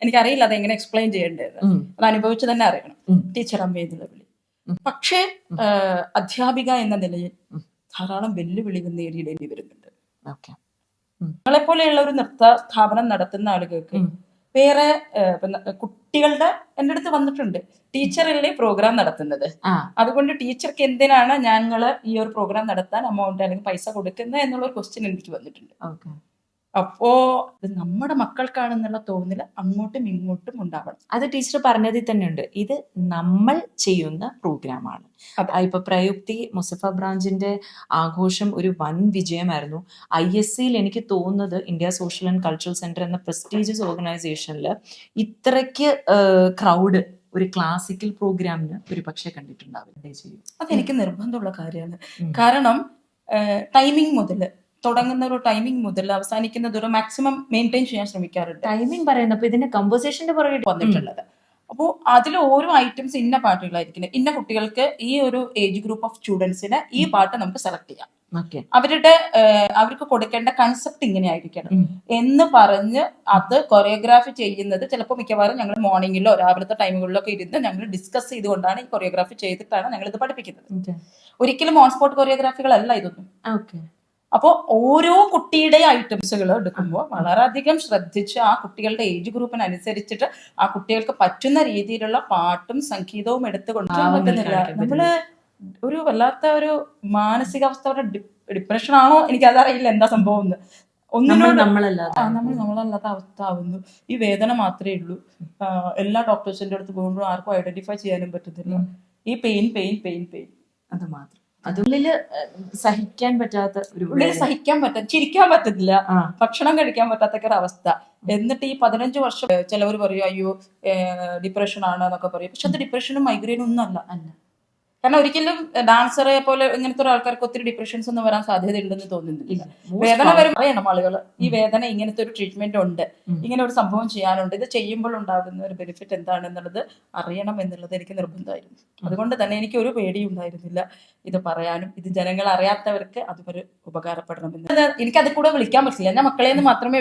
എനിക്കറിയില്ല അത് എങ്ങനെ എക്സ്പ്ലെയിൻ ചെയ്യേണ്ടത്. അത് അനുഭവിച്ച് തന്നെ അറിയണം. ടീച്ചർ അമ്മ എന്നുള്ള വിളി. പക്ഷേ അധ്യാപിക എന്ന നിലയിൽ ധാരാളം വെല്ലുവിളികൾ നേരിടേണ്ടി വരുന്നുണ്ട്. നിങ്ങളെപ്പോലെയുള്ള ഒരു നൃത്ത സ്ഥാപനം നടത്തുന്ന ആളുകൾക്ക് വേറെ കുട്ടികളുടെ എൻ്റെ അടുത്ത് വന്നിട്ടുണ്ട്, ടീച്ചറല്ലേ പ്രോഗ്രാം നടത്തുന്നത്, അതുകൊണ്ട് ടീച്ചർക്ക് എന്തിനാണ് ഞങ്ങള് ഈ ഒരു പ്രോഗ്രാം നടത്താൻ അമൗണ്ട് അല്ലെങ്കിൽ പൈസ കൊടുക്കുന്നത് എന്നുള്ള ഒരു ക്വസ്റ്റ്യൻ എനിക്ക് വന്നിട്ടുണ്ട്. അപ്പോ ഇത് നമ്മുടെ മക്കൾക്കാണെന്നുള്ള തോന്നല് അങ്ങോട്ടും ഇങ്ങോട്ടും ഉണ്ടാവണം. അത് ടീച്ചർ പറഞ്ഞതിൽ തന്നെ ഉണ്ട്, ഇത് നമ്മൾ ചെയ്യുന്ന പ്രോഗ്രാമാണ്. ഇപ്പൊ പ്രയുക്തി മുസഫ ബ്രാഞ്ചിന്റെ ആഘോഷം ഒരു വൻ വിജയമായിരുന്നു. ISCയിൽ എനിക്ക് തോന്നുന്നത് India social and cultural centre എന്ന പ്രസ്റ്റീജിയസ് ഓർഗനൈസേഷനിൽ ഇത്രയ്ക്ക് ക്രൗഡ് ഒരു ക്ലാസിക്കൽ പ്രോഗ്രാമിന് ഒരു പക്ഷെ കണ്ടിട്ടുണ്ടാവില്ലേ ചെയ്യും. അതെനിക്ക് നിർബന്ധമുള്ള കാര്യമാണ്. കാരണം ടൈമിംഗ് മുതൽ തുടങ്ങുന്ന ഒരു ടൈമിംഗ് മുതൽ അവസാനിക്കുന്നത് ഒരു മാക്സിമം മെയിൻറ്റെയിൻ ചെയ്യാൻ ശ്രമിക്കാറുണ്ട്. ടൈമിംഗ് പറയുന്നത് ഇതിന്റെ കമ്പോസിഷന്റെ പുറകെ വന്നിട്ടുള്ളത്. അപ്പോൾ അതിൽ ഓരോ ഐറ്റംസ് ഇന്ന പാട്ടുകളായിരിക്കുന്നത്, ഇന്ന കുട്ടികൾക്ക് ഈ ഒരു ഏജ് ഗ്രൂപ്പ് ഓഫ് സ്റ്റുഡൻസിന് ഈ പാട്ട് നമുക്ക് സെലക്ട് ചെയ്യാം, അവർക്ക് കൊടുക്കേണ്ട കൺസെപ്റ്റ് ഇങ്ങനെ ആയിരിക്കണം എന്ന് പറഞ്ഞ് അത് കൊറിയോഗ്രാഫി ചെയ്യുന്നത് ചിലപ്പോൾ മിക്കവാറും ഞങ്ങൾ മോർണിംഗിലോ രാവിലത്തെ ടൈമുകളിലോ ഒക്കെ ഇരുന്ന് ഞങ്ങൾ ഡിസ്കസ് ചെയ്തുകൊണ്ടാണ് ഈ കൊറിയോഗ്രാഫി ചെയ്തിട്ടാണ് ഞങ്ങൾ ഇത് പഠിപ്പിക്കുന്നത്. ഒരിക്കലും ഓൺ സ്പോട്ട് കൊറിയോഗ്രാഫികളല്ല ഇതൊന്നും. അപ്പോൾ ഓരോ കുട്ടിയുടെ ഐറ്റംസുകൾ എടുക്കുമ്പോൾ വളരെയധികം ശ്രദ്ധിച്ച് ആ കുട്ടികളുടെ ഏജ് ഗ്രൂപ്പിനനുസരിച്ചിട്ട് ആ കുട്ടികൾക്ക് പറ്റുന്ന രീതിയിലുള്ള പാട്ടും സംഗീതവും എടുത്തുകൊണ്ട് പറ്റുന്നില്ല. നമ്മള് ഒരു വല്ലാത്ത ഒരു മാനസികാവസ്ഥയുടെ ഡിപ്രഷൻ ആണോ എനിക്കതറിയില്ല എന്താ സംഭവം എന്ന്. നമ്മളല്ലാത്ത അവസ്ഥ ആവുന്നു. ഈ വേദന മാത്രമേ ഉള്ളൂ. എല്ലാ ഡോക്ടേഴ്സിന്റെ അടുത്ത് പോകുമ്പോഴും ആർക്കും ഐഡന്റിഫൈ ചെയ്യാനും പറ്റുന്നില്ല. ഈ പെയിൻ പെയിൻ പെയിൻ പെയിൻ അത് മാത്രം. അതുള്ളില് സഹിക്കാൻ പറ്റാത്ത സഹിക്കാൻ പറ്റാത്ത, ചിരിക്കാൻ പറ്റത്തില്ല, ഭക്ഷണം കഴിക്കാൻ പറ്റാത്ത ഒരു അവസ്ഥ. എന്നിട്ട് ഈ 15 വർഷം ചിലവർ പറയും അയ്യോ ഡിപ്രഷൻ ആണ് എന്നൊക്കെ പറയും. പക്ഷെ അത് ഡിപ്രഷനും മൈഗ്രെയിനും ഒന്നും അല്ല. കാരണം ഒരിക്കലും ഡാൻസറെ പോലെ ഇങ്ങനത്തെ ഒരു ആൾക്കാർക്ക് ഒത്തിരി ഡിപ്രഷൻസ് ഒന്നും വരാൻ സാധ്യതയുണ്ടെന്ന് തോന്നുന്നില്ല. വേദന വരും അറിയണം ആളുകൾ, ഈ വേദന ഇങ്ങനത്തെ ഒരു ട്രീറ്റ്മെന്റ് ഉണ്ട്, ഇങ്ങനെ ഒരു സംഭവം ചെയ്യാനുണ്ട്, ഇത് ചെയ്യുമ്പോൾ ഉണ്ടാകുന്ന ഒരു ബെനിഫിറ്റ് എന്താണെന്നുള്ളത് അറിയണം എന്നുള്ളത് എനിക്ക് നിർബന്ധമായിരുന്നു. അതുകൊണ്ട് തന്നെ എനിക്ക് ഒരു പേടിയും ഉണ്ടായിരുന്നില്ല ഇത് പറയാനും. ഇത് ജനങ്ങൾ അറിയാത്തവർക്ക് അതൊരു ഉപകാരപ്പെടണമെന്ന് എനിക്കത് കൂടെ വിളിക്കാൻ പറ്റില്ല. ഞാൻ മക്കളെ നിന്ന് മാത്രമേ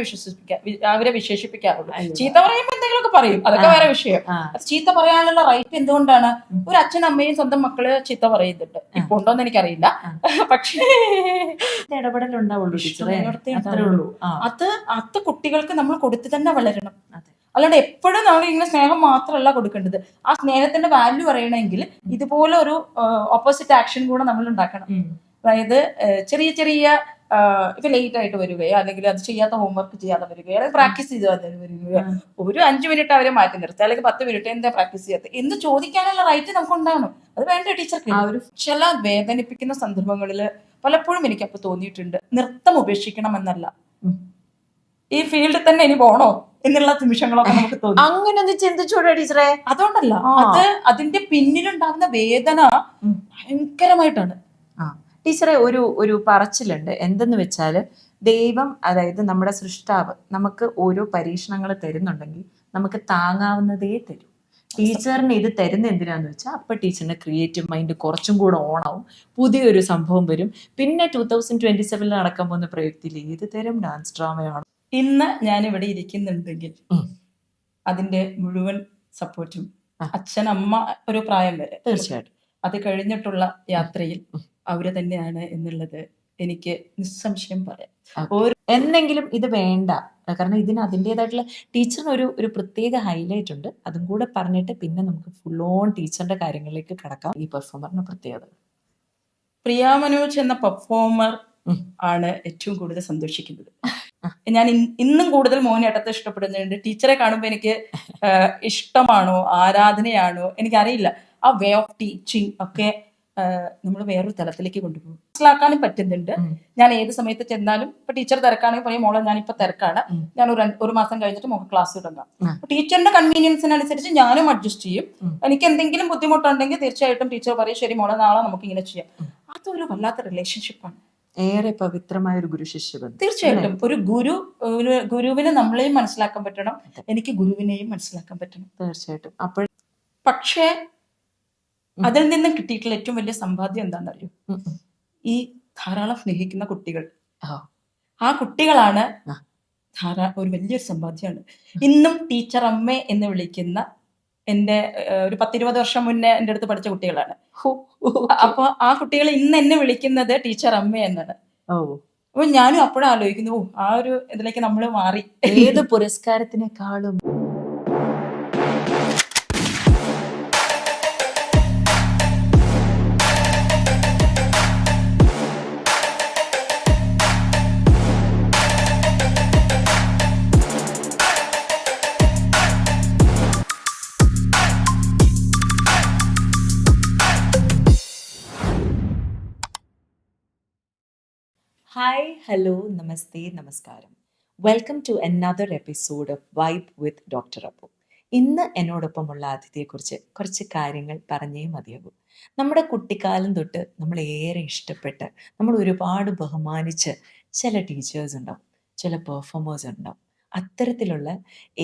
അവരെ വിശേഷിപ്പിക്കാറുള്ളൂ. ചീത്ത പറയുമ്പോൾ എന്തെങ്കിലുമൊക്കെ പറയും, അതൊക്കെ വേറെ വിഷയം. ചീത്ത പറയാനുള്ള റൈറ്റ് എന്തുകൊണ്ടാണ്? ഒരു അച്ഛനും അമ്മയും സ്വന്തം മക്കളെ ചീത്ത പറയുന്നുണ്ട്. ഇപ്പൊ ഉണ്ടോന്ന് എനിക്കറിയില്ല, പക്ഷേ ഇടപെടലുണ്ടാവുള്ളൂ. അത് കുട്ടികൾക്ക് നമ്മൾ കൊടുത്തു തന്നെ വളരണം. അല്ലാണ്ട് എപ്പോഴും നമ്മൾ ഇങ്ങനെ സ്നേഹം മാത്രമല്ല കൊടുക്കേണ്ടത്. ആ സ്നേഹത്തിന്റെ വാല്യൂ അറിയണമെങ്കിൽ ഇതുപോലെ ഒരു ഓപ്പോസിറ്റ് ആക്ഷൻ കൂടെ നമ്മൾ ഉണ്ടാക്കണം. അതായത് ചെറിയ ചെറിയ ഇപ്പൊ ലേറ്റ് ആയിട്ട് വരികയോ അല്ലെങ്കിൽ അത് ചെയ്യാത്ത ഹോംവർക്ക് ചെയ്യാതെ വരികയോ അല്ലെങ്കിൽ പ്രാക്ടീസ് ചെയ്യാതെ വരികയോ ഒരു 5 മിനിറ്റ് അവരെ മാറ്റി നിർത്തുക അല്ലെങ്കിൽ 10 മിനിറ്റ് എന്താ പ്രാക്ടീസ് ചെയ്യാത്ത എന്ന് ചോദിക്കാനുള്ള റൈറ്റ് നമുക്ക് ഉണ്ടാകണം. അത് വേണ്ട ടീച്ചർക്ക്. ചില വേദനിപ്പിക്കുന്ന സന്ദർഭങ്ങളിൽ പലപ്പോഴും എനിക്ക് അപ്പൊ തോന്നിയിട്ടുണ്ട്, നൃത്തം ഉപേക്ഷിക്കണം എന്നല്ല, ഈ ഫീൽഡിൽ തന്നെ ഇനി പോണോ എന്നുള്ള നിമിഷങ്ങളൊക്കെ നമുക്ക് തോന്നി. അങ്ങനെ ചിന്തിച്ചൂടെ ടീച്ചറെ? അതുകൊണ്ടല്ല, അതിന്റെ പിന്നിലുണ്ടാകുന്ന വേദന ഭയങ്കരമായിട്ടാണ്. ടീച്ചറെ ഒരു പറച്ചിലുണ്ട്, എന്തെന്ന് വെച്ചാല് ദൈവം, അതായത് നമ്മുടെ സൃഷ്ടാവ് നമുക്ക് ഓരോ പരീക്ഷണങ്ങൾ തരുന്നുണ്ടെങ്കിൽ നമുക്ക് താങ്ങാവുന്നതേ തരും. ടീച്ചറിന് ഇത് തരുന്ന എന്തിനാന്ന് വെച്ചാൽ അപ്പൊ ടീച്ചറിന്റെ ക്രിയേറ്റീവ് മൈൻഡ് കുറച്ചും കൂടെ ഓണാവും, പുതിയൊരു സംഭവം വരും. പിന്നെ 2027 നടക്കാൻ പോകുന്ന പ്രയുക്തിയിൽ ഏത് തരം ഡാൻസ് ഡ്രാമയാണ്. ഇന്ന് ഞാൻ ഇവിടെ ഇരിക്കുന്നുണ്ടെങ്കിൽ അതിന്റെ മുഴുവൻ സപ്പോർട്ടും അച്ഛനമ്മ ഒരു പ്രായം വരെ, തീർച്ചയായിട്ടും അത് കഴിഞ്ഞിട്ടുള്ള യാത്രയിൽ അവര് തന്നെയാണ് എന്നുള്ളത് എനിക്ക് നിസ്സംശയം പറയാം. എന്നെങ്കിലും ഇത് വേണ്ട, കാരണം ഇതിന് അതിൻ്റെതായിട്ടുള്ള ടീച്ചറിന് ഒരു പ്രത്യേക ഹൈലൈറ്റ് ഉണ്ട്. അതും കൂടെ പറഞ്ഞിട്ട് പിന്നെ നമുക്ക് ഫുൾ ഓൺ ടീച്ചറിന്റെ കാര്യങ്ങളിലേക്ക് കടക്കാം. ഈ പെർഫോമറിന് പ്രത്യേകത, പ്രിയ മനോജ് എന്ന പെർഫോമർ ആണ് ഏറ്റവും കൂടുതൽ സന്തോഷിക്കുന്നത്. ഞാൻ ഇന്നും കൂടുതൽ മോഹിനിയാട്ടത്തെ ഇഷ്ടപ്പെടുന്നുണ്ട്. ടീച്ചറെ കാണുമ്പോൾ എനിക്ക് ഇഷ്ടമാണോ ആരാധനയാണോ എനിക്കറിയില്ല. ആ വേ ഓഫ് ടീച്ചിങ് ഒക്കെ നമ്മൾ വേറൊരു തലത്തിലേക്ക് കൊണ്ടുപോകും, മനസ്സിലാക്കാനും പറ്റുന്നുണ്ട്. ഞാൻ ഏത് സമയത്ത് ചെന്നാലും ഇപ്പൊ ടീച്ചർ തിരക്കാണെങ്കിൽ പറയും മോളെ ഞാനിപ്പോ തിരക്കാണ്, ഞാൻ ഒരു മാസം കഴിഞ്ഞിട്ട് മോൾക്ക് ക്ലാസ് തുടങ്ങാം. ടീച്ചറിന്റെ കൺവീനിയൻസിനനുസരിച്ച് ഞാനും അഡ്ജസ്റ്റ് ചെയ്യും. എനിക്ക് എന്തെങ്കിലും ബുദ്ധിമുട്ടുണ്ടെങ്കിൽ തീർച്ചയായിട്ടും ടീച്ചർ പറയും ശരി മോളെ നാളെ നമുക്ക് ഇങ്ങനെ ചെയ്യാം. അതൊരു വല്ലാത്ത റിലേഷൻഷിപ്പാണ്, ഏറെ പവിത്രമായ ഒരു ഗുരു ശിഷ്യ ബന്ധം. തീർച്ചയായിട്ടും ഒരു ഗുരുവിനെ നമ്മളെയും മനസ്സിലാക്കാൻ പറ്റണം, എനിക്ക് ഗുരുവിനെയും മനസ്സിലാക്കാൻ പറ്റണം. തീർച്ചയായിട്ടും. പക്ഷേ അതിൽ നിന്നും കിട്ടിയിട്ടുള്ള ഏറ്റവും വലിയ സമ്പാദ്യം എന്താണെന്നറിയോ? ഈ ധാരാളം സ്നേഹിക്കുന്ന കുട്ടികൾ. ആ കുട്ടികളാണ് ഒരു വലിയൊരു സമ്പാദ്യമാണ്. ഇന്നും ടീച്ചർ അമ്മേ എന്ന് വിളിക്കുന്ന എൻ്റെ ഒരു 10-20 വർഷം മുന്നേ എൻ്റെ അടുത്ത് പഠിച്ച കുട്ടികളാണ്. അപ്പൊ ആ കുട്ടികൾ ഇന്ന് എന്നെ വിളിക്കുന്നത് ടീച്ചർ അമ്മ എന്നാണ്. അപ്പൊ ഞാനും അപ്പോഴും ആലോചിക്കുന്നു, ആ ഒരു ഇതിലേക്ക് നമ്മൾ മാറി. ഏത് പുരസ്കാരത്തിനേക്കാളും ഹായ്, ഹലോ, നമസ്തേ, നമസ്കാരം. Welcome to another episode of vibe with doctor Appu. ഇന്ന് എന്നോടൊപ്പമുള്ള അതിഥിയെക്കുറിച്ച് കുറച്ച് കാര്യങ്ങൾ പറഞ്ഞേ മതിയാകൂ. നമ്മുടെ കുട്ടിക്കാലം തൊട്ട് നമ്മൾ ഏറെ ഇഷ്ടപ്പെട്ട് നമ്മൾ ഒരുപാട് ബഹുമാനിച്ച് ചില ടീച്ചേഴ്സ് ഉണ്ടാവും, ചില പെർഫോമേഴ്സ് ഉണ്ടാവും. അത്തരത്തിലുള്ള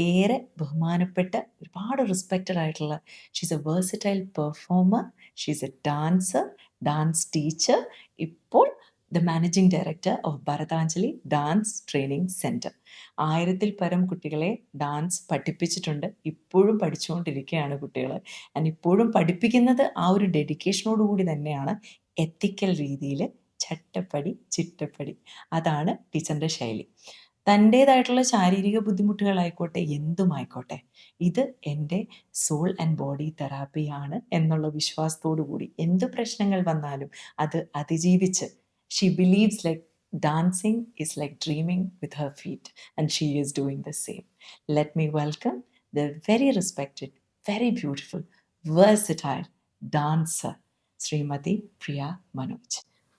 ഏറെ ബഹുമാനപ്പെട്ട ഒരുപാട് റെസ്പെക്റ്റഡ് ആയിട്ടുള്ള she's a versatile performer, she's a dancer, dance teacher, ഇപ്പോൾ the managing director of Bharathanjali dance training centre. 1000-ൽ പരം കുട്ടികളെ ഡാൻസ് പഠിപ്പിച്ചിട്ടുണ്ട്. ഇപ്പോഴും പഠിച്ചുകൊണ്ടിരിക്കുകയാണ് കുട്ടികൾ. ആൻഡ് ഇപ്പോഴും പഠിപ്പിക്കുന്നത് ആ ഒരു ഡെഡിക്കേഷനോടുകൂടി തന്നെയാണ്. എത്തിക്കൽ രീതിയിൽ ചട്ടപ്പടി ചിട്ടപ്പടി, അതാണ് ടീച്ചറിൻ്റെ ശൈലി. തൻ്റേതായിട്ടുള്ള ശാരീരിക ബുദ്ധിമുട്ടുകളായിക്കോട്ടെ, എന്തുമായിക്കോട്ടെ, ഇത് എൻ്റെ സോൾ ആൻഡ് ബോഡി തെറാപ്പിയാണ് എന്നുള്ള വിശ്വാസത്തോടു കൂടി എന്ത് പ്രശ്നങ്ങൾ വന്നാലും അത് അതിജീവിച്ച് she believes like dancing is like dreaming with her feet, and she is doing the same. Let me welcome the very respected, very beautiful, versatile dancer, Srimati Priya Manoj.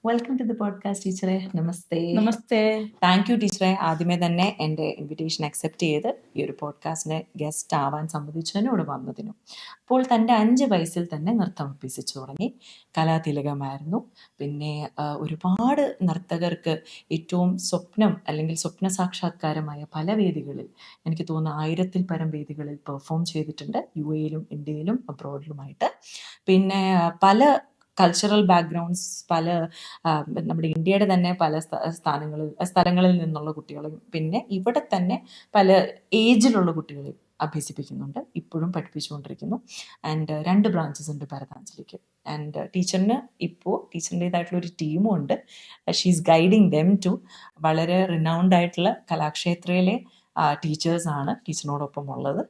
Welcome to the podcast ടീച്ചറെ. നമസ്തേ. നമസ്തേ. Thank you ടീച്ചറെ, ആദ്യമേ തന്നെ എൻ്റെ invitation accept ചെയ്ത് ഈ ഒരു പോഡ്കാസ്റ്റിന് guest ആവാൻ സമ്മതിച്ചതിനും ഇവിടെ വന്നതിനും. അപ്പോൾ തൻ്റെ 5 വയസ്സിൽ തന്നെ നൃത്തം അഭ്യസിച്ചു തുടങ്ങി. കലാതിലകമായിരുന്നു. പിന്നെ ഒരുപാട് നർത്തകർക്ക് ഏറ്റവും സ്വപ്നം അല്ലെങ്കിൽ സ്വപ്ന സാക്ഷാത്കാരമായ പല വേദികളിൽ, എനിക്ക് തോന്നുന്നു 1000-ൽ പരം വേദികളിൽ പെർഫോം ചെയ്തിട്ടുണ്ട്, UAE-ലും ഇന്ത്യയിലും അബ്രോഡിലുമായിട്ട്. പിന്നെ പല കൾച്ചറൽ ബാക്ക്ഗ്രൗണ്ട്സ്, പല നമ്മുടെ ഇന്ത്യയുടെ തന്നെ പല സ്ഥലങ്ങളിൽ നിന്നുള്ള കുട്ടികളും പിന്നെ ഇവിടെ തന്നെ പല ഏജിലുള്ള കുട്ടികളെയും അഭ്യസിപ്പിക്കുന്നുണ്ട്, ഇപ്പോഴും പഠിപ്പിച്ചുകൊണ്ടിരിക്കുന്നു. ആൻഡ് 2 ബ്രാഞ്ചസ് ഉണ്ട് ഭരതാഞ്ജലിക്ക്. ആൻഡ് ടീച്ചറിന് ഇപ്പോൾ ടീച്ചറിൻ്റെതായിട്ടുള്ള ഒരു ടീമും ഉണ്ട്. ഷീസ് ഗൈഡിങ് ദെം ടു വളരെ റിനൗൺഡ് ആയിട്ടുള്ള കലാക്ഷേത്രയിലെ ടീച്ചേഴ്സാണ് ടീച്ചറിനോടൊപ്പം ഉള്ളത്.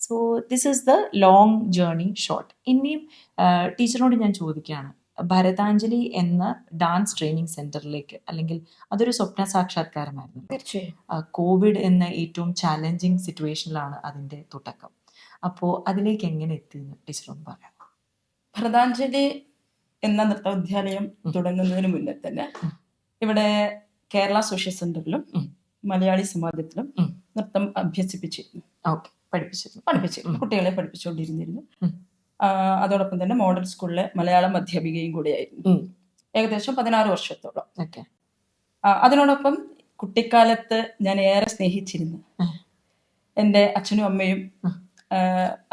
So this is the long journey short. ഇനിയും ടീച്ചറിനോട് ഞാൻ ചോദിക്കുകയാണ്, ഭരതാഞ്ജലി എന്ന ഡാൻസ് ട്രെയിനിങ് സെൻറ്ററിലേക്ക്, അല്ലെങ്കിൽ അതൊരു സ്വപ്ന സാക്ഷാത്കാരമായിരുന്നു. തീർച്ചയായും കോവിഡ് എന്ന ഏറ്റവും ചാലഞ്ചിങ് സിറ്റുവേഷനിലാണ് അതിൻ്റെ തുടക്കം. അപ്പോൾ അതിലേക്ക് എങ്ങനെ എത്തിയെന്ന് ടീച്ചറൊന്ന് പറയാം. ഭരതാഞ്ജലി എന്ന നൃത്ത വിദ്യാലയം തുടങ്ങുന്നതിന് മുന്നേ തന്നെ ഇവിടെ കേരള സോഷ്യൽ സെന്ററിലും മലയാളി സമാജത്തിലും നൃത്തം അഭ്യസിപ്പിച്ചിരുന്നു. പഠിപ്പിച്ചിരുന്നു, കുട്ടികളെ പഠിപ്പിച്ചുകൊണ്ടിരുന്നിരുന്നു. അതോടൊപ്പം തന്നെ മോഡൽ സ്കൂളിലെ മലയാളം അധ്യാപികയും കൂടെയായിരുന്നു, ഏകദേശം 16 വർഷത്തോളം. അതിനോടൊപ്പം കുട്ടിക്കാലത്ത് ഞാൻ ഏറെ സ്നേഹിച്ചിരുന്നു എൻ്റെ അച്ഛനും അമ്മയും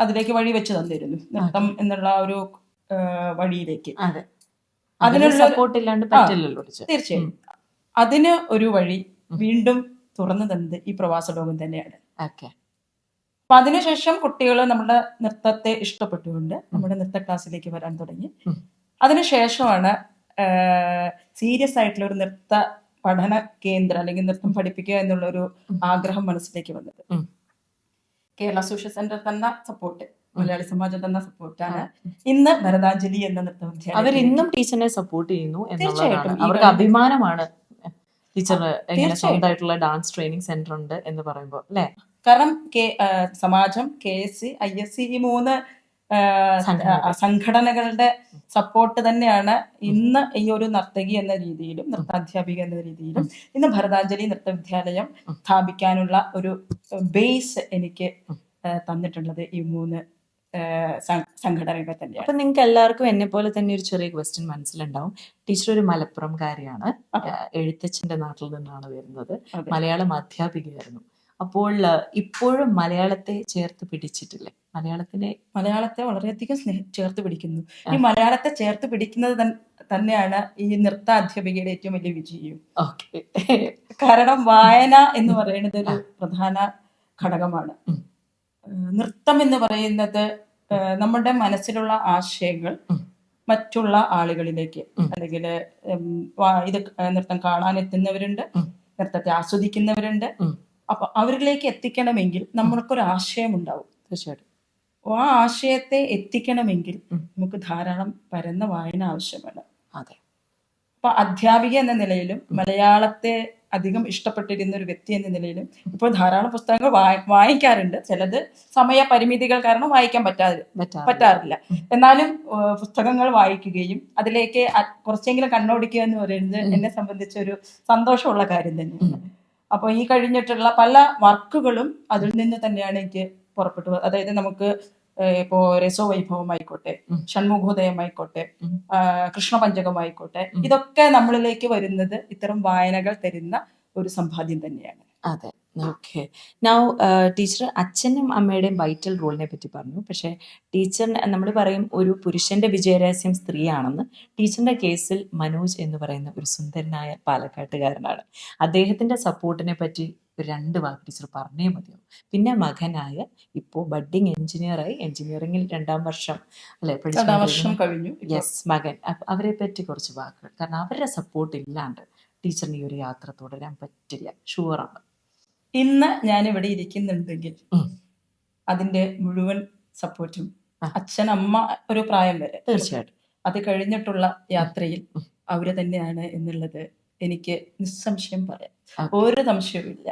അതിലേക്ക് വഴി വെച്ച് തന്നിരുന്നു, നൃത്തം എന്നുള്ള ഒരു വഴിയിലേക്ക്. അതിനുള്ള സപ്പോർട്ടില്ലാണ്ട് പറ്റില്ലല്ലോ. തീർച്ചയായും അതിന് ഒരു വഴി വീണ്ടും തുറന്നു തന്നത് ഈ പ്രവാസ ലോകം തന്നെയാണ്. അപ്പൊ അതിനുശേഷം കുട്ടികൾ നമ്മുടെ നൃത്തത്തെ ഇഷ്ടപ്പെട്ടുകൊണ്ട് നമ്മുടെ നൃത്ത ക്ലാസ്സിലേക്ക് വരാൻ തുടങ്ങി. അതിനുശേഷമാണ് സീരിയസ് ആയിട്ടുള്ള ഒരു നൃത്ത പഠന കേന്ദ്രം അല്ലെങ്കിൽ നൃത്തം പഠിപ്പിക്കുക എന്നുള്ള ഒരു ആഗ്രഹം മനസ്സിലേക്ക് വന്നത്. കേരള സോഷ്യൽ സെന്റർ തന്ന സപ്പോർട്ട്, മലയാളി സമാജം തന്ന സപ്പോർട്ടാണ് ഇന്ന് ഭരതാഞ്ജലി എന്ന നൃത്ത വിദ്യാലയം. അവരിന്നും ടീച്ചറിനെ സപ്പോർട്ട് ചെയ്യുന്നു എന്നുള്ളതാണ് അവർക്ക് അഭിമാനമാണ്. ടീച്ചർ എങ്ങനെ സ്വന്തമായിട്ടുള്ള ഡാൻസ് ട്രെയിനിങ് സെന്റർ ഉണ്ട് എന്ന് പറയുമ്പോൾ അല്ലേ? കാരണം സമാജം, KSC, ISC ഈ 3 സംഘടനകളുടെ സപ്പോർട്ട് തന്നെയാണ് ഇന്ന് ഈ ഒരു നർത്തകി എന്ന രീതിയിലും നൃത്താധ്യാപിക എന്ന രീതിയിലും ഇന്ന് ഭരതാഞ്ജലി നൃത്ത വിദ്യാലയം സ്ഥാപിക്കാനുള്ള ഒരു ബേസ് എനിക്ക് തന്നിട്ടുള്ളത് ഈ 3 സംഘടനകൾ തന്നെയാണ്. അപ്പൊ നിങ്ങൾക്ക് എല്ലാവർക്കും എന്നെ പോലെ തന്നെ ഒരു ചെറിയ ക്വസ്റ്റ്യൻ മനസ്സിലുണ്ടാവും. ടീച്ചർ ഒരു മലപ്പുറംകാരിയാണ്, എഴുത്തച്ഛന്റെ നാട്ടിൽ നിന്നാണ് വരുന്നത്, മലയാളം അധ്യാപികയായിരുന്നു. അപ്പോൾ ഇപ്പോഴും മലയാളത്തെ ചേർത്ത് പിടിച്ചിട്ടില്ലേ? മലയാളത്തെ വളരെയധികം ചേർത്ത് പിടിക്കുന്നു. ഈ മലയാളത്തെ ചേർത്ത് പിടിക്കുന്നത് തന്നെയാണ് ഈ നൃത്താധ്യാപികയുടെ ഏറ്റവും വലിയ വിജയം. ഓക്കെ. കാരണം വായന എന്ന് പറയുന്നത് ഒരു പ്രധാന ഘടകമാണ്. നൃത്തം എന്ന് പറയുന്നത് നമ്മുടെ മനസ്സിലുള്ള ആശയങ്ങൾ മറ്റുള്ള ആളുകളിലേക്ക്, അല്ലെങ്കിൽ ഇത് നൃത്തം കാണാൻ എത്തുന്നവരുണ്ട്, നൃത്തത്തെ ആസ്വദിക്കുന്നവരുണ്ട്. അപ്പൊ അവരിലേക്ക് എത്തിക്കണമെങ്കിൽ നമ്മൾക്കൊരു ആശയം ഉണ്ടാവും. തീർച്ചയായിട്ടും. ആ ആശയത്തെ എത്തിക്കണമെങ്കിൽ നമുക്ക് ധാരാളം പരന്ന വായന ആവശ്യമാണ്. അതെ. അപ്പൊ അധ്യാപിക എന്ന നിലയിലും മലയാളത്തെ അധികം ഇഷ്ടപ്പെട്ടിരുന്ന ഒരു വ്യക്തി എന്ന നിലയിലും ഇപ്പോൾ ധാരാളം പുസ്തകങ്ങൾ വായിക്കാറുണ്ട്. ചിലത് സമയപരിമിതികൾ കാരണം വായിക്കാൻ പറ്റാറില്ല. എന്നാലും പുസ്തകങ്ങൾ വായിക്കുകയും അതിലേക്ക് കുറച്ചെങ്കിലും കണ്ണോടിക്കുക എന്ന് പറയുന്നത് എന്നെ സംബന്ധിച്ച് ഒരു സന്തോഷമുള്ള കാര്യം തന്നെയാണ്. അപ്പൊ ഈ കഴിഞ്ഞിട്ടുള്ള പല വർക്കുകളും അതിൽ നിന്ന് തന്നെയാണ് എനിക്ക് പുറപ്പെട്ടു. അതായത് നമുക്ക് ഇപ്പോ രസോവൈഭവം ആയിക്കോട്ടെ, ഷൺമുഖോദയം ആയിക്കോട്ടെ, കൃഷ്ണപഞ്ചകം ആയിക്കോട്ടെ, ഇതൊക്കെ നമ്മളിലേക്ക് വരുന്നത് ഇത്തരം വായനകൾ തരുന്ന ഒരു സമ്പാദ്യം തന്നെയാണ്. അതെ. ഓക്കെ. നൗ ടീച്ചർ അച്ഛനും അമ്മയുടെയും വൈറ്റൽ റോളിനെ പറ്റി പറഞ്ഞു. പക്ഷെ ടീച്ചറിന് നമ്മൾ പറയും ഒരു പുരുഷന്റെ വിജയരഹസ്യം സ്ത്രീയാണെന്ന്. ടീച്ചറിന്റെ കേസിൽ മനോജ് എന്ന് പറയുന്ന ഒരു സുന്ദരനായ പാലക്കാട്ടുകാരനാണ്. അദ്ദേഹത്തിന്റെ സപ്പോർട്ടിനെ പറ്റി 2 വാക്ക് ടീച്ചർ പറഞ്ഞേ മതിയാവും. പിന്നെ മകനായ ഇപ്പോൾ ബഡ്ഡിങ് എഞ്ചിനീയറായി, എഞ്ചിനീയറിംഗിൽ 2ാം വർഷം അല്ലെ കഴിഞ്ഞു. യെസ്, മകൻ. അവരെ പറ്റി കുറച്ച് വാക്കുകൾ. കാരണം അവരുടെ സപ്പോർട്ട് ഇല്ലാണ്ട് ടീച്ചറിന് ഈ ഒരു യാത്ര തുടരാൻ പറ്റില്ല, ഷുവറാണ്. ഇന്ന് ഞാൻ ഇവിടെ ഇരിക്കുന്നുണ്ടെങ്കിൽ അതിന്റെ മുഴുവൻ സപ്പോർട്ടും അച്ഛൻ, അമ്മ ഒരു പ്രായം വരെ, തീർച്ചയായിട്ടും അത് കഴിഞ്ഞിട്ടുള്ള യാത്രയിൽ അവര് തന്നെയാണ് എന്നുള്ളത് എനിക്ക് നിസ്സംശയം പറയാം. ഒരു സംശയവുമില്ല.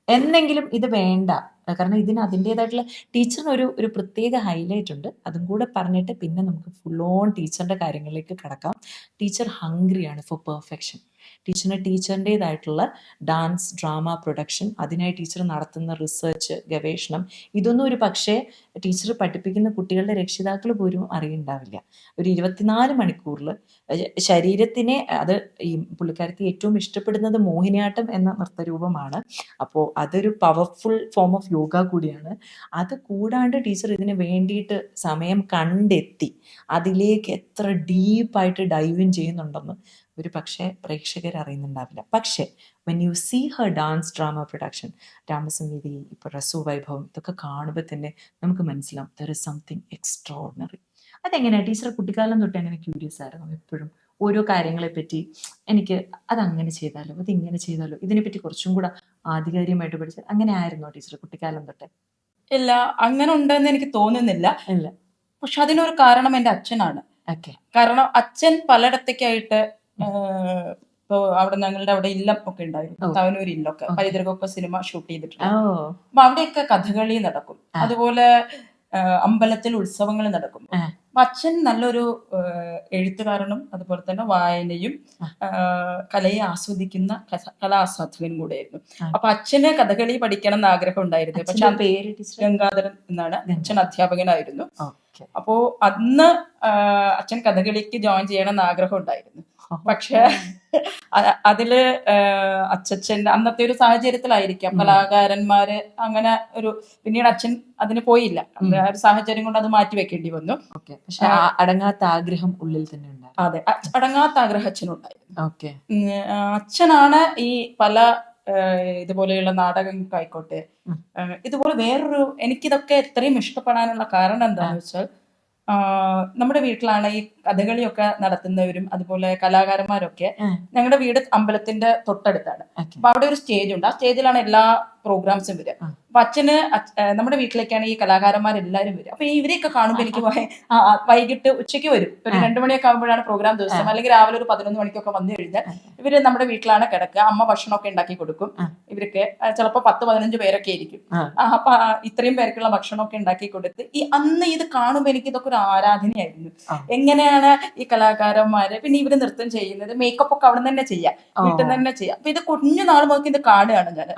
എന്നെങ്കിലും ഇത് വേണ്ട, കാരണം ഇതിന് അതിൻ്റെതായിട്ടുള്ള ടീച്ചറിന് ഒരു പ്രത്യേക ഹൈലൈറ്റ് ഉണ്ട്. അതും കൂടെ പറഞ്ഞിട്ട് പിന്നെ നമുക്ക് ഫുൾ ഓൺ ടീച്ചറിന്റെ കാര്യങ്ങളിലേക്ക് കടക്കാം. ടീച്ചർ ഹംഗ്രിയാണ് ഫോർ പെർഫെക്ഷൻ. ടീച്ചറിൻ്റെതായിട്ടുള്ള ഡാൻസ്, ഡ്രാമ, പ്രൊഡക്ഷൻ, അതിനായി ടീച്ചർ നടത്തുന്ന റിസർച്ച്, ഗവേഷണം, ഇതൊന്നും ഒരു പക്ഷേ ടീച്ചർ പഠിപ്പിക്കുന്ന കുട്ടികളുടെ രക്ഷിതാക്കൾ പോലും അറിയുണ്ടാവില്ല. ഒരു 24 മണിക്കൂറിൽ ശരീരത്തിനെ, അത് ഈ പുള്ളിക്കാരത്തി ഏറ്റവും ഇഷ്ടപ്പെടുന്നത് മോഹിനിയാട്ടം എന്ന നൃത്തരൂപമാണ്. അപ്പോൾ അതൊരു പവർഫുൾ ഫോം ഓഫ് യോഗ കൂടിയാണ്. അത് കൂടാണ്ട് ടീച്ചർ ഇതിന് വേണ്ടിയിട്ട് സമയം കണ്ടെത്തി അതിലേക്ക് എത്ര ഡീപ്പായിട്ട് ഡൈവ് ഇൻ ചെയ്യുന്നുണ്ടെന്ന് ഒരു പക്ഷേ പ്രേക്ഷകർ അറിയുന്നുണ്ടാവില്ല. പക്ഷേ when you see her dance, drama, production, Ramasangeethi, ഇപ്പോൾ രസോവൈഭവം, ഇതൊക്കെ കാണുമ്പോൾ തന്നെ നമുക്ക് മനസ്സിലാവും ദർ ഇസ് സംതിങ് എക്സ്ട്രോർഡിനറി. അതെങ്ങനെയാണ് ടീച്ചർ കുട്ടിക്കാലം തൊട്ട് അങ്ങനെ ക്യൂരിയസ് ആയിരുന്നു എപ്പോഴും ഓരോ കാര്യങ്ങളെ പറ്റി? എനിക്ക് അതങ്ങനെ ചെയ്താലോ, അതിങ്ങനെ ചെയ്താലോ, ഇതിനെപ്പറ്റി കുറച്ചും കൂടെ ആധികാരികമായിട്ട് പഠിച്ചത് അങ്ങനെ ആയിരുന്നോ ടീച്ചർ കുട്ടിക്കാലം തൊട്ട്? ഇല്ല, അങ്ങനെ ഉണ്ടെന്ന് എനിക്ക് തോന്നുന്നില്ല. ഇല്ല. പക്ഷെ അതിനൊരു കാരണം എൻ്റെ അച്ഛനാണ്. കാരണം അച്ഛൻ പലയിടത്തേക്കായിട്ട് ഇപ്പൊ അവിടെ ഞങ്ങളുടെ അവിടെ ഇല്ലം ഒക്കെ ഉണ്ടായിരുന്നു, തവനൂർ ഇല്ലൊക്കെ പൈതൃകമൊക്കെ സിനിമ ഷൂട്ട് ചെയ്തിട്ടുണ്ട്. അപ്പൊ അവിടെയൊക്കെ കഥകളി നടക്കും, അതുപോലെ അമ്പലത്തിൽ ഉത്സവങ്ങൾ നടക്കും. അപ്പൊ അച്ഛൻ നല്ലൊരു എഴുത്തുകാരനും അതുപോലെ തന്നെ വായനയും കലയെ ആസ്വദിക്കുന്ന കലാസ്വാദകനും കൂടെയായിരുന്നു. അപ്പൊ അച്ഛന് കഥകളി പഠിക്കണം എന്ന് ആഗ്രഹം ഉണ്ടായിരുന്നു. പക്ഷെ പേര് ഗംഗാധരൻ എന്നാണ്. അച്ഛൻ അധ്യാപകനായിരുന്നു. അപ്പോ അന്ന് അച്ഛൻ കഥകളിക്ക് ജോയിൻ ചെയ്യണം എന്ന് ആഗ്രഹം ഉണ്ടായിരുന്നു. പക്ഷെ അതില് അച്ഛൻ അന്നത്തെ ഒരു സാഹചര്യത്തിലായിരിക്കാം കലാകാരന്മാര് അങ്ങനെ ഒരു, പിന്നീട് അച്ഛൻ അതിന് പോയില്ല. ആ ഒരു സാഹചര്യം കൊണ്ട് അത് മാറ്റി വെക്കേണ്ടി വന്നു. പക്ഷെ അടങ്ങാത്ത ആഗ്രഹം ഉള്ളിൽ തന്നെ ഉണ്ടായിരുന്നു. അതെ, അടങ്ങാത്ത ആഗ്രഹം അച്ഛനുണ്ടായിരുന്നു. അച്ഛനാണ് ഈ പല ഇതുപോലെയുള്ള നാടകങ്ങൾക്കായിക്കോട്ടെ, ഇതുപോലെ വേറൊരു, എനിക്കിതൊക്കെ ഇത്രയും ഇഷ്ടപ്പെടാനുള്ള കാരണം എന്താണെന്ന് വെച്ചാൽ, നമ്മുടെ വീട്ടിലാണ് ഈ കഥകളിയൊക്കെ നടത്തുന്നവരും അതുപോലെ കലാകാരന്മാരൊക്കെ. ഞങ്ങളുടെ വീട് അമ്പലത്തിന്റെ തൊട്ടടുത്താണ്. അപ്പൊ അവിടെ ഒരു സ്റ്റേജ് ഉണ്ട്. ആ സ്റ്റേജിലാണ് എല്ലാ പ്രോഗ്രാംസും വരിക. അപ്പൊ അച്ഛന് നമ്മുടെ വീട്ടിലേക്കാണ് ഈ കലാകാരന്മാരെല്ലാരും വരിക. അപ്പൊ ഇവരെയൊക്കെ കാണുമ്പോൾ എനിക്ക് വൈകിട്ട് ഉച്ചയ്ക്ക് വരും, ഒരു 2 മണിയൊക്കെ ആകുമ്പോഴാണ് പ്രോഗ്രാം ദിവസം, അല്ലെങ്കിൽ രാവിലെ ഒരു 11 മണിക്കൊക്കെ വന്നു കഴിഞ്ഞാൽ ഇവര് നമ്മുടെ വീട്ടിലാണ് കിടക്കുക. അമ്മ ഭക്ഷണമൊക്കെ ഉണ്ടാക്കി കൊടുക്കും. ഇവർക്ക് ചിലപ്പോൾ 10-15 പേരൊക്കെ ആയിരിക്കും. അപ്പൊ ഇത്രയും പേർക്കുള്ള ഭക്ഷണമൊക്കെ ഉണ്ടാക്കി കൊടുത്ത് അന്ന് ഇത് കാണുമ്പോൾ എനിക്ക് ഇതൊക്കെ ഒരു ആരാധനയായിരുന്നു. എങ്ങനെയാണ് ഈ കലാകാരന്മാര്, പിന്നെ ഇവര് നൃത്തം ചെയ്യുന്നത്, മേക്കപ്പ് ഒക്കെ അവിടെ തന്നെ ചെയ്യാം, വീട്ടിൽ നിന്ന് തന്നെ ചെയ്യാം. അപ്പൊ ഇത് കുഞ്ഞു നാൾ മുതൽ ഇത് കാണുകയാണ് ഞാൻ.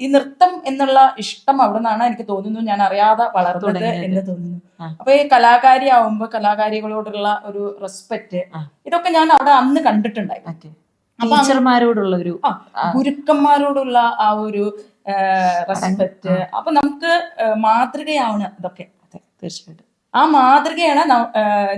ഈ നൃത്തം എന്നുള്ള ഇഷ്ടം അവിടെ നിന്നാണ് എനിക്ക് തോന്നുന്നു ഞാൻ അറിയാതെ വളർന്നത് എന്ന് തോന്നുന്നു. അപ്പൊ ഈ കലാകാരി ആവുമ്പോ കലാകാരികളോടുള്ള ഒരു റെസ്പെക്ട്, ഇതൊക്കെ ഞാൻ അവിടെ അന്ന് കണ്ടിട്ടുണ്ടായി. ടീച്ചർമാരോടുള്ള ഒരു, ഗുരുക്കന്മാരോടുള്ള ആ ഒരു റെസ്പെക്ട്. അപ്പൊ നമുക്ക് മാതൃകയാണ് ഇതൊക്കെ. അതെ, തീർച്ചയായിട്ടും. ആ മാതൃകയാണ്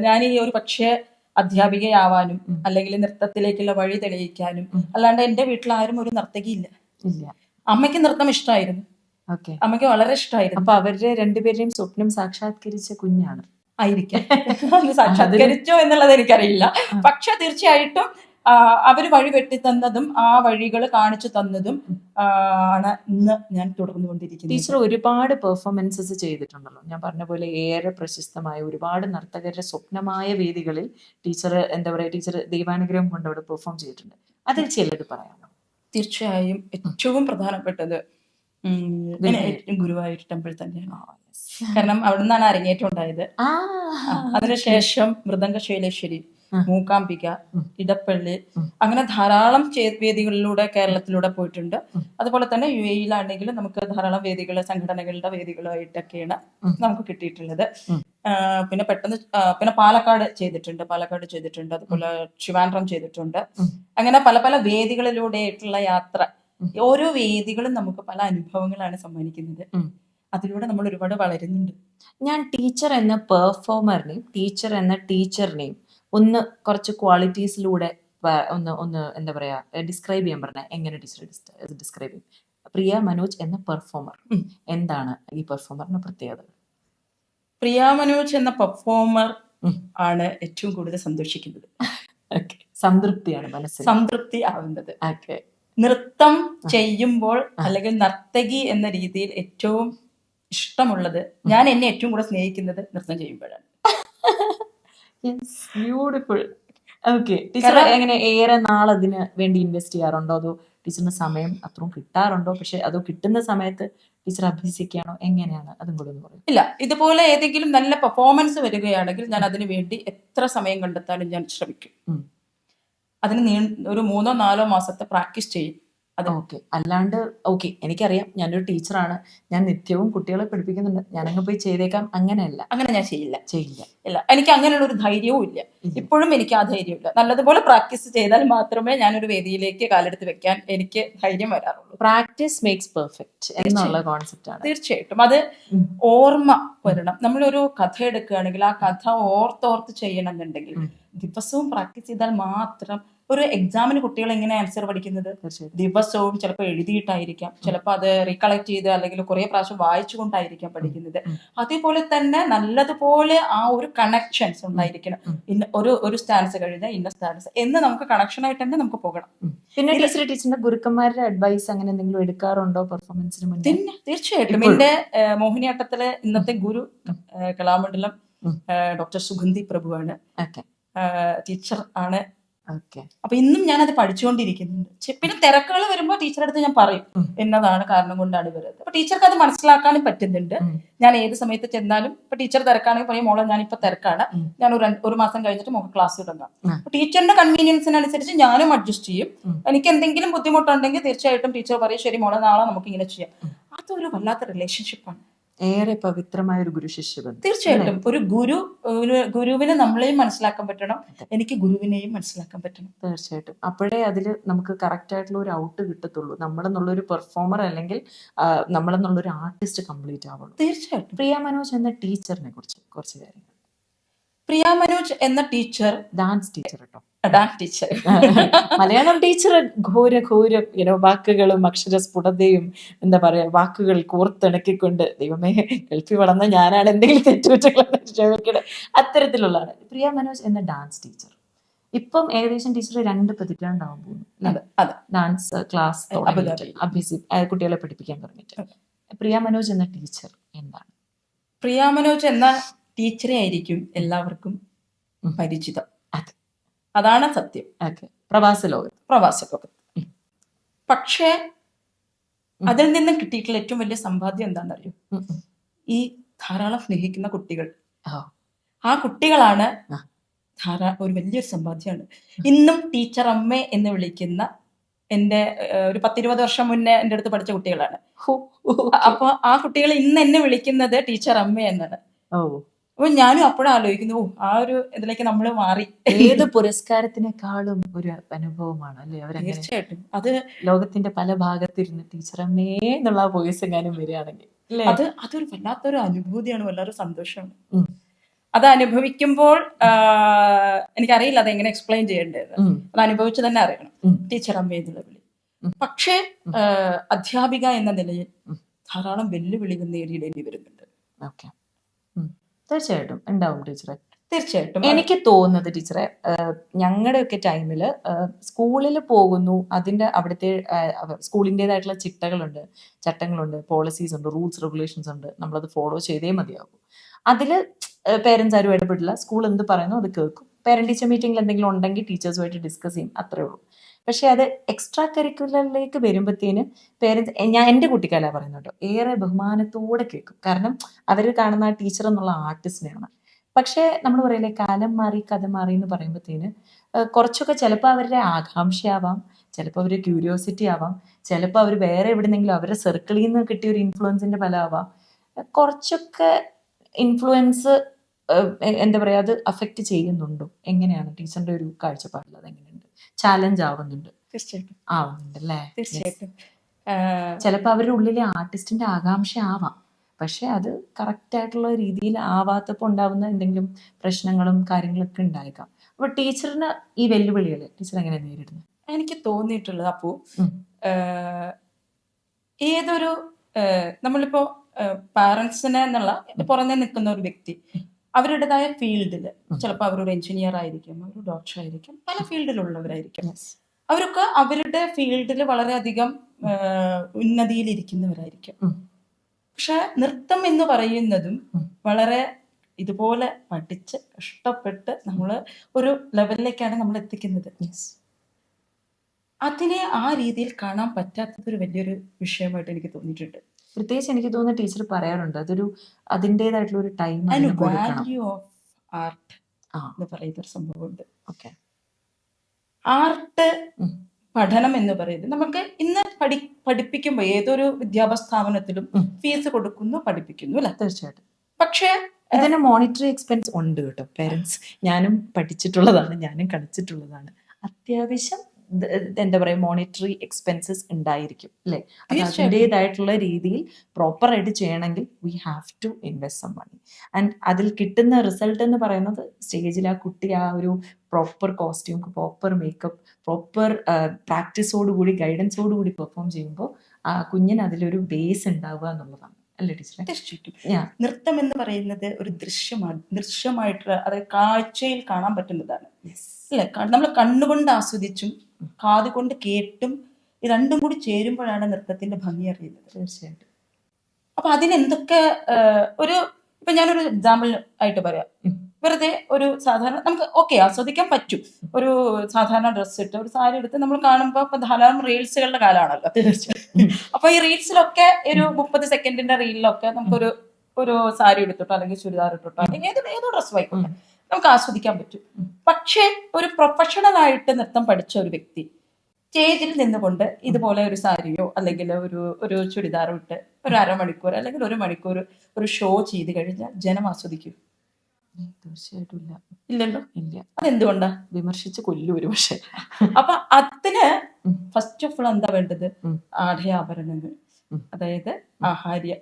ഞാൻ ഈ ഒരു പക്ഷേ അധ്യാപികയാവാനും അല്ലെങ്കിൽ നൃത്തത്തിലേക്കുള്ള വഴി തെളിയിക്കാനും. അല്ലാണ്ട് എന്റെ വീട്ടിൽ ആരും ഒരു നർത്തകിയില്ല. ഇല്ല. അമ്മയ്ക്ക് നൃത്തം ഇഷ്ടമായിരുന്നു, ഓക്കെ. അമ്മയ്ക്ക് വളരെ ഇഷ്ടമായിരുന്നു. അപ്പൊ അവരുടെ രണ്ടുപേരുടെയും സ്വപ്നം സാക്ഷാത്കരിച്ച കുഞ്ഞാണ്. ആയിരിക്കാം. അത് സാക്ഷാത്കരിച്ചോ എന്നുള്ളത് എനിക്കറിയില്ല. പക്ഷെ തീർച്ചയായിട്ടും അവര് വഴി വെട്ടി തന്നതും ആ വഴികൾ കാണിച്ചു തന്നതും ആണ് ഇന്ന് ഞാൻ തുടർന്നുകൊണ്ടിരിക്കുന്നത്. ടീച്ചർ ഒരുപാട് പെർഫോമൻസസ് ചെയ്തിട്ടുണ്ടല്ലോ. ഞാൻ പറഞ്ഞ പോലെ ഏറെ പ്രശസ്തമായ ഒരുപാട് നർത്തകരുടെ സ്വപ്നമായ വേദികളിൽ ടീച്ചർ എന്താ പറയാ, ടീച്ചർ ദൈവാനുഗ്രഹം കൊണ്ട് അവിടെ പെർഫോം ചെയ്തിട്ടുണ്ട്. അതിൽ ചിലത് പറയാമോ? തീർച്ചയായും ഏറ്റവും പ്രധാനപ്പെട്ടത് ഗുരുവായൂർ ടെമ്പിൾ തന്നെയാണ്. കാരണം അവിടെ നിന്നാണ് അരങ്ങേറ്റം ഉണ്ടായത്. അതിനുശേഷം മൃദംഗശൈലേശ്വരി, മൂകാംബിക, ഇടപ്പള്ളി, അങ്ങനെ ധാരാളം വേദികളിലൂടെ കേരളത്തിലൂടെ പോയിട്ടുണ്ട്. അതുപോലെ തന്നെ UAE-യിലാണെങ്കിലും നമുക്ക് ധാരാളം വേദികൾ, സംഘടനകളുടെ വേദികളായിട്ടൊക്കെയാണ് നമുക്ക് കിട്ടിയിട്ടുള്ളത്. പിന്നെ പിന്നെ പാലക്കാട് ചെയ്തിട്ടുണ്ട്, അതുപോലെ ട്രിവാൻഡ്രം ചെയ്തിട്ടുണ്ട്. അങ്ങനെ പല പല വേദികളിലൂടെയായിട്ടുള്ള യാത്ര. ഓരോ വേദികളും നമുക്ക് പല അനുഭവങ്ങളാണ് സമ്മാനിക്കുന്നത്. അതിലൂടെ നമ്മൾ ഒരുപാട് വളരുന്നുണ്ട്. ഞാൻ ടീച്ചർ എന്ന പെർഫോമറിനെയും ടീച്ചർ എന്ന ടീച്ചറിനെയും ഒന്ന് കുറച്ച് ക്വാളിറ്റീസിലൂടെ ഒന്ന് എന്താ പറയാ ഡിസ്ക്രൈബ് ചെയ്യാൻ പറഞ്ഞ എങ്ങനെ ടീച്ചർ ഡിസ്ക്രൈബ് ചെയ്യും? പ്രിയ മനോജ് എന്ന പെർഫോമർ, എന്താണ് ഈ പെർഫോമറിന്റെ പ്രത്യേകത? പ്രിയ മനോജ് എന്ന പെർഫോമർ ആണ് ഏറ്റവും കൂടുതൽ സന്തോഷിക്കുന്നത്. സംതൃപ്തിയാണ് മനസ്സിൽ സംതൃപ്തി ആവുന്നത്. നൃത്തം ചെയ്യുമ്പോൾ അല്ലെങ്കിൽ നർത്തകി എന്ന രീതിയിൽ ഏറ്റവും ഇഷ്ടമുള്ളത്, ഞാൻ എന്നെ ഏറ്റവും കൂടുതൽ സ്നേഹിക്കുന്നത് നൃത്തം ചെയ്യുമ്പോഴാണ്. ബ്യൂട്ടിഫുൾ. ഓക്കെ. ടീച്ചർ എങ്ങനെ ഏറെ നാൾ അതിന് വേണ്ടി ഇൻവെസ്റ്റ് ചെയ്യാറുണ്ടോ? അതോ ടീച്ചറിന് സമയം അത്രയും കിട്ടാറുണ്ടോ? പക്ഷെ അതോ കിട്ടുന്ന സമയത്ത് ടീച്ചർ അഭ്യസിക്കുകയാണോ? എങ്ങനെയാണ്? അതും കൂടെ ഒന്ന് പറയും. ഇല്ല, ഇതുപോലെ ഏതെങ്കിലും നല്ല പെർഫോമൻസ് വരികയാണെങ്കിൽ ഞാൻ അതിനു വേണ്ടി എത്ര സമയം കണ്ടെത്താനും ഞാൻ ശ്രമിക്കും. അതിന് ഒരു 3-4 മാസത്തെ പ്രാക്ടീസ് ചെയ്യും. ഓക്കെ. അല്ലാണ്ട് ഓക്കെ, എനിക്കറിയാം, ഞാനൊരു ടീച്ചറാണ്, ഞാൻ നിത്യവും കുട്ടികളെ പഠിപ്പിക്കുന്നുണ്ട്, ഞാനങ്ങ് പോയി ചെയ്തേക്കാം, അങ്ങനെയല്ല. അങ്ങനെ ഞാൻ ചെയ്യില്ല. ഇല്ല, എനിക്ക് അങ്ങനെയുള്ള ഒരു ധൈര്യവും ഇല്ല. ഇപ്പോഴും എനിക്ക് ആ ധൈര്യമില്ല. നല്ലതുപോലെ പ്രാക്ടീസ് ചെയ്താൽ മാത്രമേ ഞാനൊരു വേദിയിലേക്ക് കാലെടുത്ത് വെക്കാൻ എനിക്ക് ധൈര്യം വരാറുള്ളൂ. പ്രാക്ടീസ് മേക്സ് പെർഫെക്റ്റ് എന്നുള്ള കോൺസെപ്റ്റ് ആണ്. തീർച്ചയായിട്ടും അത് ഓർമ്മ വരണം. നമ്മളൊരു കഥ എടുക്കുകയാണെങ്കിൽ ആ കഥ ഓർത്തോർത്ത് ചെയ്യണം എന്നുണ്ടെങ്കിൽ ദിവസവും പ്രാക്ടീസ് ചെയ്താൽ മാത്രം. ഒരു എക്സാമിന് കുട്ടികൾ എങ്ങനെ ആൻസർ പഠിക്കുന്നത്? ദിവസവും ചിലപ്പോൾ എഴുതിയിട്ടായിരിക്കാം, ചിലപ്പോൾ അത് റീകളക്ട് ചെയ്ത് അല്ലെങ്കിൽ കുറെ പ്രാവശ്യം വായിച്ചുകൊണ്ടായിരിക്കാം പഠിക്കുന്നത്. അതേപോലെ തന്നെ നല്ലതുപോലെ ആ ഒരു കണക്ഷൻസ് ഉണ്ടായിരിക്കണം. ഒരു സ്റ്റാൻസ് കഴിഞ്ഞാൽ ഇന്ന സ്റ്റാൻസ് എന്ന് നമുക്ക് കണക്ഷനായിട്ട് തന്നെ നമുക്ക് പോകണം. പിന്നെ ടീച്ചറിന്റെ ഗുരുക്കന്മാരുടെ അഡ്വൈസ് അങ്ങനെ എന്തെങ്കിലും എടുക്കാറുണ്ടോ പെർഫോമൻസിന് മുന്നേ? തീർച്ചയായിട്ടും. എന്റെ മോഹിനിയാട്ടത്തിലെ ഇന്നത്തെ ഗുരു കലാമണ്ഡലം ഡോക്ടർ സുഗന്ധി പ്രഭുവാണ്. ടീച്ചർ ആണ്. അപ്പൊ ഇന്നും ഞാനത് പഠിച്ചുകൊണ്ടിരിക്കുന്നുണ്ട്. പിന്നെ തിരക്കുകൾ വരുമ്പോ ടീച്ചറുടെ അടുത്ത് ഞാൻ പറയും എന്നതാണ് കാരണം കൊണ്ടാണ് വരുന്നത്. അപ്പൊ ടീച്ചർക്ക് അത് മനസ്സിലാക്കാനും പറ്റുന്നുണ്ട്. ഞാൻ ഏത് സമയത്ത് ചെന്നാലും ഇപ്പൊ ടീച്ചർ തിരക്കാണെങ്കിൽ പറയും, മോളെ ഞാനിപ്പോ തിരക്കാണ്, ഞാൻ ഒരു മാസം കഴിഞ്ഞിട്ട് മോൾക്ക് ക്ലാസ് തുടങ്ങാം. ടീച്ചറിന്റെ കൺവീനിയൻസിനനുസരിച്ച് ഞാനും അഡ്ജസ്റ്റ് ചെയ്യും. എനിക്ക് എന്തെങ്കിലും ബുദ്ധിമുട്ടുണ്ടെങ്കിൽ തീർച്ചയായിട്ടും ടീച്ചർ പറയും, ശരി മോളെ നാളെ നമുക്ക് ഇങ്ങനെ ചെയ്യാം. അതൊരു വല്ലാത്ത റിലേഷൻഷിപ്പാണ്. ഏറെ പവിത്രമായ ഒരു ഗുരു ശിഷ്യ ബന്ധം. തീർച്ചയായിട്ടും ഒരു ഗുരുവിനെ നമ്മളെയും മനസ്സിലാക്കാൻ പറ്റണം, എനിക്ക് ഗുരുവിനെയും മനസ്സിലാക്കാൻ പറ്റണം. തീർച്ചയായിട്ടും. അപ്പോഴേ അതിൽ നമുക്ക് കറക്റ്റ് ആയിട്ടുള്ള ഒരു ഔട്ട് കിട്ടത്തുള്ളൂ. നമ്മളെന്നുള്ളൊരു പെർഫോമർ അല്ലെങ്കിൽ നമ്മളെന്നുള്ളൊരു ആർട്ടിസ്റ്റ് കംപ്ലീറ്റ് ആവുള്ളൂ. തീർച്ചയായിട്ടും. പ്രിയ മനോജ് എന്ന ടീച്ചറിനെ കുറിച്ച് കുറച്ച് കാര്യങ്ങൾ. പ്രിയ മനോജ് എന്ന ടീച്ചർ ഡാൻസ് ടീച്ചർ കേട്ടോ, ഡാൻസ് ടീച്ചർ. മലയാളം ടീച്ചർ ഘോരം വാക്കുകളും അക്ഷരസ്ഫുടതയും എന്താ പറയാ വാക്കുകൾ കോർത്തിണക്കിക്കൊണ്ട്, ദൈവമേ ഗൾഫിൽ വളർന്ന ഞാനാണ് എന്തെങ്കിലും തെറ്റുകുറ്റങ്ങളെ ക്ഷമിക്കണേ, അത്തരത്തിലുള്ളതാണ് പ്രിയ മനോജ് എന്ന ഡാൻസ് ടീച്ചർ. ഇപ്പം ഏകദേശം ടീച്ചർ 2 പതിറ്റാണ്ടാവാൻ പോകുന്നു ഡാൻസ് ക്ലാസ് കുട്ടികളെ പഠിപ്പിക്കാൻ തുടങ്ങിയിട്ട്. പ്രിയ മനോജ് എന്ന ടീച്ചർ എന്താണ്? പ്രിയ മനോജ് എന്ന ടീച്ചറെ ആയിരിക്കും എല്ലാവർക്കും പരിചിതം. അതാണ് സത്യം. പ്രവാസ ലോകത്ത്. പക്ഷേ അതിൽ നിന്നും കിട്ടിയിട്ടുള്ള ഏറ്റവും വലിയ സമ്പാദ്യം എന്താണെന്നറിയോ? ഈ ധാരാളം സ്നേഹിക്കുന്ന കുട്ടികൾ. ആ കുട്ടികളാണ് ഒരു വലിയൊരു സമ്പാദ്യമാണ്. ഇന്നും ടീച്ചർ അമ്മ എന്ന് വിളിക്കുന്ന എന്റെ ഒരു 10-20 വർഷം മുന്നേ എന്റെ അടുത്ത് പഠിച്ച കുട്ടികളാണ്. അപ്പൊ ആ കുട്ടികൾ ഇന്ന് എന്നെ വിളിക്കുന്നത് ടീച്ചർ അമ്മ എന്നാണ്. അപ്പൊ ഞാനും അപ്പോഴും ആലോചിക്കുന്നു, ഓ ആ ഒരു ഇതിലേക്ക് നമ്മൾ മാറി. ഏത് പുരസ്കാരത്തിനേക്കാളും ഒരു അനുഭവമാണ് അല്ലെ അവരങ്ങനെ തീർച്ചയായിട്ടും അത് ലോകത്തിന്റെ പല ഭാഗത്തിരുന്ന് ടീച്ചറമ്മേ എന്നുള്ള വോയിസ് എങ്ങാനും വരികയാണെങ്കിൽ അല്ലേ? അതൊരു വല്ലാത്തൊരു അനുഭൂതിയാണ്, വല്ലാത്തൊരു സന്തോഷമാണ്. ഉം, അത് അനുഭവിക്കുമ്പോൾ എനിക്കറിയില്ല അതെങ്ങനെ എക്സ്പ്ലെയിൻ ചെയ്യേണ്ടത്. ഉം, അത് അനുഭവിച്ച് തന്നെ അറിയണം, ഉം, ടീച്ചർ അമ്മ എന്നുള്ള വിളി. ഉം, പക്ഷേ ഉം, അധ്യാപിക എന്ന നിലയിൽ ഉം. ധാരാളം വെല്ലുവിളികൾ നേരിടേണ്ടി വരുന്നുണ്ട്. ഓക്കെ. തീർച്ചയായിട്ടും ഉണ്ടാവും ടീച്ചറെ. തീർച്ചയായിട്ടും എനിക്ക് തോന്നുന്നത് ടീച്ചറെ, ഞങ്ങളുടെയൊക്കെ ടൈമിൽ സ്കൂളിൽ പോകുന്നു, അതിൻ്റെ അവിടുത്തെ സ്കൂളിൻ്റെതായിട്ടുള്ള ചിട്ടകളുണ്ട്, ചട്ടങ്ങളുണ്ട്, പോളിസീസ് ഉണ്ട്, റൂൾസ് റെഗുലേഷൻസ് ഉണ്ട്, നമ്മളത് ഫോളോ ചെയ്തേ മതിയാകും. അതിൽ പേരൻസ് ആരും ഇടപെടില്ല, സ്കൂൾ എന്ത് പറയുന്നു അത് കേൾക്കും, പേരന്റ് ടീച്ചർ മീറ്റിംഗിൽ എന്തെങ്കിലും ഉണ്ടെങ്കിൽ ടീച്ചേഴ്സുമായിട്ട് ഡിസ്കസ് ചെയ്യും, അത്രേ ഉള്ളൂ. പക്ഷെ അത് എക്സ്ട്രാ കരിക്കുലറിലേക്ക് വരുമ്പോഴത്തേന് പേരൻസ്, ഞാൻ എൻ്റെ കുട്ടിക്കാല പറയുന്നത് കേട്ടോ, ഏറെ ബഹുമാനത്തോടെ കേൾക്കും. കാരണം അവർ കാണുന്ന ആ ടീച്ചർ എന്നുള്ള ആർട്ടിസ്റ്റിനെയാണ്. പക്ഷേ നമ്മൾ പറയില്ലേ കാലം മാറി കഥ മാറി എന്ന് പറയുമ്പോഴത്തേന് കുറച്ചൊക്കെ ചിലപ്പോൾ അവരുടെ ആകാംക്ഷയാവാം, ചിലപ്പോൾ അവരുടെ ക്യൂരിയോസിറ്റി ആവാം, ചിലപ്പോൾ അവർ വേറെ എവിടെന്നെങ്കിലും അവരുടെ സർക്കിളിൽ നിന്ന് കിട്ടിയ ഒരു ഇൻഫ്ലുവൻസിന്റെ ഫലമാവാം. കുറച്ചൊക്കെ ഇൻഫ്ലുവൻസ് എന്താ പറയുക, അത് അഫക്റ്റ് ചെയ്യുന്നുണ്ടോ? എങ്ങനെയാണ് ടീച്ചറിന്റെ ഒരു കാഴ്ചപ്പാടിൽ അത് എങ്ങനെയുണ്ട്? ചാലഞ്ച് ആവുന്നുണ്ട്? തീർച്ചയായിട്ടും ആവുന്നുണ്ട് അല്ലേ? തീർച്ചയായിട്ടും ചിലപ്പോൾ അവരുടെ ഉള്ളിലെ ആർട്ടിസ്റ്റിന്റെ ആകാംക്ഷ ആവാം, പക്ഷെ അത് കറക്റ്റ് ആയിട്ടുള്ള രീതിയിൽ ആവാത്തപ്പോൾ ഉണ്ടാവുന്ന എന്തെങ്കിലും പ്രശ്നങ്ങളും കാര്യങ്ങളൊക്കെ ഉണ്ടായേക്കാം. അപ്പൊ ടീച്ചറിന് ഈ വെല്ലുവിളികളെ ടീച്ചർ എങ്ങനെ നേരിടുന്നു? എനിക്ക് തോന്നിയിട്ടുള്ളത് അപ്പോ ഉം, ഏതൊരു നമ്മളിപ്പോ പാരന്റ്സിനെ എന്നുള്ള പുറമെ നിൽക്കുന്ന ഒരു വ്യക്തി അവരുടേതായ ഫീൽഡിൽ, ചിലപ്പോൾ അവരൊരു എഞ്ചിനീയർ ആയിരിക്കും, ഒരു ഡോക്ടർ ആയിരിക്കും, പല ഫീൽഡിലുള്ളവരായിരിക്കും. yes, അവരൊക്കെ അവരുടെ ഫീൽഡിൽ വളരെയധികം ഉന്നതിയിലിരിക്കുന്നവരായിരിക്കും. ഉം, പക്ഷെ നൃത്തം എന്ന് പറയുന്നതും ഉം, വളരെ ഇതുപോലെ പഠിച്ച് കഷ്ടപ്പെട്ട് നമ്മൾ ഒരു ലെവലിലേക്കാണ് നമ്മൾ എത്തിക്കുന്നത്. yes. അതിനെ ആ രീതിയിൽ കാണാൻ പറ്റാത്തത് ഒരു വലിയൊരു വിഷയമായിട്ട് എനിക്ക് തോന്നിയിട്ടുണ്ട്. പ്രത്യേകിച്ച് എനിക്ക് തോന്നുന്ന ടീച്ചർ പറയാറുണ്ട്, അതൊരു അതിൻ്റെതായിട്ടുള്ള ഒരു ടൈം അതിന് കൊടുക്കണം. വാല്യൂ ഓഫ് ആർട്ട് ആ, എന്ന് പറയുന്ന ഒരു സംഭവമുണ്ട്. ഓക്കെ. ആർട്ട് പഠനം എന്ന് പറയുന്നത് നമുക്ക് ഇന്ന് പഠിപ്പിക്കുമ്പോൾ ഏതൊരു വിദ്യാഭ്യാസ സ്ഥാപനത്തിലും ഫീസ് കൊടുക്കുന്നു, പഠിപ്പിക്കുന്നു അല്ലെ? തീർച്ചയായിട്ടും. പക്ഷേ ഇതിന് മോണിറ്ററി എക്സ്പെൻസ് ഉണ്ട് കേട്ടോ പേരൻസ്. ഞാനും പഠിച്ചിട്ടുള്ളതാണ്, ഞാനും കളിച്ചിട്ടുള്ളതാണ്. അത്യാവശ്യം എന്താ പറയുക, മോണിറ്ററി എക്സ്പെൻസസ് ഉണ്ടായിരിക്കും അല്ലേ? അത് അതിൻ്റെതായിട്ടുള്ള രീതിയിൽ പ്രോപ്പറായിട്ട് ചെയ്യണമെങ്കിൽ we have to invest some money. And അതിൽ കിട്ടുന്ന റിസൾട്ട് എന്ന് പറയുന്നത് സ്റ്റേജിൽ ആ കുട്ടി ആ ഒരു proper costume, proper makeup, proper പ്രാക്ടീസോടുകൂടി ഗൈഡൻസോടുകൂടി പെർഫോം ചെയ്യുമ്പോൾ ആ കുഞ്ഞിന് അതിലൊരു ബേസ് ഉണ്ടാവുക എന്നുള്ളതാണ് അല്ലേ ടീച്ചറെ? തീർച്ചയായിട്ടും നൃത്തം എന്ന് പറയുന്നത് ഒരു ദൃശ്യമായിട്ടുള്ള, അതായത് കാഴ്ചയിൽ കാണാൻ പറ്റുന്നതാണ് അല്ലെ? നമ്മൾ കണ്ണുകൊണ്ട് ആസ്വദിച്ചും കാതുകൊണ്ട് കേട്ടും ഈ രണ്ടും കൂടി ചേരുമ്പോഴാണ് നൃത്തത്തിന്റെ ഭംഗി അറിയുന്നത്. തീർച്ചയായിട്ടും. അപ്പൊ അതിനെന്തൊക്കെ ഇപ്പൊ ഞാനൊരു എക്സാമ്പിൾ ആയിട്ട് പറയാം. വെറുതെ ഒരു സാധാരണ നമുക്ക് ആസ്വദിക്കാൻ പറ്റും. ഒരു സാധാരണ ഡ്രസ്സ് ഇട്ട് ഒരു സാരി എടുത്ത് നമ്മൾ കാണുമ്പോൾ ഇപ്പൊ ധാരാളം റീൽസുകളുടെ കാലമാണല്ലോ. തീർച്ചയായും. അപ്പൊ ഈ റീൽസിലൊക്കെ ഒരു 30 സെക്കൻഡിന്റെ റീലിലൊക്കെ നമുക്കൊരു സാരി എടുത്തിട്ടോ അല്ലെങ്കിൽ ചുരിദാർ ഇട്ടിട്ടോ അല്ലെങ്കിൽ ഏതോ ഡ്രസ്സ് വായിക്കോട്ടെ നമുക്ക് ആസ്വദിക്കാൻ പറ്റും. പക്ഷേ ഒരു പ്രൊഫഷണൽ ആയിട്ട് നൃത്തം പഠിച്ച ഒരു വ്യക്തി സ്റ്റേജിൽ നിന്നുകൊണ്ട് ഇതുപോലെ ഒരു സാരിയോ അല്ലെങ്കിൽ ഒരു ചുരിദാറോ ഇട്ട് ഒരു അരമണിക്കൂർ അല്ലെങ്കിൽ ഒരു മണിക്കൂർ ഒരു ഷോ ചെയ്ത് കഴിഞ്ഞാൽ ജനം ആസ്വദിക്കും? തീർച്ചയായിട്ടും ഇല്ല. ഇല്ലല്ലോ. ഇല്ല. അതെന്തുകൊണ്ടാ? വിമർശിച്ച് കൊല്ലും ഒരു പക്ഷെ. അപ്പൊ അതിന് ഫസ്റ്റ് ഓഫ് ഓൾ എന്താ വേണ്ടത്? ആഢ്യാഭരണങ്ങൾ, അതായത് ആഹാര്യ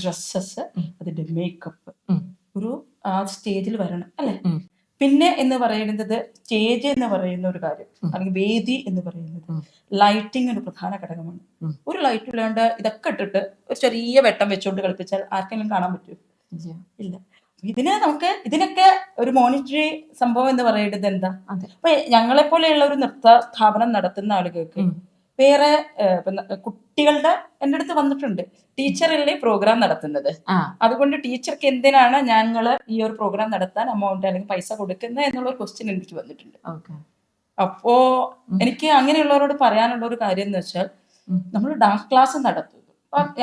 ഡ്രസ്സസ്, അതിന്റെ മേക്കപ്പ്, ഒരു ആ സ്റ്റേജിൽ വരണം അല്ലെ? പിന്നെ എന്ന് പറയുന്നത് സ്റ്റേജ് എന്ന് പറയുന്ന ഒരു കാര്യം, അല്ലെങ്കിൽ വേദി എന്ന് പറയുന്നത് ലൈറ്റിംഗ് ഒരു പ്രധാന ഘടകമാണ്. ഒരു ലൈറ്റ് ഇല്ലാണ്ട് ഇതൊക്കെ ഇട്ടിട്ട് ഒരു ചെറിയ വെട്ടം വെച്ചുകൊണ്ട് കളിപ്പിച്ചാൽ ആർക്കെങ്കിലും കാണാൻ പറ്റുമോ? ഇല്ല. ഇതിനൊക്കെ ഒരു മോണിറ്ററി സംഭവം എന്ന് പറയുന്നത് എന്താ? അപ്പൊ ഞങ്ങളെ പോലെയുള്ള ഒരു നൃത്ത സ്ഥാപനം നടത്തുന്ന ആളുകൾക്ക് വേറെ കുട്ടികളുടെ എൻ്റെ അടുത്ത് വന്നിട്ടുണ്ട്, ടീച്ചറല്ലേ പ്രോഗ്രാം നടത്തുന്നത്, അതുകൊണ്ട് ടീച്ചർക്ക് എന്തിനാണ് ഞങ്ങള് ഈ ഒരു പ്രോഗ്രാം നടത്താൻ അമൗണ്ട് അല്ലെങ്കിൽ പൈസ കൊടുക്കുന്നത് എന്നുള്ള ഒരു ക്വസ്റ്റ്യൻ എനിക്ക് വന്നിട്ടുണ്ട്. അപ്പോ എനിക്ക് അങ്ങനെയുള്ളവരോട് പറയാനുള്ള ഒരു കാര്യം എന്ന് വെച്ചാൽ, നമ്മൾ ഡാൻസ് ക്ലാസ് നടത്തുന്നു,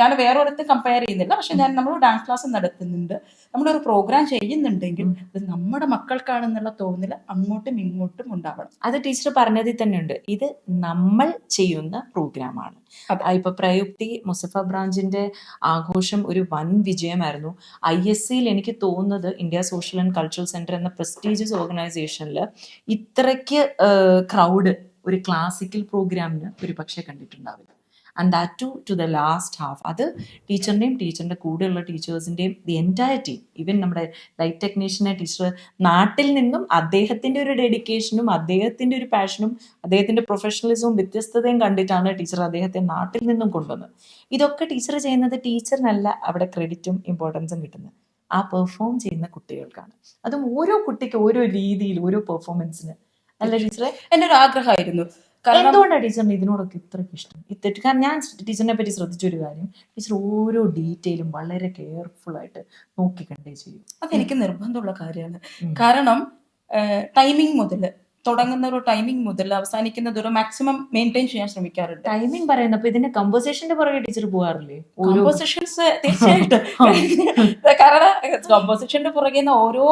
ഞാൻ വേറെ ഒരിടത്ത് കമ്പയർ ചെയ്യുന്നില്ല, പക്ഷെ നമ്മൾ ഡാൻസ് ക്ലാസ് നടത്തുന്നുണ്ട്, നമ്മളൊരു പ്രോഗ്രാം ചെയ്യുന്നുണ്ടെങ്കിൽ ഇത് നമ്മുടെ മക്കൾക്കാണെന്നുള്ള തോന്നൽ അങ്ങോട്ടും ഇങ്ങോട്ടും ഉണ്ടാവണം. അത് ടീച്ചർ പറഞ്ഞതിൽ തന്നെ ഉണ്ട്, ഇത് നമ്മൾ ചെയ്യുന്ന പ്രോഗ്രാമാണ്. ഇപ്പൊ പ്രയുക്തി മുസഫ ബ്രാഞ്ചിന്റെ ആഘോഷം ഒരു വൻ വിജയമായിരുന്നു. ISCയിൽ എനിക്ക് തോന്നുന്നത് India social and cultural centre എന്ന പ്രസ്റ്റീജിയസ് ഓർഗനൈസേഷനിൽ ഇത്രയ്ക്ക് ക്രൗഡ് ഒരു ക്ലാസിക്കൽ പ്രോഗ്രാമിന് ഒരു പക്ഷേ കണ്ടിട്ടുണ്ടാവില്ല. And that to the last half. അത് ടീച്ചറിൻ്റെയും ടീച്ചറിൻ്റെ കൂടെയുള്ള ടീച്ചേഴ്സിൻ്റെയും ദി എൻറ്റയർ ടീം, ഈവൻ നമ്മുടെ ലൈറ്റ് ടെക്നീഷ്യനെ ടീച്ചർ നാട്ടിൽ നിന്നും അദ്ദേഹത്തിൻ്റെ ഒരു ഡെഡിക്കേഷനും അദ്ദേഹത്തിൻ്റെ ഒരു പാഷനും അദ്ദേഹത്തിൻ്റെ പ്രൊഫഷണലിസവും വ്യത്യസ്തതയും കണ്ടിട്ടാണ് ടീച്ചർ അദ്ദേഹത്തെ നാട്ടിൽ നിന്നും കൊണ്ടുവന്നത്. ഇതൊക്കെ ടീച്ചർ ചെയ്യുന്നത് ടീച്ചറിനല്ല അവിടെ ക്രെഡിറ്റും ഇമ്പോർട്ടൻസും കിട്ടുന്നത്, ആ പെർഫോം ചെയ്യുന്ന കുട്ടികൾക്കാണ്. അതും ഓരോ കുട്ടിക്ക് ഓരോ രീതിയിൽ ഓരോ പെർഫോമൻസിന്. അല്ല ടീച്ചറെ, എൻ്റെ ഒരു ആഗ്രഹമായിരുന്നു. എന്തുകൊണ്ടാണ് ടീച്ചറിന് ഇതിനോടൊക്കെ ഇത്രയ്ക്ക് ഇഷ്ടം? കാരണം ഞാൻ ടീച്ചറിനെ പറ്റി ശ്രദ്ധിച്ചൊരു കാര്യം, ടീച്ചർ ഓരോ ഡീറ്റെയിലും വളരെ കെയർഫുൾ ആയിട്ട് നോക്കി കണ്ടേ ചെയ്യും. അതെനിക്ക് നിർബന്ധമുള്ള കാര്യമാണ്. കാരണം ടൈമിംഗ് മുതൽ തുടങ്ങുന്ന ഒരു ടൈമിംഗ് മുതൽ അവസാനിക്കുന്നത് ഒരു മാക്സിമം മെയിൻറ്റെയിൻ ചെയ്യാൻ ശ്രമിക്കാറുണ്ട്. ടൈമിംഗ് പറയുന്നത് അപ്പൊ ഇതിന്റെ കമ്പോസിഷന്റെ പുറകെ ടീച്ചർ പോകാറില്ലേ? കമ്പോസിഷൻസ് തീർച്ചയായിട്ടും. കാരണം കമ്പോസിഷന്റെ പുറകെ ഓരോ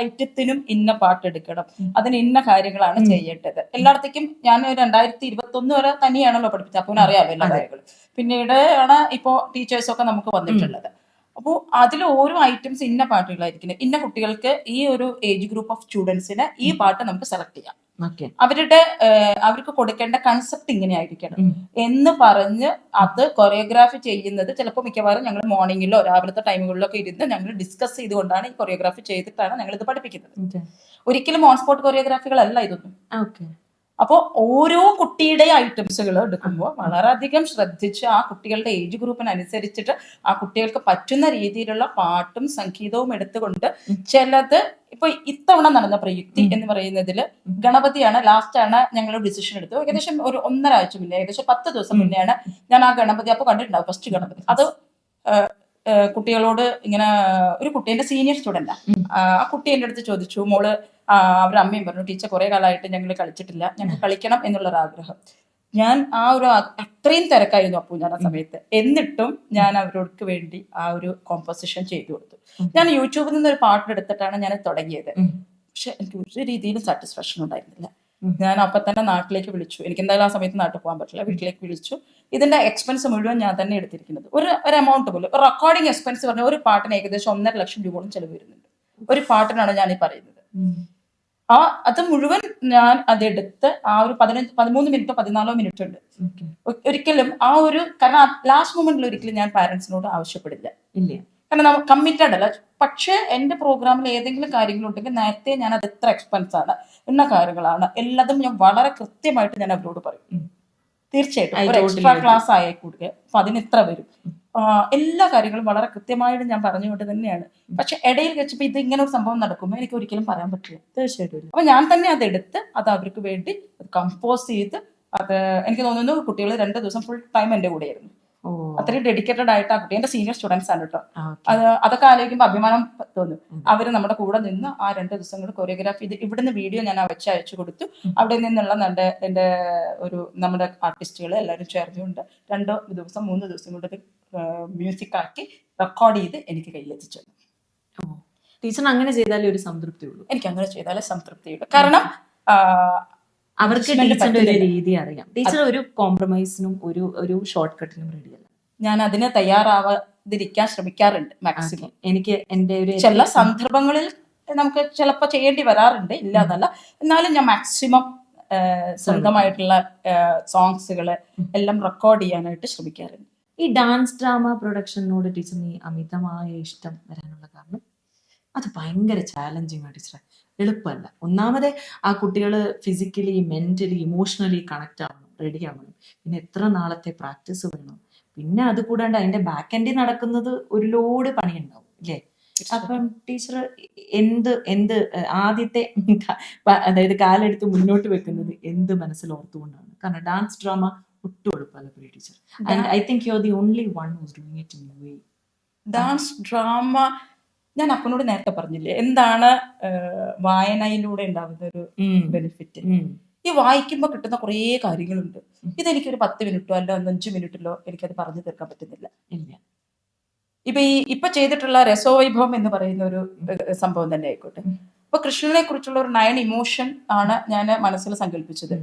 ഐറ്റത്തിനും ഇന്ന പാട്ടെടുക്കണം, അതിന് ഇന്ന കാര്യങ്ങളാണ് ചെയ്യേണ്ടത്. എല്ലായിടത്തേക്കും ഞാൻ 2021 വരെ തന്നെയാണല്ലോ പഠിപ്പിച്ചത്, അപ്പോൾ അറിയാമല്ലോ എല്ലാ കാര്യങ്ങളും. പിന്നീട് ആണ് ഇപ്പോ ടീച്ചേഴ്സൊക്കെ നമുക്ക് വന്നിട്ടുള്ളത്. അപ്പോൾ അതിൽ ഓരോ ഐറ്റംസ് ഇന്ന പാട്ടുകളായിരിക്കും, ഇന്ന കുട്ടികൾക്ക് ഈ ഒരു ഏജ് ഗ്രൂപ്പ് ഓഫ് സ്റ്റുഡൻസിന് ഈ പാട്ട് നമുക്ക് സെലക്ട് ചെയ്യാം, അവർക്ക് കൊടുക്കേണ്ട കൺസെപ്റ്റ് ഇങ്ങനെ ആയിരിക്കണം എന്ന് പറഞ്ഞ് അത് കൊറിയോഗ്രാഫി ചെയ്യുന്നത് ചിലപ്പോൾ മിക്കവാറും ഞങ്ങൾ മോർണിംഗിലോ രാവിലത്തെ ടൈമുകളിലൊക്കെ ഇരുന്ന് ഞങ്ങൾ ഡിസ്കസ് ചെയ്തുകൊണ്ടാണ് ഈ കൊറിയോഗ്രാഫി ചെയ്തിട്ടാണ് ഞങ്ങൾ ഇത് പഠിപ്പിക്കുന്നത്. ഒരിക്കലും ഓൺ സ്പോട്ട് കൊറിയോഗ്രാഫികളല്ല ഇതൊന്നും. അപ്പോൾ ഓരോ കുട്ടിയുടെ ഐറ്റംസുകൾ എടുക്കുമ്പോൾ വളരെയധികം ശ്രദ്ധിച്ച് ആ കുട്ടികളുടെ ഏജ് ഗ്രൂപ്പിനനുസരിച്ചിട്ട് ആ കുട്ടികൾക്ക് പറ്റുന്ന രീതിയിലുള്ള പാട്ടും സംഗീതവും എടുത്തുകൊണ്ട് ചിലത് ഇപ്പൊ ഇത്തവണ നടന്ന പ്രയുക്തി എന്ന് പറയുന്നതിൽ ഗണപതിയാണ് ലാസ്റ്റ് ആണ് ഞങ്ങൾ ഡിസിഷൻ എടുത്തത്. ഏകദേശം ഒരു 1.5 ആഴ്ച മുന്നേ, ഏകദേശം 10 ദിവസം മുന്നെയാണ് ഞാൻ ആ ഗണപതി അപ്പൊ കണ്ടിട്ടുണ്ടാവും. ഫസ്റ്റ് ഗണപതി അത് കുട്ടികളോട് ഇങ്ങനെ ഒരു കുട്ടി എന്റെ സീനിയർ സ്റ്റുഡന്റാ, ആ കുട്ടി എന്റെ അടുത്ത് ചോദിച്ചു, മോള് അവരുടെ അമ്മയും പറഞ്ഞു, ടീച്ചർ കുറെ കാലമായിട്ട് ഞങ്ങൾ കളിച്ചിട്ടില്ല, ഞങ്ങൾക്ക് കളിക്കണം എന്നുള്ളൊരാഗ്രഹം. ഞാൻ ആ ഒരു അത്രയും തിരക്കായിരുന്നു അപ്പോൾ ഞാൻ ആ സമയത്ത്, എന്നിട്ടും ഞാൻ അവർക്ക് വേണ്ടി ആ ഒരു കോമ്പോസിഷൻ ചെയ്തു കൊടുത്തു. ഞാൻ യൂട്യൂബിൽ നിന്ന് ഒരു പാട്ടെടുത്തിട്ടാണ് ഞാൻ തുടങ്ങിയത്. പക്ഷെ എനിക്ക് ഒരു രീതിയിലും സാറ്റിസ്ഫാക്ഷൻ ഉണ്ടായിരുന്നില്ല. ഞാൻ അപ്പൊ തന്നെ നാട്ടിലേക്ക് വിളിച്ചു, എനിക്ക് എന്തായാലും ആ സമയത്ത് നാട്ടിൽ പോകാൻ പറ്റില്ല, വീട്ടിലേക്ക് വിളിച്ചു. ഇതിന്റെ എക്സ്പെൻസ് മുഴുവൻ ഞാൻ തന്നെ എടുത്തിരിക്കുന്നത്. ഒരു എമൗണ്ട് പോലും, റെക്കോർഡിംഗ് എക്സ്പെൻസ് പറഞ്ഞ ഒരു പാട്ടിന് ഏകദേശം 1.5 ലക്ഷം രൂപയോളം ചെലവ് വരുന്നുണ്ട്. ഒരു പാട്ടിനാണ് ഞാൻ ഈ പറയുന്നത്. അത് മുഴുവൻ ഞാൻ അതെടുത്ത് ആ ഒരു 13 മിനിറ്റോ 14 മിനിറ്റോ ഉണ്ട്. ഒരിക്കലും ആ ഒരു, കാരണം ലാസ്റ്റ് മൊമെന്റിൽ ഒരിക്കലും ഞാൻ പാരന്റ്സിനോട് ആവശ്യപ്പെടില്ല, കാരണം നമ്മൾ കമ്മിറ്റഡ് അല്ല. പക്ഷെ എന്റെ പ്രോഗ്രാമിൽ ഏതെങ്കിലും കാര്യങ്ങളുണ്ടെങ്കിൽ നേരത്തെ ഞാൻ അത് എത്ര എക്സ്പെൻസ് ആണ്, ഇന്ന കാര്യങ്ങളാണ്, എല്ലാതും ഞാൻ വളരെ കൃത്യമായിട്ട് ഞാൻ അവരോട് പറയും. തീർച്ചയായിട്ടും ഒരു എക്സ്ട്രാ ക്ലാസ് ആയിക്കൂടുക, അപ്പൊ അതിന് ഇത്ര വരും, എല്ലാ കാര്യങ്ങളും വളരെ കൃത്യമായിട്ട് ഞാൻ പറഞ്ഞുകൊണ്ട് തന്നെയാണ്. പക്ഷെ ഇടയിൽ വെച്ചപ്പോ ഇത് ഇങ്ങനെ ഒരു സംഭവം നടക്കുമ്പോൾ എനിക്ക് ഒരിക്കലും പറയാൻ പറ്റില്ല. തീർച്ചയായിട്ടും. അപ്പൊ ഞാൻ തന്നെ അതെടുത്ത് അത് അവർക്ക് വേണ്ടി കമ്പോസ് ചെയ്ത്, അത് എനിക്ക് തോന്നുന്നു കുട്ടികൾ 2 ദിവസം ഫുൾ ടൈം എന്റെ കൂടെ ആയിരുന്നു. അത്രയും ഡെഡിക്കേറ്റഡ് ആയിട്ട് ആ കുട്ടി, എന്റെ സീനിയർ സ്റ്റുഡൻസ് ആണ് കേട്ടോ. അതൊക്കെ ആലോചിക്കുമ്പോൾ അഭിമാനം തോന്നും. അവര് നമ്മുടെ കൂടെ നിന്ന് ആ 2 ദിവസം കൊണ്ട് കൊറിയോഗ്രാഫി ചെയ്ത് ഇവിടുന്ന് വീഡിയോ ഞാൻ വെച്ച് അയച്ചു കൊടുത്തു. അവിടെ നിന്നുള്ള എന്റെ ഒരു നമ്മുടെ ആർട്ടിസ്റ്റുകൾ എല്ലാവരും ചേർന്നുകൊണ്ട് 2 ദിവസം 3 ദിവസം കൊണ്ട് മ്യൂസിക് ആക്കി റെക്കോർഡ് ചെയ്ത് എനിക്ക് കയ്യിലെത്തിച്ചു. ടീച്ചർ അങ്ങനെ ചെയ്താലേ ഒരു സംതൃപ്തി ഉള്ളൂ. എനിക്ക് അങ്ങനെ ചെയ്താലേ സംതൃപ്തിയുള്ളൂ. കാരണം അവർക്ക് ടീച്ചറിന്റെ ഒരു രീതി അറിയാം. ടീച്ചർ ഒരു കോംപ്രമൈസിനും ഒരു ഷോർട്ട് കട്ടിനും റെഡിയല്ല. ഞാൻ അതിന് തയ്യാറാവാതിരിക്കാൻ ശ്രമിക്കാറുണ്ട് മാക്സിമം. എനിക്ക് എന്റെ ഒരു ചില സന്ദർഭങ്ങളിൽ നമുക്ക് ചിലപ്പോൾ ചെയ്യേണ്ടി വരാറുണ്ട്, ഇല്ല എന്നല്ല. എന്നാലും ഞാൻ മാക്സിമം സ്വന്തമായിട്ടുള്ള സോങ്സുകള് എല്ലാം റെക്കോർഡ് ചെയ്യാനായിട്ട് ശ്രമിക്കാറുണ്ട്. ഈ ഡാൻസ് ഡ്രാമ പ്രൊഡക്ഷനോട് ടീച്ചറിന് അമിതമായ ഇഷ്ടം വരാനുള്ള കാരണം? അത് ഭയങ്കര ചാലഞ്ചിങ് ആണ് ടീച്ചറെ, എളുപ്പമല്ല. ഒന്നാമത് ആ കുട്ടികൾ ഫിസിക്കലി മെന്റലി ഇമോഷണലി കണക്ട് ആവണം, റെഡി ആവണം. പിന്നെ എത്ര നാളത്തെ പ്രാക്ടീസ് വേണം. പിന്നെ അത് കൂടാണ്ട് അതിന്റെ ബാക്ക് എൻഡിൽ നടക്കുന്നത് ഒരു ലോഡ് പണിയുണ്ടാവും ഇല്ലേ? അപ്പം ടീച്ചർ എന്ത് ആദ്യത്തെ അതായത് കാലെടുത്ത് മുന്നോട്ട് വെക്കുന്നത് എന്ത് മനസ്സിൽ ഓർത്തുകൊണ്ടാണ്? കാരണം ഡാൻസ് ഡ്രാമ ഒട്ടും എളുപ്പമല്ല teacher. And I think you are the only one who's doing it in a way. Dance drama ഞാൻ അപ്പനോട് നേരത്തെ പറഞ്ഞില്ലേ, എന്താണ് വായനയിലൂടെ ഉണ്ടാവുന്ന ഒരു ബെനിഫിറ്റ്. ഈ വായിക്കുമ്പോൾ കിട്ടുന്ന കുറേ കാര്യങ്ങളുണ്ട്. ഇതെനിക്കൊരു 10 മിനിറ്റോ അല്ല 5 മിനിറ്റിലോ എനിക്കത് പറഞ്ഞു തീർക്കാൻ പറ്റുന്നില്ല. ഇല്ല. ഇപ്പൊ ചെയ്തിട്ടുള്ള രസോവൈഭവം എന്ന് പറയുന്ന ഒരു സംഭവം തന്നെ ആയിക്കോട്ടെ. അപ്പൊ കൃഷ്ണനെ കുറിച്ചുള്ള ഒരു 9 ഇമോഷൻ ആണ് ഞാൻ മനസ്സിൽ സങ്കല്പിച്ചത്.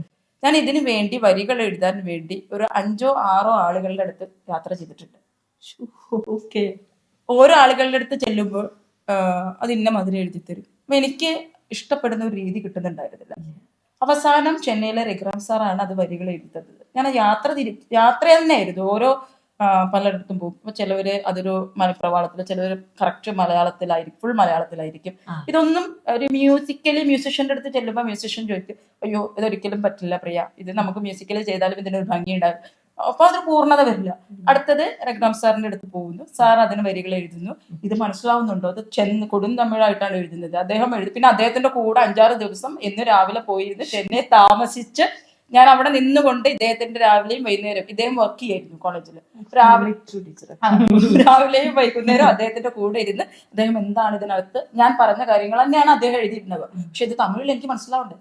ഞാൻ ഇതിനു വേണ്ടി വരികൾ എഴുതാൻ വേണ്ടി ഒരു 5 or 6 ആളുകളുടെ അടുത്ത് യാത്ര ചെയ്തിട്ടുണ്ട്. ഓക്കെ. ഓരോ ആളുകളുടെ അടുത്ത് ചെല്ലുമ്പോൾ അത് ഇന്ന മതിരി എഴുതി തരും. അപ്പൊ എനിക്ക് ഇഷ്ടപ്പെടുന്ന ഒരു രീതി കിട്ടുന്നുണ്ടായിരുന്നില്ല. അവസാനം ചെന്നൈയിലെ രഘുറാം സാറാണ് അത് വരികൾ എഴുതി തന്നത്. ഞാൻ യാത്ര തന്നെയായിരുന്നു. ഓരോ പലയിടത്തും പോകും. അപ്പൊ ചിലവര് അതൊരു മലപ്രവാളത്തില്, ചിലവര് കറക്റ്റ് മലയാളത്തിലായിരിക്കും, ഫുൾ മലയാളത്തിലായിരിക്കും. ഇതൊന്നും ഒരു മ്യൂസിഷ്യന്റെ അടുത്ത് ചെല്ലുമ്പോൾ മ്യൂസിഷ്യൻ ചോദിക്കും, അയ്യോ ഇതൊരിക്കലും പറ്റില്ല പ്രിയ, ഇത് നമുക്ക് മ്യൂസിക്കലി ചെയ്താലും ഇതിനൊരു ഭംഗി ഉണ്ടാകും. അപ്പൊ അതൊരു പൂർണ്ണത വരില്ല. അടുത്തത് രഘുറാം സാറിന്റെ അടുത്ത് പോകുന്നു. സാർ അതിന് വരികൾ എഴുതുന്നു. ഇത് മനസ്സിലാവുന്നുണ്ടോ? അത് കൊടും തമിഴായിട്ടാണ് എഴുതുന്നത്. അദ്ദേഹം പിന്നെ അദ്ദേഹത്തിന്റെ കൂടെ 5-6 ദിവസം എന്ന് രാവിലെ പോയിരുന്ന് ചെന്നൈ താമസിച്ച് ഞാൻ അവിടെ നിന്നുകൊണ്ട് ഇദ്ദേഹത്തിന്റെ രാവിലെയും വൈകുന്നേരം, ഇദ്ദേഹം വർക്ക് ചെയ്യായിരുന്നു കോളേജിൽ, രാവിലെയും വൈകുന്നേരം അദ്ദേഹത്തിന്റെ കൂടെ ഇരുന്ന് അദ്ദേഹം എന്താണ് ഇതിനകത്ത് ഞാൻ പറഞ്ഞ കാര്യങ്ങൾ തന്നെയാണ് അദ്ദേഹം എഴുതിയിരുന്നത്. പക്ഷെ ഇത് തമിഴിൽ എനിക്ക് മനസ്സിലാവണ്ടേ,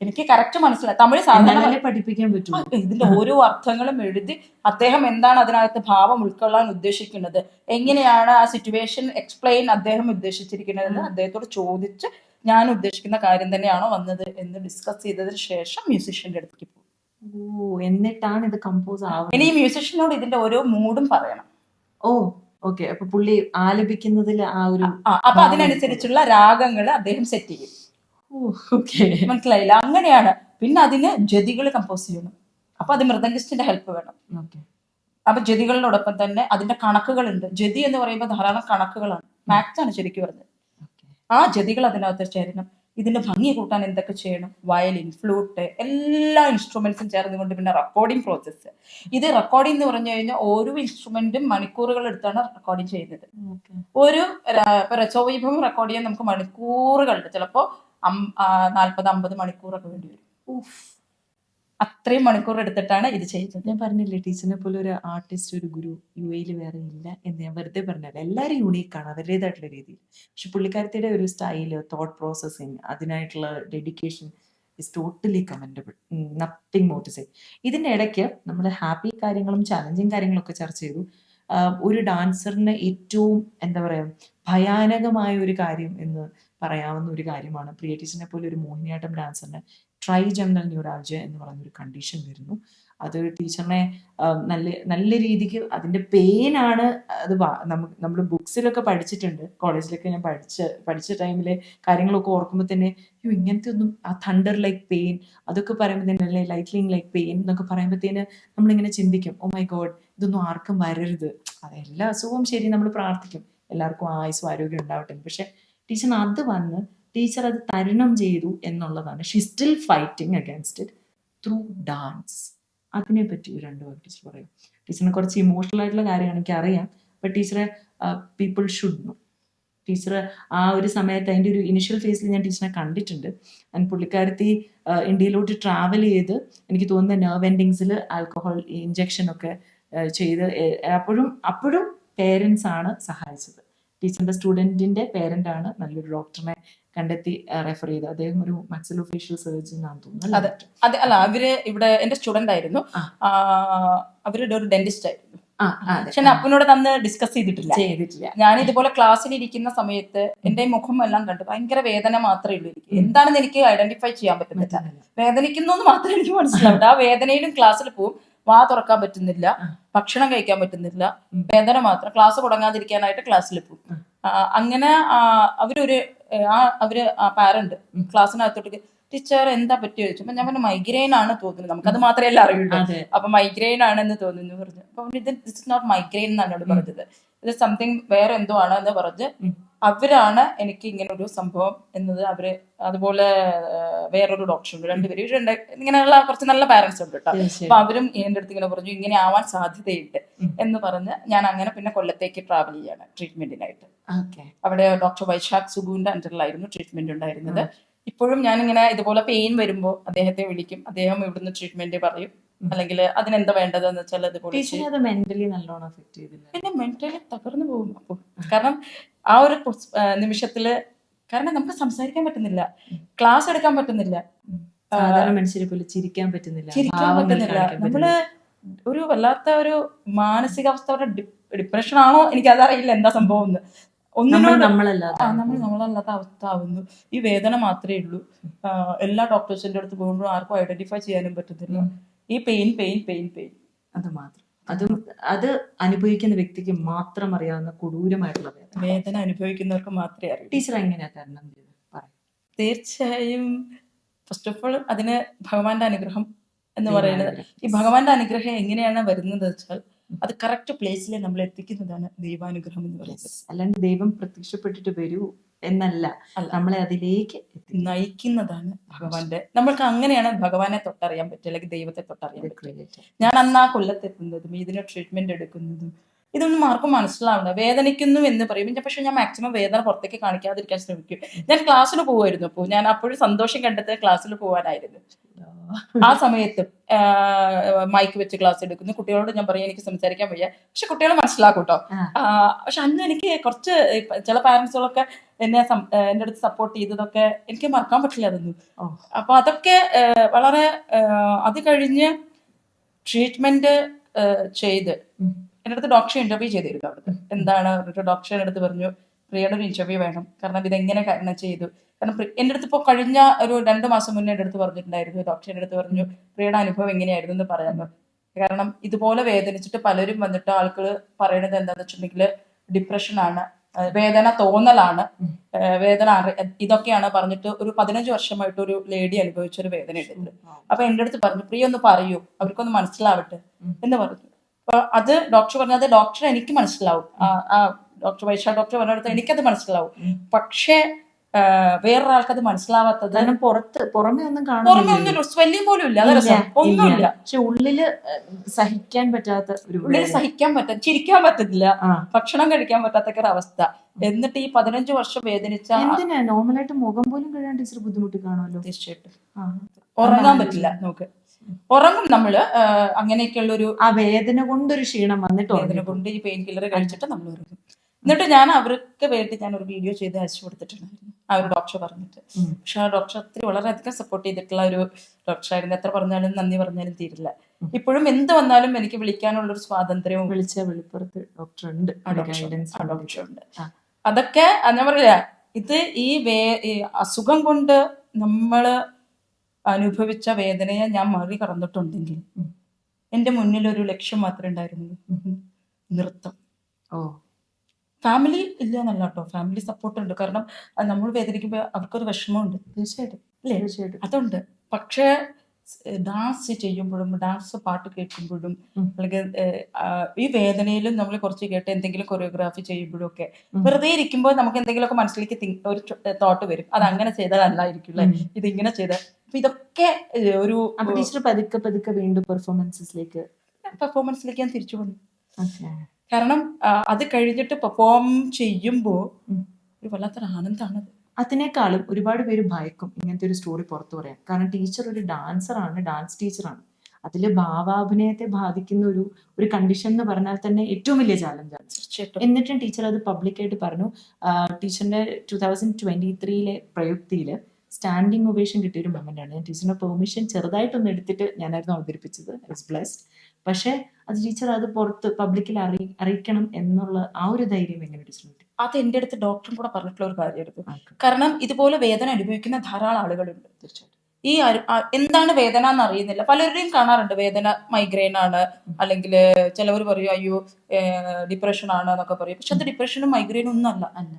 എനിക്ക് കറക്റ്റ് മനസ്സിലായി. തമിഴ് സാധാരണ പഠിപ്പിക്കാൻ പറ്റും. ഇതിന്റെ ഓരോ അർത്ഥങ്ങളും എഴുതി അദ്ദേഹം എന്താണ് അതിനകത്ത് ഭാവം ഉൾക്കൊള്ളാൻ ഉദ്ദേശിക്കുന്നത്, എങ്ങനെയാണ് ആ സിറ്റുവേഷൻ എക്സ്പ്ലെയിൻ അദ്ദേഹം ഉദ്ദേശിച്ചിരിക്കുന്നതെന്ന് അദ്ദേഹത്തോട് ചോദിച്ച് ഞാൻ ഉദ്ദേശിക്കുന്ന കാര്യം തന്നെയാണോ വന്നത് എന്ന് ഡിസ്കസ് ചെയ്തതിന് ശേഷം മ്യൂസിഷ്യന്റെ അടുത്തേക്ക് പോകും. എന്നിട്ടാണ് ഇത് കമ്പോസ് ആവുന്നത്. ഇനി ഈ മ്യൂസിഷ്യനോട് ഇതിന്റെ ഓരോ മൂഡും പറയണം. ഓക്കെ. അപ്പൊ പുള്ളി ആലപിക്കുന്നതിൽ ആ ഒരു അപ്പൊ അതിനനുസരിച്ചുള്ള രാഗങ്ങൾ അദ്ദേഹം സെറ്റ് ചെയ്യും. മനസ്സിലായില്ല? അങ്ങനെയാണ്. പിന്നെ അതിന് ജതികൾ കമ്പോസ് ചെയ്യണം. അപ്പൊ അത് മൃദംഗിസ്റ്റിന്റെ ഹെൽപ്പ് വേണം. അപ്പൊ ജതികളിനോടൊപ്പം തന്നെ അതിന്റെ കണക്കുകളുണ്ട്. ജതി എന്ന് പറയുമ്പോൾ ധാരാളം കണക്കുകളാണ്, മാത്സ് ആണ് ശരിക്കും പറഞ്ഞത്. ആ ജതികൾ അതിനകത്ത് ചേരണം. ഇതിന്റെ ഭംഗി കൂട്ടാൻ എന്തൊക്കെ ചെയ്യണം, വയലിൻ, ഫ്ലൂട്ട്, എല്ലാ ഇൻസ്ട്രുമെന്റ്സും ചേർന്നുകൊണ്ട് പിന്നെ റെക്കോർഡിംഗ് പ്രോസസ്സ്. ഇത് റെക്കോർഡിംഗ് എന്ന് പറഞ്ഞു കഴിഞ്ഞാൽ ഓരോ ഇൻസ്ട്രുമെന്റും മണിക്കൂറുകൾ എടുത്താണ് റെക്കോർഡിംഗ് ചെയ്യുന്നത്. ഒരു രസോവൈഭവം റെക്കോർഡ് ചെയ്യാൻ നമുക്ക് മണിക്കൂറുകളുണ്ട്, ചിലപ്പോ 40-50 മണിക്കൂറൊക്കെ വേണ്ടി വരും. അത്രയും മണിക്കൂർ എടുത്തിട്ടാണ് ഇത് ചെയ്യുന്നത്. ഞാൻ പറഞ്ഞില്ലേ, ടീച്ചറിനെ പോലെ ഒരു ആർട്ടിസ്റ്റ്, ഒരു ഗുരു യു.എയിൽ വേറെ ഇല്ല എന്ന് ഞാൻ വെറുതെ പറഞ്ഞല്ല. എല്ലാവരും യുണീക്കാണ് അവരുടേതായിട്ടുള്ള രീതിയിൽ. പക്ഷെ പുള്ളിക്കാരത്തിയുടെ ഒരു സ്റ്റൈല്, തോട്ട് പ്രോസസ്സിങ്, അതിനായിട്ടുള്ള dedication is totally commendable. Nothing more to say. ഇതിന്റെ ഇടയ്ക്ക് നമ്മൾ ഹാപ്പി കാര്യങ്ങളും ചാലഞ്ചിങ് കാര്യങ്ങളും ഒക്കെ ചർച്ച ചെയ്തു. ഒരു ഡാൻസറിന് ഏറ്റവും എന്താ പറയാ ഭയാനകമായ ഒരു കാര്യം എന്ന് പറയാവുന്ന ഒരു കാര്യമാണ്, പ്രിയ ടീച്ചറിനെ പോലെ ഒരു മോഹിനിയാട്ടം ഡാൻസറിന് ട്രൈജെമിനൽ ന്യൂറാൾജിയ എന്ന് പറയുന്നൊരു കണ്ടീഷൻ വരുന്നു. അത് ടീച്ചറിനെ നല്ല രീതിക്ക് അതിന്റെ പെയിനാണ്. അത് നമ്മൾ ബുക്സിലൊക്കെ പഠിച്ചിട്ടുണ്ട്, കോളേജിലൊക്കെ ഞാൻ പഠിച്ച ടൈമിലെ കാര്യങ്ങളൊക്കെ ഓർക്കുമ്പോൾ തന്നെ ഇങ്ങനത്തെ ഒന്നും, ആ തണ്ടർ ലൈക്ക് പെയിൻ അതൊക്കെ പറയുമ്പോൾ തന്നെ, അല്ലെ ലൈറ്റ്ലിംഗ് ലൈക്ക് പെയിൻ എന്നൊക്കെ പറയുമ്പോഴത്തേന് നമ്മളിങ്ങനെ ചിന്തിക്കും, ഓ മൈ ഗോഡ് ഇതൊന്നും ആർക്കും വരരുത്. അതെല്ലാ അസുഖവും ശരി, നമ്മൾ പ്രാർത്ഥിക്കും എല്ലാവർക്കും ആയുസ്സും ആരോഗ്യം ഉണ്ടാവട്ടെ. പക്ഷെ ടീച്ചറിന് അത് വന്ന് ടീച്ചർ അത് തരണം ചെയ്തു എന്നുള്ളതാണ്. She still fighting against it through dance. അതിനെ പറ്റി 2 വാക്ക് ടീച്ചർ പറയും. ടീച്ചറിന് കുറച്ച് ഇമോഷണൽ ആയിട്ടുള്ള കാര്യമാണ് എനിക്കറിയാം, ബട്ട് ടീച്ചറെ പീപ്പിൾ ഷുഡ് നോ. ടീച്ചർ ആ ഒരു സമയത്ത് അതിൻ്റെ ഒരു ഇനിഷ്യൽ ഫേസിൽ ഞാൻ ടീച്ചറിനെ കണ്ടിട്ടുണ്ട്. ആൻഡ് പുള്ളിക്കാരത്തി ഇന്ത്യയിലോട്ട് ട്രാവൽ ചെയ്ത് എനിക്ക് തോന്നുന്ന നെർവ് എൻഡിങ്സിൽ ആൽക്കഹോൾ ഇഞ്ചക്ഷൻ ഒക്കെ ചെയ്ത് അപ്പോഴും പേരൻസ് ആണ് സഹായിച്ചത്. ടീച്ചറിന്റെ സ്റ്റുഡന്റിന്റെ പേരന്റ് ആണ് നല്ലൊരു ഡോക്ടറിനെ കണ്ടെത്തി റെഫർ ചെയ്ത്. അദ്ദേഹം ഒരു മക്സിലോഫേഷ്യൽ സർജൻ ആണെന്ന് തോന്നുന്നു. അതെ, അല്ല അവര് ഇവിടെ എന്റെ സ്റ്റുഡന്റ് ആയിരുന്നു. അവരുടെ ഒരു ഡെന്റിസ്റ്റ് ആയിരുന്നു. പക്ഷെ അപ്പനോട് അന്ന് ഡിസ്കസ് ചെയ്തിട്ടില്ല. ഞാൻ ഇതുപോലെ ക്ലാസ്സിൽ ഇരിക്കുന്ന സമയത്ത് എന്റെ മുഖം എല്ലാം കണ്ടു ഭയങ്കര വേദന മാത്രമേ ഉള്ളൂ. എനിക്ക് എന്താണെന്ന് എനിക്ക് ഐഡന്റിഫൈ ചെയ്യാൻ പറ്റുന്നില്ല. വേദനിക്കുന്നു മാത്രമേ എനിക്ക് മനസ്സിലാവുള്ളൂ. ആ വേദനയിലും ക്ലാസ്സിൽ പോവും, വാ തുറക്കാൻ പറ്റുന്നില്ല, ഭക്ഷണം കഴിക്കാൻ പറ്റുന്നില്ല, വേദന മാത്രം. ക്ലാസ് തുടങ്ങാതിരിക്കാനായിട്ട് ക്ലാസ്സിൽ പോകും. അങ്ങനെ അവര് പാരന്റ് ക്ലാസ്സിനകത്തോട്ട് ടീച്ചർ എന്താ പറ്റി ചോദിച്ചപ്പോ ഞാൻ പറഞ്ഞു മൈഗ്രെയിൻ ആണ് തോന്നുന്നത്, നമുക്കത് മാത്രമല്ല അറിയുള്ളൂ. അപ്പൊ മൈഗ്രെയിൻ ആണെന്ന് തോന്നുന്നു പറഞ്ഞു. അപ്പൊ ഇത് ഇറ്റ്സ് നോട്ട് മൈഗ്രെയിൻ എന്നാണ് എന്നോട് പറഞ്ഞത്, ഇത് സംതിങ് വേറെ എന്തോ ആണ് എന്ന് പറഞ്ഞ് അവരാണ് എനിക്ക് ഇങ്ങനെ ഒരു സംഭവം എന്നത്. അവര് അതുപോലെ വേറൊരു ഡോക്ടറുണ്ട്, 2 പേര് ഇങ്ങനെയുള്ള കുറച്ച് നല്ല പാരന്റ്സ് ഉണ്ട് കേട്ടോ. അപ്പൊ അവരും എന്റെ അടുത്ത് ഇങ്ങനെ പറഞ്ഞു ഇങ്ങനെ ആവാൻ സാധ്യതയുണ്ട് എന്ന് പറഞ്ഞ് ഞാൻ അങ്ങനെ പിന്നെ കൊല്ലത്തേക്ക് ട്രാവൽ ചെയ്യാണ് ട്രീറ്റ്മെന്റിനായിട്ട്. അവിടെ ഡോക്ടർ വൈശാഖ് സുഗുവിന്റെ അണ്ടറിലായിരുന്നു ട്രീറ്റ്മെന്റ് ഉണ്ടായിരുന്നത്. ഇപ്പോഴും ഞാനിങ്ങനെ ഇതുപോലെ പെയിൻ വരുമ്പോൾ അദ്ദേഹത്തെ വിളിക്കും, അദ്ദേഹം ഇവിടുന്ന് ട്രീറ്റ്മെന്റ് പറയും, അല്ലെങ്കിൽ അതിനെന്താ വേണ്ടതെന്ന് വെച്ചാൽ അതുപോലെ. പിന്നെ മെന്റലി തകർന്നു പോകും. അപ്പൊ കാരണം ആ ഒരു നിമിഷത്തില്, കാരണം നമുക്ക് സംസാരിക്കാൻ പറ്റുന്നില്ല, ക്ലാസ് എടുക്കാൻ പറ്റുന്നില്ല, സാധാരണ മനുഷ്യരെ പോലെ ചിരിക്കാൻ പറ്റുന്നില്ല, ചിരിക്കാൻ ഭാവങ്ങൾ പറ്റുന്നില്ല. കാണിക്കാൻ നമ്മള് പറ്റുന്നില്ല. ഒരു വല്ലാത്ത ഒരു മാനസികാവസ്ഥയുടെ ഡിപ്രഷൻ ആണോ എനിക്ക് അതറിയില്ല എന്താ സംഭവം എന്ന്. നമ്മൾ ഒന്നിനോട് നമ്മളല്ലാതെ നമ്മൾ നമ്മളല്ലാത്ത അവസ്ഥ ആവുന്നു. ഈ വേദന മാത്രമേ ഉള്ളൂ. എല്ലാ ഡോക്ടേഴ്സിന്റെ അടുത്ത് പോകുമ്പോഴും ആർക്കും ഐഡന്റിഫൈ ചെയ്യാനും പറ്റുന്നില്ല. ഈ പെയിൻ പെയിൻ പെയിൻ പെയിൻ അത് മാത്രം. അത് അനുഭവിക്കുന്ന വ്യക്തിക്ക് മാത്രം അറിയാവുന്ന കൊടൂരമായിട്ടുള്ള വേദന. വേദന അനുഭവിക്കുന്നവർക്ക് മാത്രമേ അറിയൂ. ടീച്ചർ എങ്ങനെയാ തരണം ചെയ്തത്? പറയും. തീർച്ചയായും ഫസ്റ്റ് ഓഫ് ഓൾ അതിന് ഭഗവാന്റെ അനുഗ്രഹം എന്ന് പറയുന്നത്. ഈ ഭഗവാന്റെ അനുഗ്രഹം എങ്ങനെയാണ് വരുന്നത് വെച്ചാൽ അത് കറക്റ്റ് പ്ലേസിൽ നമ്മൾ എത്തിക്കുന്നതാണ് ദൈവാനുഗ്രഹം എന്ന് പറയുന്നത്. അല്ലാണ്ട് ദൈവം പ്രത്യക്ഷപ്പെട്ടിട്ട് വരൂ എന്നല്ല, നമ്മളെ അതിലേക്ക് നയിക്കുന്നതാണ് ഭഗവാന്റെ. നമ്മൾക്ക് അങ്ങനെയാണ് ഭഗവാനെ തൊട്ടറിയാൻ പറ്റുക, അല്ലെങ്കിൽ ദൈവത്തെ തൊട്ടറിയാൻ പറ്റുക. ഞാൻ അന്ന് ആ കൊല്ലത്തെത്തുന്നതും ഇതിന് ട്രീറ്റ്മെന്റ് എടുക്കുന്നതും ഇതൊന്നും ആർക്കും മനസ്സിലാവുന്ന. വേദനിക്കുന്നു എന്ന് പറയും, പക്ഷെ ഞാൻ മാക്സിമം വേദന പുറത്തേക്ക് കാണിക്കാതിരിക്കാൻ ശ്രമിക്കും. ഞാൻ ക്ലാസ്സിൽ പോവായിരുന്നു. അപ്പോൾ ഞാൻ അപ്പോഴും സന്തോഷം കണ്ടെത്തി ക്ലാസ്സിൽ പോകാനായിരുന്നു. ആ സമയത്ത് മൈക്ക് വെച്ച് ക്ലാസ് എടുക്കുന്നു. കുട്ടികളോട് ഞാൻ പറയും എനിക്ക് സംസാരിക്കാൻ വയ്യ, പക്ഷെ കുട്ടികൾ മനസ്സിലാക്കും കേട്ടോ. പക്ഷെ അന്ന് എനിക്ക് കുറച്ച് ചില പാരന്റ്സുകളൊക്കെ എന്റെ അടുത്ത് സപ്പോർട്ട് ചെയ്തതൊക്കെ എനിക്ക് മറക്കാൻ പറ്റില്ല അതൊന്നും. അപ്പൊ അതൊക്കെ വളരെ അത് കഴിഞ്ഞ് ട്രീറ്റ്മെന്റ് ചെയ്ത് എൻ്റെ അടുത്ത് ഡോക്ടർ ഇന്റർവ്യൂ ചെയ്തിരുന്നു. അവിടുത്തെ എന്താണ് ഡോക്ടർ അടുത്ത് പറഞ്ഞു പ്രിയയുടെ ഒരു ഇന്റർവ്യൂ വേണം, കാരണം ഇതെങ്ങനെ ചെയ്തു. കാരണം എൻ്റെ അടുത്ത് ഇപ്പോൾ കഴിഞ്ഞ ഒരു 2 മാസം മുന്നേ എൻ്റെ അടുത്ത് പറഞ്ഞിട്ടുണ്ടായിരുന്നു, ഡോക്ടറിൻ്റെ അടുത്ത് പറഞ്ഞു പ്രിയയുടെ അനുഭവം എങ്ങനെയായിരുന്നു എന്ന് പറയാമോ. കാരണം ഇതുപോലെ വേദനിച്ചിട്ട് പലരും വന്നിട്ട് ആളുകൾ പറയണത് എന്താണെന്ന് വെച്ചിട്ടുണ്ടെങ്കിൽ ഡിപ്രഷനാണ്, വേദന തോന്നലാണ്, വേദന ഇതൊക്കെയാണ് പറഞ്ഞിട്ട് ഒരു 15 വർഷമായിട്ട് ഒരു ലേഡി അനുഭവിച്ച ഒരു വേദന എടുത്തത്. അപ്പൊ എൻ്റെ അടുത്ത് പറഞ്ഞു പ്രിയ ഒന്ന് പറയൂ, അവർക്കൊന്ന് മനസ്സിലാവട്ടെ എന്ന് പറഞ്ഞു. അപ്പൊ അത് ഡോക്ടർ പറഞ്ഞത് ഡോക്ടർ എനിക്ക് മനസ്സിലാവും, ഡോക്ടർ വൈശാഖ ഡോക്ടർ പറഞ്ഞെടുത്ത് എനിക്കത് മനസ്സിലാവും. പക്ഷേ വേറൊരാൾക്ക് അത് മനസ്സിലാവാത്തത് പുറമെ ഒന്നും ഒന്നുമില്ല, സ്വല്യം പോലും ഇല്ല, ഒന്നുമില്ല. പക്ഷെ ഉള്ളില് സഹിക്കാൻ പറ്റാത്ത ഉള്ളിൽ സഹിക്കാൻ പറ്റാ, ചിരിക്കാൻ പറ്റത്തില്ല, ഭക്ഷണം കഴിക്കാൻ പറ്റാത്ത ഒരു അവസ്ഥ. എന്നിട്ട് ഈ 15 വർഷം വേദനിച്ച എന്തിനാ നോർമലായിട്ട് മുഖം പോലും കഴിയാൻ ടീച്ചർ ബുദ്ധിമുട്ട് കാണുമല്ലോ. തീർച്ചയായിട്ടും ഉറങ്ങാൻ പറ്റില്ല. നമുക്ക് ഉറങ്ങും നമ്മള്, അങ്ങനെയൊക്കെയുള്ള ഒരു ആ വേദന കൊണ്ടൊരു ക്ഷീണം വന്നിട്ട് വേദന കൊണ്ട് ഈ പെയിൻ കില്ലർ കഴിച്ചിട്ട് നമ്മൾ ഉറങ്ങും. എന്നിട്ട് ഞാൻ അവർക്ക് വേണ്ടി ഞാൻ ഒരു വീഡിയോ ചെയ്ത് അയച്ചു കൊടുത്തിട്ടുണ്ടായിരുന്നു ആ ഒരു ഡോക്ടർ പറഞ്ഞിട്ട്. പക്ഷെ ആ ഡോക്ടർ ഒത്തിരി വളരെയധികം സപ്പോർട്ട് ചെയ്തിട്ടുള്ള ഒരു ഡോക്ടറായിരുന്നു. എത്ര പറഞ്ഞാലും നന്ദി പറഞ്ഞാലും തീരില്ല. ഇപ്പോഴും എന്ത് വന്നാലും എനിക്ക് വിളിക്കാനുള്ള ഒരു സ്വാതന്ത്ര്യവും വെളിപ്പുറത്ത് ഡോക്ടർ ഉണ്ട്, ഡോക്ടർ ഉണ്ട്. അതൊക്കെ ഞാൻ പറയാ, ഇത് ഈ അസുഖം കൊണ്ട് നമ്മള് അനുഭവിച്ച വേദനയെ ഞാൻ മറികടന്നിട്ടുണ്ടെങ്കിൽ എന്റെ മുന്നിൽ ഒരു ലക്ഷ്യം മാത്രമേ ഉണ്ടായിരുന്നുള്ളൂ, നൃത്തം. ഫാമിലി ഇല്ല എന്നല്ല കേട്ടോ, ഫാമിലി സപ്പോർട്ട് ഉണ്ട്. കാരണം നമ്മൾ വേദനിക്കുമ്പോൾ അവർക്കൊരു വിഷമമുണ്ട്. തീർച്ചയായിട്ടും അല്ലേ, അതുണ്ട്. പക്ഷേ ഡാൻസ് ചെയ്യുമ്പോഴും ഡാൻസ് പാട്ട് കേൾക്കുമ്പോഴും അല്ലെങ്കിൽ ഈ വേദനയിലും നമ്മൾ കുറച്ച് കേട്ട് എന്തെങ്കിലും കൊറിയോഗ്രാഫി ചെയ്യുമ്പോഴും ഒക്കെ വെറുതെ ഇരിക്കുമ്പോൾ നമുക്ക് എന്തെങ്കിലുമൊക്കെ മനസ്സിലേക്ക് ഒരു തോട്ട് വരും, അത് അങ്ങനെ ചെയ്താൽ നല്ലായിരിക്കും, ഇതിങ്ങനെ ചെയ്താൽ. അപ്പൊ ഇതൊക്കെ ഒരു ടീച്ചർ പതുക്കെ പതുക്കെ വീണ്ടും പെർഫോമൻസിലേക്ക് ഞാൻ തിരിച്ചു വന്നു. കാരണം അത് കഴിഞ്ഞിട്ട് പെർഫോം ചെയ്യുമ്പോൾ ഒരു വല്ലാത്തൊരു ആനന്ദമാണത്. അതിനേക്കാളും ഒരുപാട് പേര് ഭയക്കും ഇങ്ങനത്തെ ഒരു സ്റ്റോറി പുറത്തു പറയാം. കാരണം ടീച്ചർ ഒരു ഡാൻസറാണ്, ഡാൻസ് ടീച്ചറാണ്. അതിൽ ഭാവാഭിനയത്തെ ബാധിക്കുന്ന ഒരു കണ്ടീഷൻ എന്ന് പറഞ്ഞാൽ തന്നെ ഏറ്റവും വലിയ ചാലഞ്ചാണ്. എന്നിട്ടും ടീച്ചർ അത് പബ്ലിക്കായിട്ട് പറഞ്ഞു. ടീച്ചറിന്റെ 2023 പ്രയുക്തിയില് സ്റ്റാൻഡിങ് ഒവേഷൻ കിട്ടിയൊരു മൊമെന്റ് ആണ്. ഞാൻ ടീച്ചറിന്റെ പെർമിഷൻ ചെറുതായിട്ടൊന്ന് എടുത്തിട്ട് ഞാനായിരുന്നു അവതരിപ്പിച്ചത്. It's blessed. പക്ഷെ അത് ടീച്ചർ അത് പുറത്ത് പബ്ലിക്കിൽ അറിയിക്കണം എന്നുള്ള ആ ഒരു ധൈര്യം എങ്ങനെ ടീച്ചർ? അത് എൻ്റെ അടുത്ത് ഡോക്ടറും കൂടെ പറഞ്ഞിട്ടുള്ള ഒരു കാര്യമായിരുന്നു. കാരണം ഇതുപോലെ വേദന അനുഭവിക്കുന്ന ധാരാളം ആളുകളുണ്ട്. തീർച്ചയായിട്ടും ഈ എന്താണ് വേദന എന്ന് അറിയുന്നില്ല. പലരുടെയും കാണാറുണ്ട് വേദന മൈഗ്രെയിൻ ആണ്, അല്ലെങ്കിൽ ചിലവർ പറയും അയ്യോ ഡിപ്രഷൻ ആണ് എന്നൊക്കെ പറയും. പക്ഷെ അത് ഡിപ്രഷനും മൈഗ്രെയിനും ഒന്നും അല്ല.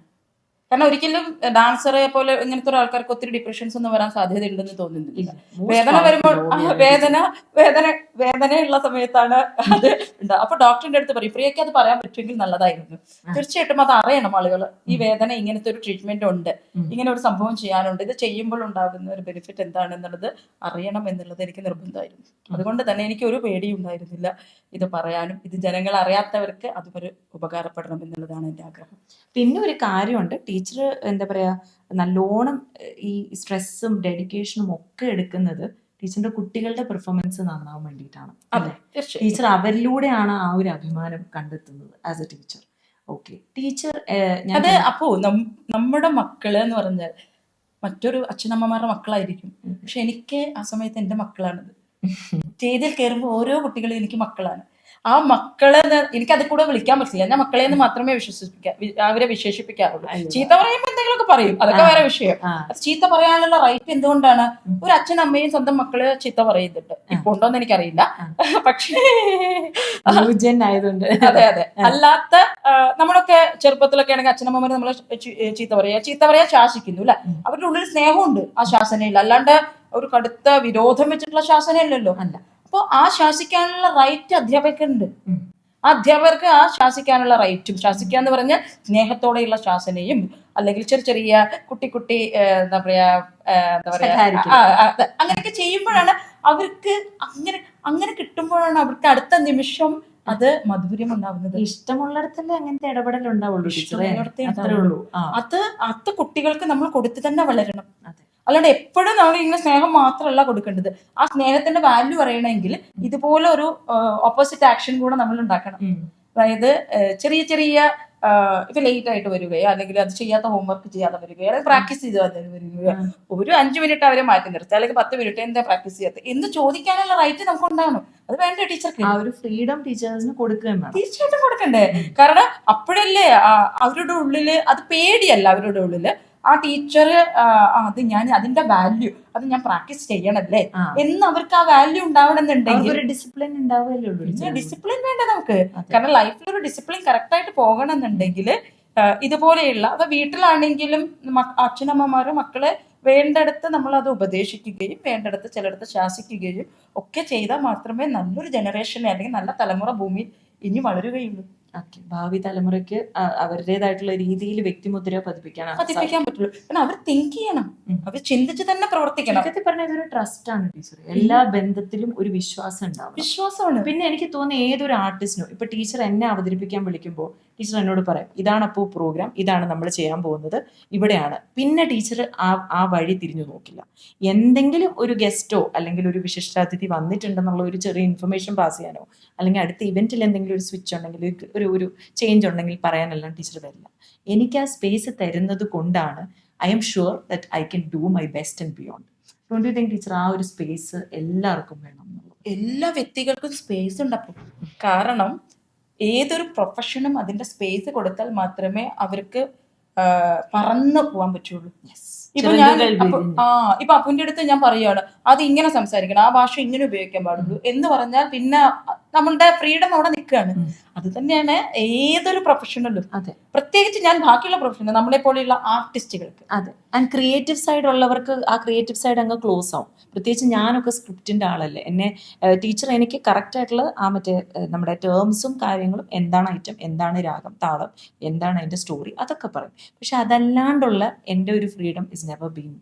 കാരണം ഒരിക്കലും ഡാൻസറെ പോലെ ഇങ്ങനത്തെ ഒരു ആൾക്കാർക്ക് ഒത്തിരി ഡിപ്രഷൻസ് ഒന്നും വരാൻ സാധ്യത ഉണ്ടെന്ന് തോന്നുന്നില്ല. വേദന വരുമ്പോൾ വേദനയുള്ള സമയത്താണ് അത് ഉണ്ടാവുക. അപ്പൊ ഡോക്ടറിന്റെ അടുത്ത് പറയും പ്രിയക്ക് അത് പറയാൻ പറ്റുമെങ്കിൽ നല്ലതായിരുന്നു. തീർച്ചയായിട്ടും അത് അറിയണം ആളുകൾ. ഈ വേദന ഇങ്ങനത്തെ ഒരു ട്രീറ്റ്മെന്റ് ഉണ്ട്, ഇങ്ങനെ ഒരു സംഭവം ചെയ്യാനുണ്ട്, ഇത് ചെയ്യുമ്പോൾ ഉണ്ടാകുന്ന ഒരു ബെനിഫിറ്റ് എന്താണെന്നുള്ളത് അറിയണം എന്നുള്ളത് എനിക്ക് നിർബന്ധമായിരുന്നു. അതുകൊണ്ട് തന്നെ എനിക്ക് ഒരു പേടിയും ഉണ്ടായിരുന്നില്ല ഇത് പറയാനും. ഇത് ജനങ്ങൾ അറിയാത്തവർക്ക് അതുപോലെ ഉപകാരപ്പെടണം എന്നുള്ളതാണ് എൻ്റെ ആഗ്രഹം. പിന്നെ ഒരു കാര്യമുണ്ട്, ടീച്ചർ എന്താ പറയാ നല്ലോണം ഈ സ്ട്രെസ്സും ഡെഡിക്കേഷനും ഒക്കെ എടുക്കുന്നത് ടീച്ചറിന്റെ കുട്ടികളുടെ പെർഫോമൻസ് നന്നാവാൻ വേണ്ടിയിട്ടാണ്. ടീച്ചർ അവരിലൂടെയാണ് ആ ഒരു അഭിമാനം കണ്ടെത്തുന്നത് as A teacher. Okay teacher അതെ. അപ്പോ നമ്മുടെ മക്കള് എന്ന് പറഞ്ഞാൽ മറ്റൊരു അച്ഛനമ്മമാരുടെ മക്കളായിരിക്കും. പക്ഷെ എനിക്ക് ആ സമയത്ത് എൻ്റെ മക്കളാണിത്. സ്റ്റേജിൽ കയറുമ്പോൾ ഓരോ കുട്ടികളും എനിക്ക് മക്കളാണ്. ആ മക്കളെ എനിക്ക് അത് കൂടെ വിളിക്കാൻ പറ്റില്ല. ഞാൻ മക്കളെ എന്ന് മാത്രമേ അവരെ വിശേഷിപ്പിക്കാറുള്ളൂ. ചീത്ത പറയുമ്പോൾ എന്തെങ്കിലുമൊക്കെ പറയും, അതൊക്കെ വേറെ വിഷയം. അത് ചീത്ത പറയാനുള്ള റൈറ്റ് എന്തുകൊണ്ടാണ്? ഒരു അച്ഛനും അമ്മയും സ്വന്തം മക്കള് ചീത്ത പറയുന്നുണ്ട്. ഇപ്പൊ ഉണ്ടോന്ന് എനിക്കറിയില്ല, പക്ഷേ ആയതുകൊണ്ട്. അതെ അതെ. അല്ലാത്ത നമ്മളൊക്കെ ചെറുപ്പത്തിലൊക്കെ ആണെങ്കിൽ അച്ഛനമ്മമാര് നമ്മളെ ചീത്ത പറയാ ശാസിക്കുന്നു അല്ലെ. അവരുടെ ഉള്ളിൽ സ്നേഹമുണ്ട്, ആ ശാസനയില്ല. അല്ലാണ്ട് ഒരു കടുത്ത വിരോധം വെച്ചിട്ടുള്ള ശാസനയല്ലല്ലോ. അല്ല. അപ്പൊ ആ ശാസിക്കാനുള്ള റൈറ്റ് അധ്യാപകർക്കുണ്ട്. ആ അധ്യാപകർക്ക് ആ ശാസിക്കാനുള്ള റൈറ്റും, ശാസിക്കുക എന്ന് പറഞ്ഞാൽ സ്നേഹത്തോടെയുള്ള ശാസനയും, അല്ലെങ്കിൽ ചെറിയ കുട്ടി എന്താ പറയാ അങ്ങനെയൊക്കെ ചെയ്യുമ്പോഴാണ് അവർക്ക് അങ്ങനെ കിട്ടുമ്പോഴാണ് അവർക്ക് അടുത്ത നിമിഷം അത് മധുര്യം ഉണ്ടാവുന്നത്. ഇഷ്ടമുള്ളിടത്തല്ലേ അങ്ങനത്തെ ഇടപെടൽ ഉണ്ടാവുള്ളൂ. അത് കുട്ടികൾക്ക് നമ്മൾ കൊടുത്തു തന്നെ വളരണം. അല്ലാണ്ട് എപ്പോഴും നമ്മൾ ഇങ്ങനെ സ്നേഹം മാത്രമല്ല കൊടുക്കേണ്ടത്. ആ സ്നേഹത്തിന്റെ വാല്യൂ അറിയണമെങ്കിൽ ഇതുപോലെ ഒരു ഓപ്പോസിറ്റ് ആക്ഷൻ കൂടെ നമ്മൾ ഉണ്ടാക്കണം. അതായത് ചെറിയ ഇപ്പൊ ലേറ്റ് ആയിട്ട് വരികയോ, അല്ലെങ്കിൽ അത് ചെയ്യാത്ത ഹോംവർക്ക് ചെയ്യാതെ വരികയോ, അല്ലെങ്കിൽ പ്രാക്ടീസ് ചെയ്താതെ വരികയോ, ഒരു 5 മിനിറ്റ് അവരെ മാറ്റി നിർത്തുക, അല്ലെങ്കിൽ 10 മിനിറ്റ് എന്താ പ്രാക്ടീസ് ചെയ്യാത്ത എന്ന് ചോദിക്കാനുള്ള റൈറ്റ് നമുക്ക് ഉണ്ടാവണം. അത് വേണ്ട ടീച്ചർക്ക്. ആ ഒരു ഫ്രീഡം ടീച്ചേഴ്സിന് കൊടുക്കുകയും തീർച്ചയായിട്ടും കൊടുക്കണ്ടേ. കാരണം അപ്പോഴല്ലേ അവരുടെ ഉള്ളില് അത് പേടിയല്ല, അവരുടെ ഉള്ളില് ആ ടീച്ചർ അതിന്റെ വാല്യൂ അത് ഞാൻ പ്രാക്ടീസ് ചെയ്യണല്ലേ എന്ന് അവർക്ക് ആ വാല്യൂ ഉണ്ടാവണമെന്നുണ്ടെങ്കിൽ ഡിസിപ്ലിൻ ഉണ്ടാവുകയല്ലേ ഉള്ളൂ. ഡിസിപ്ലിൻ വേണ്ട നമുക്ക്. കാരണം ലൈഫിൽ ഒരു ഡിസിപ്ലിൻ കറക്റ്റ് ആയിട്ട് പോകണമെന്നുണ്ടെങ്കിൽ ഇതുപോലെയുള്ള അത് വീട്ടിലാണെങ്കിലും അച്ഛനമ്മമാര് മക്കളെ വേണ്ടടുത്ത് നമ്മൾ അത് ഉപദേശിക്കുകയും വേണ്ടടുത്ത് ചിലടത്ത് ശാസിക്കുകയും ഒക്കെ ചെയ്താൽ മാത്രമേ നല്ലൊരു ജനറേഷനെ അല്ലെങ്കിൽ നല്ല തലമുറ ഭൂമിയിൽ ഇനി വളരുകയുള്ളൂ. ഭാവി തലമുറയ്ക്ക് അവരുടേതായിട്ടുള്ള രീതിയിൽ വ്യക്തിമുദ്ര പതിപ്പിക്കാൻ പറ്റുള്ളൂ. കാരണം അവർ തിങ്ക് ചെയ്യണം, അവർ ചിന്തിച്ച് തന്നെ പ്രവർത്തിക്കണം. പറഞ്ഞ ഇതൊരു ട്രസ്റ്റ് ആണ് ടീച്ചർ. എല്ലാ ബന്ധത്തിലും ഒരു വിശ്വാസം ഉണ്ടാവും. വിശ്വാസമാണ്. പിന്നെ എനിക്ക് തോന്നുന്നു ഏതൊരു ആർട്ടിസ്റ്റിനും ഇപ്പൊ ടീച്ചർ എന്നെ അവതരിപ്പിക്കാൻ വിളിക്കുമ്പോൾ ടീച്ചർ എന്നോട് പറയും, ഇതാണ് അപ്പോൾ പ്രോഗ്രാം, ഇതാണ് നമ്മൾ ചെയ്യാൻ പോകുന്നത്, ഇവിടെയാണ്. പിന്നെ ടീച്ചർ ആ വഴി തിരിഞ്ഞു നോക്കില്ല. എന്തെങ്കിലും ഒരു ഗസ്റ്റോ അല്ലെങ്കിൽ ഒരു വിശിഷ്ടാതിഥി വന്നിട്ടുണ്ടെന്നുള്ള ഒരു ചെറിയ ഇൻഫർമേഷൻ പാസ് ചെയ്യാനോ, അല്ലെങ്കിൽ അടുത്ത ഇവന്റിൽ എന്തെങ്കിലും ഒരു സ്വിച്ച് ഉണ്ടെങ്കിൽ ഒരു ചേഞ്ച് ഉണ്ടെങ്കിൽ പറയാനെല്ലാം ടീച്ചർ വരില്ല. എനിക്ക് ആ സ്പേസ് തരുന്നത് കൊണ്ടാണ് I am sure that I can do my best and beyond. Don't you think teacher ആ ഒരു സ്പേസ് എല്ലാവർക്കും വേണം? എല്ലാ വ്യക്തികൾക്കും സ്പേസ് ഉണ്ട്. അപ്പം കാരണം ഏതൊരു പ്രൊഫഷനും അതിന്റെ സ്പേസ് കൊടുത്താൽ മാത്രമേ അവർക്ക് പറന്നു പോകാൻ പറ്റുള്ളൂ. ഇപ്പൊ അപ്പുവിന്റെ അടുത്ത് ഞാൻ പറയുകയാണ്, അത് ഇങ്ങനെ സംസാരിക്കണം, ആ ഭാഷ ഇങ്ങനെ ഉപയോഗിക്കാൻ പാടുള്ളൂ എന്ന് പറഞ്ഞാൽ പിന്നെ നമ്മളുടെ ഫ്രീഡം അവിടെ നിൽക്കുകയാണ്. അത് തന്നെയാണ് ഏതൊരു പ്രൊഫഷണലും. പ്രത്യേകിച്ച് ഞാൻ ബാക്കിയുള്ള പ്രൊഫഷണൽ നമ്മളെ പോലെയുള്ള ആർട്ടിസ്റ്റുകൾക്ക്. അതെ. ആൻഡ് ക്രിയേറ്റീവ് സൈഡ് ഉള്ളവർക്ക് ആ ക്രിയേറ്റീവ് സൈഡ് അങ്ങ് ക്ലോസ് ആവും. പ്രത്യേകിച്ച് ഞാനൊക്കെ സ്ക്രിപ്റ്റിന്റെ ആളല്ലേ. എന്നെ ടീച്ചർ എനിക്ക് കറക്റ്റ് ആയിട്ടുള്ള ആ നമ്മുടെ ടേംസും കാര്യങ്ങളും, എന്താണ് ഐറ്റം, എന്താണ് രാഗം, താളം, എന്താണ് അതിന്റെ സ്റ്റോറി, അതൊക്കെ പറയും. പക്ഷെ അതല്ലാണ്ടുള്ള എൻ്റെ ഒരു freedom is never been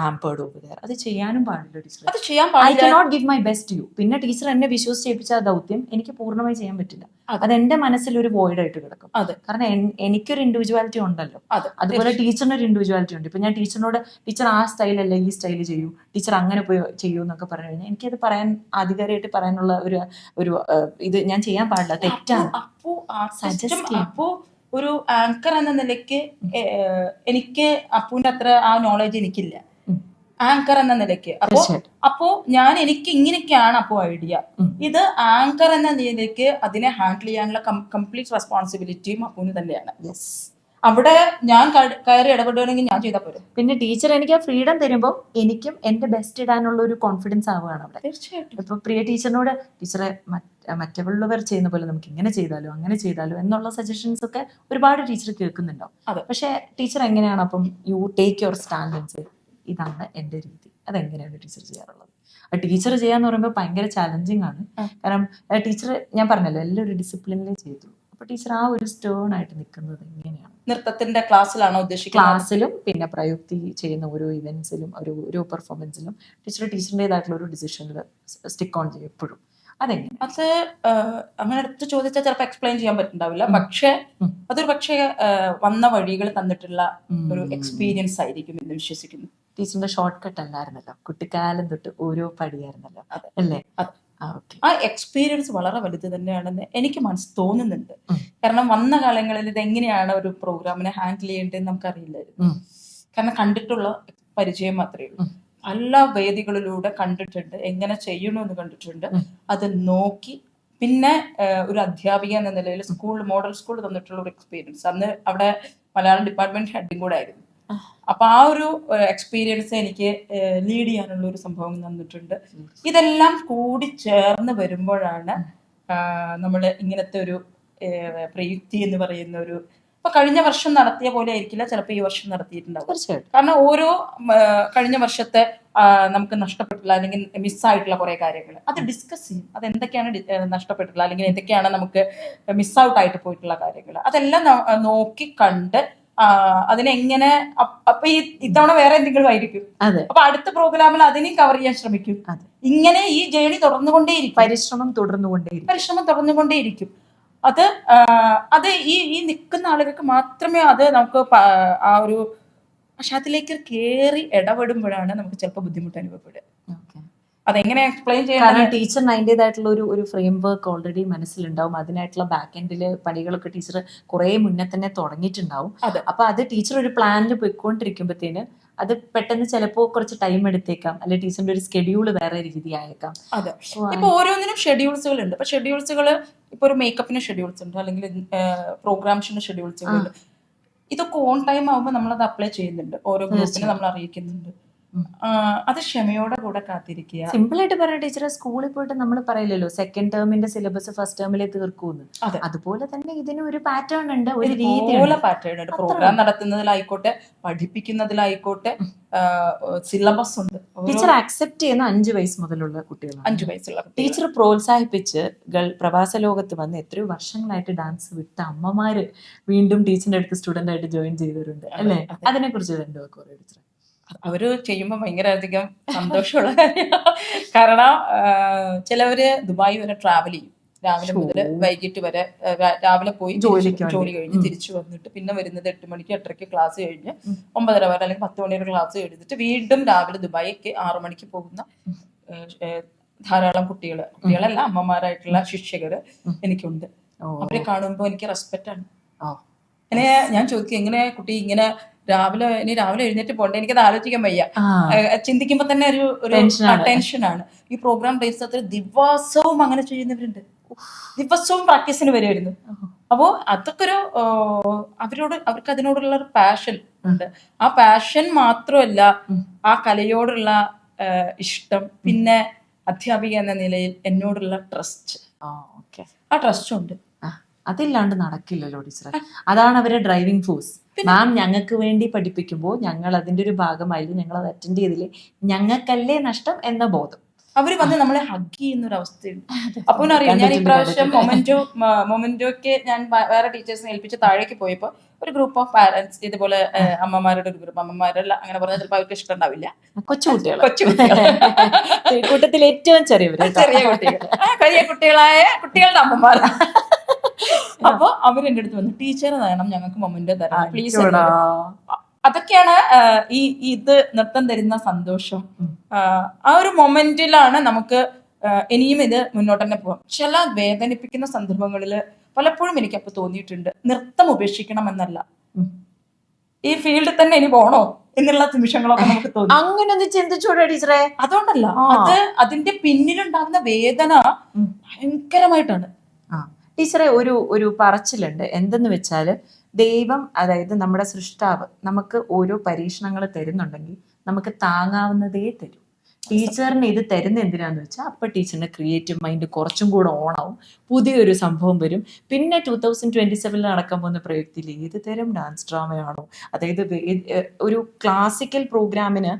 hampered over there. അത് ചെയ്യാനും പാടില്ല ടീച്ചർ. അത് ചെയ്യാൻ പാടില്ല. I cannot give my best to you. പിന്നെ ടീച്ചർ എന്നെ വിശ്വസിച്ചേൽപ്പിച്ച ആ ദൗത്യം എനിക്ക് പൂർണ്ണമായി ചെയ്യാൻ പറ്റില്ല. അത് എന്റെ മനസ്സിൽ ഒരു വോയിഡ് ആയിട്ട് കിടക്കും. കാരണം എനിക്കൊരു ഇൻഡിവിജ്വാലിറ്റി ഉണ്ടല്ലോ. അതുപോലെ ടീച്ചറിന് ഒരു ഇൻഡിവിജ്വാലിറ്റി ഉണ്ട്. ഇപ്പൊ ഞാൻ ടീച്ചറിനോട് ടീച്ചർ ആ സ്റ്റൈലല്ല ഈ സ്റ്റൈൽ ചെയ്യൂ, ടീച്ചർ അങ്ങനെ പോയി ചെയ്യൂ എന്നൊക്കെ പറഞ്ഞു കഴിഞ്ഞാൽ എനിക്കത് പറയാൻ ആധികാരികമായിട്ട് പറയാനുള്ള ഒരു ഇത് ഞാൻ ചെയ്യാൻ പാടില്ല, തെറ്റാണ്. അപ്പോ ഒരു ആങ്കർ എന്ന നിലയ്ക്ക് എനിക്ക് അപ്പുവിന്റെ അത്ര ആ നോളജ് എനിക്കില്ല. ആങ്കർ എന്ന നിലയ്ക്ക് അപ്പോ എനിക്ക് ഇങ്ങനെയൊക്കെയാണ് അപ്പോ ഐഡിയ. ഇത് ആങ്കർ എന്ന നിലയ്ക്ക് അതിനെ ഹാൻഡിൽ ചെയ്യാനുള്ള കംപ്ലീറ്റ് റെസ്പോൺസിബിലിറ്റിയും അപ്പൂന് തന്നെയാണ്. അവിടെ ഞാൻ കയറി ഇടപെടുകയാണെങ്കിൽ ഞാൻ ചെയ്താൽ പോരും. പിന്നെ ടീച്ചർ എനിക്ക് ആ ഫ്രീഡം തരുമ്പോൾ എനിക്കും എന്റെ ബെസ്റ്റ് ഇടാനുള്ള ഒരു കോൺഫിഡൻസ് ആവുകയാണ് അവിടെ. തീർച്ചയായിട്ടും. ഇപ്പൊ പ്രിയ ടീച്ചറിനോട് ടീച്ചറെ മറ്റുള്ളവർ ചെയ്യുന്ന പോലെ നമുക്ക് ഇങ്ങനെ ചെയ്താലോ അങ്ങനെ ചെയ്താലോ എന്നുള്ള സജഷൻസ് ഒക്കെ ഒരുപാട് ടീച്ചർ കേൾക്കുന്നുണ്ടാവും. പക്ഷെ ടീച്ചർ എങ്ങനെയാണ് അപ്പം you take your stand and say ഇതാണ് എന്റെ രീതി, അതെങ്ങനെയാണ് ടീച്ചർ ചെയ്യാറുള്ളത്? ടീച്ചർ ചെയ്യാന്ന് പറയുമ്പോൾ ഭയങ്കര ചാലഞ്ചിങ് ആണ്. കാരണം ടീച്ചർ ഞാൻ പറഞ്ഞല്ലോ എല്ലാം ഒരു ഡിസിപ്ലിനിലേ ചെയ്തു. അപ്പൊ ടീച്ചർ ആ ഒരു സ്റ്റേൺ ആയിട്ട് നിൽക്കുന്നത് എങ്ങനെയാണ്? നൃത്തത്തിന്റെ ക്ലാസ്സിലാണോ ഉദ്ദേശിക്കുന്നത്? ക്ലാസ്സിലും പിന്നെ പ്രയുക്തി ചെയ്യുന്ന ഓരോ ഇവന്റ്സിലും ഓരോ പെർഫോമൻസിലും ടീച്ചറിൻ്റെതായിട്ടുള്ള ഒരു ഡിസിഷനിൽ സ്റ്റിക്ക് ഓൺ ചെയ്യും എപ്പോഴും. അതെങ്ങനെ? അത് അങ്ങനെ അടുത്ത് ചോദിച്ചാൽ ചിലപ്പോൾ എക്സ്പ്ലെയിൻ ചെയ്യാൻ പറ്റുന്നുണ്ടാവില്ല. പക്ഷെ അതൊരു പക്ഷേ വന്ന വഴികൾ തന്നിട്ടുള്ള ഒരു എക്സ്പീരിയൻസ് ആയിരിക്കും എന്ന് വിശ്വസിക്കുന്നു. ടീച്ചറിന്റെ ഷോർട്ട് കട്ട് അല്ലായിരുന്നല്ലോ, കുട്ടിക്കാലം തൊട്ട് ഓരോ പടിയായിരുന്നല്ലോ അല്ലേ? ആ എക്സ്പീരിയൻസ് വളരെ വലുത് തന്നെയാണെന്ന് എനിക്ക് തോന്നുന്നുണ്ട്. കാരണം വന്ന കാലങ്ങളിൽ ഇത് എങ്ങനെയാണ് ഒരു പ്രോഗ്രാമിനെ ഹാൻഡിൽ ചെയ്യേണ്ടതെന്ന് നമുക്കറിയില്ലായിരുന്നു. കാരണം കണ്ടിട്ടുള്ള പരിചയം മാത്രമേ ഉള്ളൂ. പല വേദികളിലൂടെ കണ്ടിട്ടുണ്ട്, എങ്ങനെ ചെയ്യണമെന്ന് കണ്ടിട്ടുണ്ട്. അത് നോക്കി പിന്നെ ഒരു അധ്യാപിക എന്ന നിലയിൽ മോഡൽ സ്കൂൾ തന്നിട്ടുള്ള ഒരു എക്സ്പീരിയൻസ്, അന്ന് അവിടെ മലയാളം ഡിപ്പാർട്ട്മെന്റ് ഹെഡും കൂടെ ആയിരുന്നു. അപ്പൊ ആ ഒരു എക്സ്പീരിയൻസ് എനിക്ക് ലീഡ് ചെയ്യാനുള്ള ഒരു സംഭവം തന്നിട്ടുണ്ട്. ഇതെല്ലാം കൂടി ചേർന്ന് വരുമ്പോഴാണ് നമ്മൾ ഇങ്ങനത്തെ ഒരു പ്രയുക്തി എന്ന് പറയുന്ന ഒരു, ഇപ്പൊ കഴിഞ്ഞ വർഷം നടത്തിയ പോലെ ആയിരിക്കില്ല ചിലപ്പോൾ ഈ വർഷം നടത്തിയിട്ടുണ്ടാവും. കാരണം ഓരോ കഴിഞ്ഞ വർഷത്തെ നമുക്ക് നഷ്ടപ്പെട്ടില്ല അല്ലെങ്കിൽ മിസ്സായിട്ടുള്ള കുറെ കാര്യങ്ങൾ അത് ഡിസ്കസ് ചെയ്യും. അത് എന്തൊക്കെയാണ് നഷ്ടപ്പെട്ടിട്ടുള്ള അല്ലെങ്കിൽ എന്തൊക്കെയാണ് നമുക്ക് മിസ് ഔട്ട് ആയിട്ട് പോയിട്ടുള്ള കാര്യങ്ങൾ, അതെല്ലാം നോക്കി കണ്ട് അതിനെങ്ങനെ അപ്പൊ ഈ ഇത്തവണ വേറെ എന്തെങ്കിലും ആയിരിക്കും, അപ്പൊ അടുത്ത പ്രോഗ്രാമിൽ അതിനെയും കവർ ചെയ്യാൻ ശ്രമിക്കും. ഇങ്ങനെ ഈ ജേണി തുടർന്നുകൊണ്ടേയിരിക്കും, പരിശ്രമം തുടർന്നുകൊണ്ടേയിരിക്കും. അത് ഈ നിൽക്കുന്ന ആളുകൾക്ക് മാത്രമേ അത് നമുക്ക് ആ ഒരു പക്ഷത്തിലേക്ക് കയറി ഇടപെടുമ്പോഴാണ് നമുക്ക് ചിലപ്പോൾ ബുദ്ധിമുട്ട് അനുഭവപ്പെടുക. അതെങ്ങനെ എക്സ്പ്ലെയിൻ ചെയ്യാൻ, കാരണം ടീച്ചറിന് അതിൻ്റെതായിട്ടുള്ള ഒരു ഫ്രെയിം വർക്ക് ഓൾറെഡി മനസ്സിലുണ്ടാവും. അതിനായിട്ടുള്ള ബാക്ക് എൻഡില് പണികളൊക്കെ ടീച്ചർ കുറെ മുന്നേ തന്നെ തുടങ്ങിയിട്ടുണ്ടാവും. അപ്പൊ അത് ടീച്ചർ ഒരു പ്ലാനിൽ പോയിക്കൊണ്ടിരിക്കുമ്പോഴത്തേന് അത് പെട്ടെന്ന് ചിലപ്പോൾ കുറച്ച് ടൈം എടുത്തേക്കാം, അല്ലെങ്കിൽ ടീച്ചറിന്റെ ഒരു സ്കെഡ്യൂള് വേറെ രീതി ആയേക്കാം. അതെ, ഇപ്പൊ ഓരോന്നിനും ഷെഡ്യൂൾസുകൾ ഉണ്ട്. ഇപ്പൊ ഷെഡ്യൂൾസുകൾ ഇപ്പൊ ഒരു മേക്കപ്പിന് ഷെഡ്യൂൾസ് ഉണ്ട്, അല്ലെങ്കിൽ പ്രോഗ്രാംസിന്റെ ഷെഡ്യൂൾസുകൾ ഉണ്ട്. ഇതൊക്കെ ഓൺ ടൈം ആവുമ്പോൾ നമ്മളത് അപ്ലൈ ചെയ്യുന്നുണ്ട്, ഓരോ ഗ്രൂപ്പിനെ നമ്മൾ അറിയിക്കുന്നുണ്ട്. അത് ക്ഷമയോടെ കൂടെ കാത്തിരിക്കുക. സിമ്പിൾ ആയിട്ട് പറഞ്ഞ ടീച്ചറെ, സ്കൂളിൽ പോയിട്ട് നമ്മൾ പറയില്ലല്ലോ സെക്കൻഡ് ടേമിന്റെ സിലബസ് ഫസ്റ്റ് ടേമിലെ തീർക്കൂന്ന്. അതുപോലെ തന്നെ ഇതിന് ഒരു പാറ്റേൺ ഉണ്ട്, ഒരു രീതിയുള്ള പാറ്റേൺ ഉണ്ട്. പ്രോഗ്രാം നടത്തുന്നതിലായിക്കോട്ടെ, പഠിപ്പിക്കുന്നതിലായിക്കോട്ടെ സിലബസ് ഉണ്ട്. ടീച്ചർ അക്സെപ്റ്റ് ചെയ്യുന്ന 5 വയസ്സ് മുതലുള്ള കുട്ടികളാണ്. 5 വയസ്സുള്ള ടീച്ചർ പ്രോത്സാഹിപ്പിച്ച് പ്രവാസ ലോകത്ത് വന്ന് എത്രയോ വർഷങ്ങളായിട്ട് ഡാൻസ് വിട്ട അമ്മമാര് വീണ്ടും ടീച്ചറിന്റെ അടുത്ത് സ്റ്റുഡന്റ് ആയിട്ട് ജോയിൻ ചെയ്തവരുണ്ട് അല്ലേ? അതിനെ കുറിച്ച് രണ്ടു വാക്ക് പറയൂ ടീച്ചർ. അവര് ചെയ്യുമ്പോൾ ഭയങ്കര അധികം സന്തോഷമുള്ള കാര്യമാണ്. കാരണം ചിലവര് ദുബായ് വരെ ട്രാവൽ ചെയ്യും, രാവിലെ മുതൽ വൈകിട്ട് വരെ. രാവിലെ പോയി ജോലി കഴിഞ്ഞ് തിരിച്ചു വന്നിട്ട് പിന്നെ വരുന്നത് 8 മണിക്ക് 8:30 ക്ലാസ് കഴിഞ്ഞ് 9:30 വരെ അല്ലെങ്കിൽ 10 മണി വരെ ക്ലാസ് എഴുതിട്ട് വീണ്ടും രാവിലെ ദുബായിക്ക് 6 മണിക്ക് പോകുന്ന ധാരാളം കുട്ടികളല്ല അമ്മമാരായിട്ടുള്ള ശിക്ഷകര് എനിക്കുണ്ട്. അവരെ കാണുമ്പോൾ എനിക്ക് റെസ്പെക്റ്റ് ആണ്. ഞാൻ ചോദിക്കും, എങ്ങനെ കുട്ടി ഇങ്ങനെ രാവിലെ എഴുന്നേറ്റ് പോകണ്ടേ? എനിക്കത് ആലോചിക്കാൻ വയ്യ. ചിന്തിക്കുമ്പോ തന്നെ ഒരു ടെൻഷനാണ്. ഈ പ്രോഗ്രാം ഡേയ്സ് ദിവസവും അങ്ങനെ ചെയ്യുന്നവരുണ്ട്, ദിവസവും പ്രാക്ടീസിന് വരുമായിരുന്നു. അപ്പോ അതൊക്കെ അവർക്ക് അതിനോടുള്ള ഒരു പാഷൻ ഉണ്ട്. ആ പാഷൻ മാത്രമല്ല, ആ കലയോടുള്ള ഇഷ്ടം, പിന്നെ അധ്യാപിക എന്ന നിലയിൽ എന്നോടുള്ള ട്രസ്റ്റ്, ആ ട്രസ്റ്റ് ഉണ്ട്. അതില്ലാണ്ട് നടക്കില്ലല്ലോ ടീച്ചറെ. അതാണ് അവരുടെ ഡ്രൈവിംഗ് ഫോഴ്സ്. മാം ഞങ്ങൾക്ക് വേണ്ടി പഠിപ്പിക്കുമ്പോൾ ഞങ്ങൾ അതിന്റെ ഒരു ഭാഗമായിരുന്നു, ഞങ്ങൾ അത് അറ്റൻഡ് ചെയ്തില്ലേ, ഞങ്ങൾക്കല്ലേ നഷ്ടം എന്ന ബോധം. അവര് വന്ന് നമ്മളെ ഹഗ് ചെയ്യുന്ന ഒരു അവസ്ഥയുണ്ട്. അപ്പൊ അറിയാം, ഞാൻ ഇപ്രാവശ്യം മൊമെന്റോക്ക് ഞാൻ വേറെ ടീച്ചേഴ്സിനെ ഏൽപ്പിച്ച് താഴേക്ക് പോയപ്പോ ഒരു ഗ്രൂപ്പ് ഓഫ് പാരന്റ്സ്, ഇതുപോലെ അമ്മമാരുടെ ഒരു ഗ്രൂപ്പ്, അമ്മമാരല്ല അങ്ങനെ പറഞ്ഞാൽ ചിലപ്പോൾ അവർക്ക് ഇഷ്ടം ഉണ്ടാവില്ല, കൊച്ചുകുട്ടികൾ കൂട്ടത്തിൽ ഏറ്റവും ചെറിയ കുട്ടികളുടെ അമ്മമാർ. അപ്പൊ അവരെന്റെ അടുത്ത് വന്നു, ടീച്ചർ തരണം, ഞങ്ങൾക്ക് മൊമെന്റോ തരണം പ്ലീസ്. അതൊക്കെയാണ് ഇത് നൃത്തം തരുന്ന സന്തോഷം. ആ ഒരു മൊമെന്റിലാണ് നമുക്ക് ഇനിയും ഇത് മുന്നോട്ട് തന്നെ പോകാം. ചില വേദനിപ്പിക്കുന്ന സന്ദർഭങ്ങളിൽ പലപ്പോഴും എനിക്ക് അപ്പൊ തോന്നിയിട്ടുണ്ട്, നൃത്തം ഉപേക്ഷിക്കണം എന്നല്ല, ഈ ഫീൽഡിൽ തന്നെ ഇനി പോണോ എന്നുള്ള നിമിഷങ്ങളൊക്കെ നമുക്ക് തോന്നി. അങ്ങനെ ചിന്തിച്ചൂടെ ടീച്ചറെ? അതുകൊണ്ടല്ല, അതിന്റെ പിന്നിലുണ്ടാകുന്ന വേദന ഭയങ്കരമായിട്ടാണ്. ടീച്ചറെ ഒരു പറച്ചിലുണ്ട്, എന്തെന്ന് വെച്ചാല് ദൈവം, അതായത് നമ്മുടെ സൃഷ്ടാവ് നമുക്ക് ഓരോ പരീക്ഷണങ്ങൾ തരുന്നുണ്ടെങ്കിൽ നമുക്ക് താങ്ങാവുന്നതേ തരും. ടീച്ചറിന് ഇത് തരുന്ന എന്തിനാന്ന് വെച്ചാൽ അപ്പൊ ടീച്ചറിന്റെ ക്രിയേറ്റീവ് മൈൻഡ് കുറച്ചും കൂടെ ഓണാവും, പുതിയൊരു സംഭവം വരും. പിന്നെ 2027 നടക്കാൻ പോകുന്ന പ്രയുക്തിയിൽ ഏത് തരം ഡാൻസ് ഡ്രാമയാണോ, അതായത് ഒരു ക്ലാസിക്കൽ പ്രോഗ്രാമിന്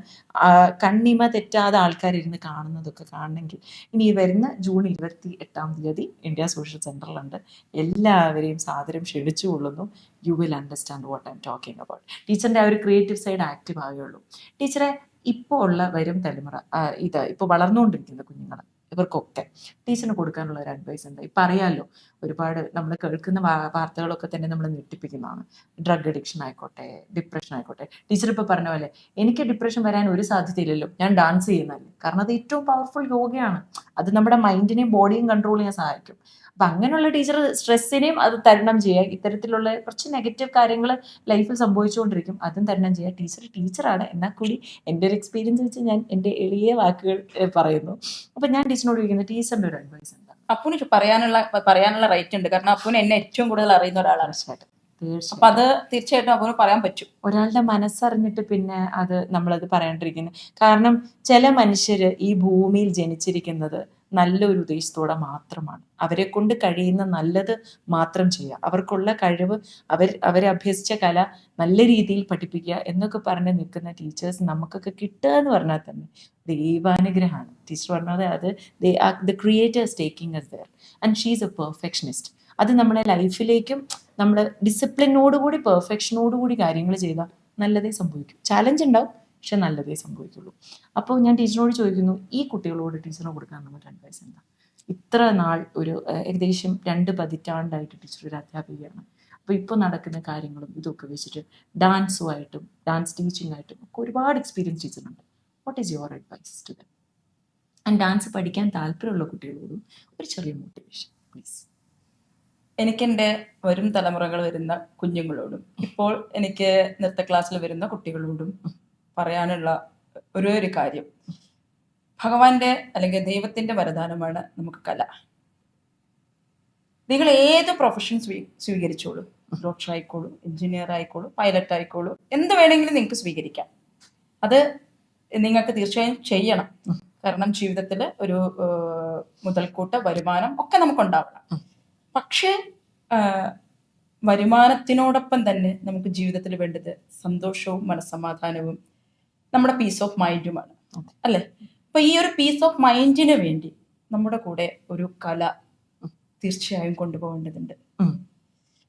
കണ്ണിമ തെറ്റാതെ ആൾക്കാരിരുന്ന് കാണുന്നതൊക്കെ കാണണമെങ്കിൽ ഇനി വരുന്ന ജൂൺ 28 ഇന്ത്യ സോഷ്യൽ സെന്ററിലുണ്ട്. എല്ലാവരെയും സാദരം ക്ഷണിച്ചു കൊള്ളുന്നു. You will understand what I am talking about. ടീച്ചറിന്റെ ആ ഒരു ക്രിയേറ്റീവ് സൈഡ് ആക്റ്റീവ് ആകുകയുള്ളൂ. ടീച്ചറെ, ഇപ്പോൾ ഉള്ള വരും തലമുറ, ഇപ്പോൾ വളർന്നുകൊണ്ടിരിക്കുന്ന കുഞ്ഞുങ്ങൾ, ഇവർക്കൊക്കെ ടീച്ചറിന് കൊടുക്കാനുള്ള ഒരു അഡ്വൈസ് എന്താ? ഇപ്പം അറിയാമല്ലോ, ഒരുപാട് നമ്മൾ കേൾക്കുന്ന വാർത്തകളൊക്കെ തന്നെ നമ്മൾ ഞെട്ടിപ്പിക്കുന്നതാണ്. ഡ്രഗ് അഡിക്ഷൻ ആയിക്കോട്ടെ, ഡിപ്രഷൻ ആയിക്കോട്ടെ. ടീച്ചർ ഇപ്പോൾ പറഞ്ഞ പോലെ എനിക്ക് ഡിപ്രഷൻ വരാൻ ഒരു സാധ്യതയില്ലല്ലോ, ഞാൻ ഡാൻസ് ചെയ്യുന്നതല്ലേ. കാരണം അത് ഏറ്റവും പവർഫുൾ യോഗയാണ്, അത് നമ്മുടെ മൈൻഡിനെയും ബോഡിയും കൺട്രോൾ ചെയ്യാൻ സഹായിക്കും. അപ്പൊ അങ്ങനെയുള്ള ടീച്ചർ സ്ട്രെസ്സിനെയും അത് തരണം ചെയ്യുക. ഇത്തരത്തിലുള്ള കുറച്ച് നെഗറ്റീവ് കാര്യങ്ങൾ ലൈഫിൽ സംഭവിച്ചുകൊണ്ടിരിക്കും, അതും തരണം ചെയ്യുക. ടീച്ചറാണ്, എന്നാൽ കൂടി എൻ്റെ ഒരു എക്സ്പീരിയൻസ് വെച്ച് ഞാൻ എൻ്റെ എളിയ വാക്കുകൾ പറയുന്നു. അപ്പൊ ഞാൻ ടീച്ചറിനോട് ചോദിക്കുന്നത്, ടീച്ചറിന്റെ ഒരു അഡ്വൈസ് എന്താ? അപ്പുന് പറയാനുള്ള റൈറ്റ് ഉണ്ട്, കാരണം അപ്പുന് എന്നെ ഏറ്റവും കൂടുതൽ അറിയുന്ന ഒരാളാണ്. അപ്പൊ അത് തീർച്ചയായിട്ടും അപ്പുന് പറയാൻ പറ്റും. ഒരാളുടെ മനസ്സറിഞ്ഞിട്ട് പിന്നെ നമ്മളത് പറയാണ്ടിരിക്കുന്നത്. കാരണം ചില മനുഷ്യര് ഈ ഭൂമിയിൽ ജനിച്ചിരിക്കുന്നത് നല്ലൊരു ഉദ്ദേശത്തോടെ മാത്രമാണ്. അവരെ കൊണ്ട് കഴിയുന്ന നല്ലത് മാത്രം ചെയ്യുക, അവർക്കുള്ള കഴിവ്, അവരെ അഭ്യസിച്ച കല നല്ല രീതിയിൽ പഠിപ്പിക്കുക എന്നൊക്കെ പറഞ്ഞ് നിൽക്കുന്ന ടീച്ചേഴ്സ് നമുക്കൊക്കെ കിട്ടുക എന്ന് പറഞ്ഞാൽ തന്നെ ദൈവാനുഗ്രഹമാണ്. ടീച്ചർ പറഞ്ഞത് അത് the creators taking us there and she is a perfectionist. അത് നമ്മുടെ ലൈഫിലേക്കും നമ്മൾ ഡിസിപ്ലിനോടുകൂടി പെർഫെക്ഷനോടുകൂടി കാര്യങ്ങൾ ചെയ്താൽ നല്ലതേ സംഭവിക്കും. ചാലഞ്ച് ഉണ്ടാവും, പക്ഷെ നല്ലതേ സംഭവിക്കുള്ളൂ. അപ്പോൾ ഞാൻ ടീച്ചറിനോട് ചോദിക്കുന്നു, ഈ കുട്ടികളോട് ടീച്ചറിന് കൊടുക്കാനുള്ള അഡ്വൈസ് എന്താ? ഇത്ര നാൾ ഏകദേശം 2 പതിറ്റാണ്ടായിട്ട് ടീച്ചർ ഒരു അധ്യാപികയാണ്. അപ്പോൾ ഇപ്പോൾ നടക്കുന്ന കാര്യങ്ങളും ഇതൊക്കെ വെച്ചിട്ട് ഡാൻസുമായിട്ടും ഡാൻസ് ടീച്ചിങ് ആയിട്ടും ഒക്കെ ഒരുപാട് എക്സ്പീരിയൻസ് ടീച്ചറുണ്ട്. What is your advice to them? And dance പഠിക്കാൻ താല്പര്യമുള്ള കുട്ടികളോടും ഒരു ചെറിയ മോട്ടിവേഷൻ പ്ലീസ്. എനിക്കെൻ്റെ വരും തലമുറകൾ വരുന്ന കുഞ്ഞുങ്ങളോടും ഇപ്പോൾ എനിക്ക് നൃത്ത ക്ലാസ്സിൽ വരുന്ന കുട്ടികളോടും പറയാനുള്ള ഒരു കാര്യം, ഭഗവാന്റെ അല്ലെങ്കിൽ ദൈവത്തിന്റെ വരദാനമാണ് നമുക്ക് കല. നിങ്ങൾ ഏത് പ്രൊഫഷൻ സ്വീകരിച്ചോളൂ, ഡോക്ടർ ആയിക്കോളൂ, എഞ്ചിനീയർ ആയിക്കോളൂ, പൈലറ്റ് ആയിക്കോളൂ, എന്ത് വേണമെങ്കിലും നിങ്ങൾക്ക് സ്വീകരിക്കാം. അത് നിങ്ങൾക്ക് തീർച്ചയായും ചെയ്യണം. കാരണം ജീവിതത്തിൽ ഒരു മുതൽക്കൂട്ട്, വരുമാനം ഒക്കെ നമുക്കുണ്ടാവണം. പക്ഷേ വരുമാനത്തിനോടൊപ്പം തന്നെ നമുക്ക് ജീവിതത്തിൽ വേണ്ടത് സന്തോഷവും മനസ്സമാധാനവും നമ്മുടെ പീസ് ഓഫ് മൈൻഡുമാണ്, അല്ലെ? അപ്പൊ ഈ ഒരു പീസ് ഓഫ് മൈൻഡിന് വേണ്ടി നമ്മുടെ കൂടെ ഒരു കല തീർച്ചയായും കൊണ്ടുപോകേണ്ടതുണ്ട്.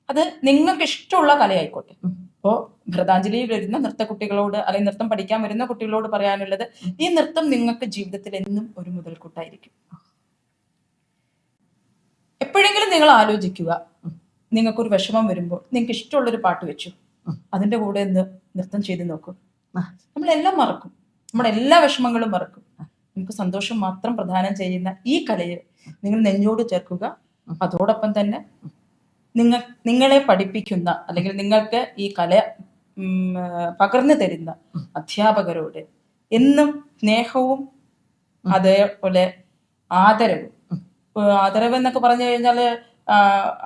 അത് നിങ്ങൾക്ക് ഇഷ്ടമുള്ള കലയായിക്കോട്ടെ. ഇപ്പോ ഭരതാഞ്ജലിയിൽ വരുന്ന നൃത്ത കുട്ടികളോട് അല്ലെങ്കിൽ നൃത്തം പഠിക്കാൻ വരുന്ന കുട്ടികളോട് പറയാനുള്ളത്, ഈ നൃത്തം നിങ്ങൾക്ക് ജീവിതത്തിൽ എന്നും ഒരു മുതൽക്കൂട്ടായിരിക്കും. എപ്പോഴെങ്കിലും നിങ്ങൾ ആലോചിക്കുക, നിങ്ങൾക്കൊരു വിഷമം വരുമ്പോൾ നിങ്ങൾക്ക് ഇഷ്ടമുള്ളൊരു പാട്ട് വെച്ചു, അതിന്റെ കൂടെ ഒന്ന് നൃത്തം ചെയ്ത് നോക്കൂ. നമ്മളെല്ലാം മറക്കും, നമ്മുടെ എല്ലാ വിഷമങ്ങളും മറക്കും. നമുക്ക് സന്തോഷം മാത്രം പ്രദാനം ചെയ്യുന്ന ഈ കലയെ നിങ്ങൾ നെഞ്ചോട് ചേർക്കുക. അതോടൊപ്പം തന്നെ നിങ്ങളെ പഠിപ്പിക്കുന്ന അല്ലെങ്കിൽ നിങ്ങൾക്ക് ഈ കല പകർന്നു തരുന്ന അധ്യാപകരോട് എന്നും സ്നേഹവും അതേപോലെ ആദരവ് എന്നൊക്കെ പറഞ്ഞു കഴിഞ്ഞാല്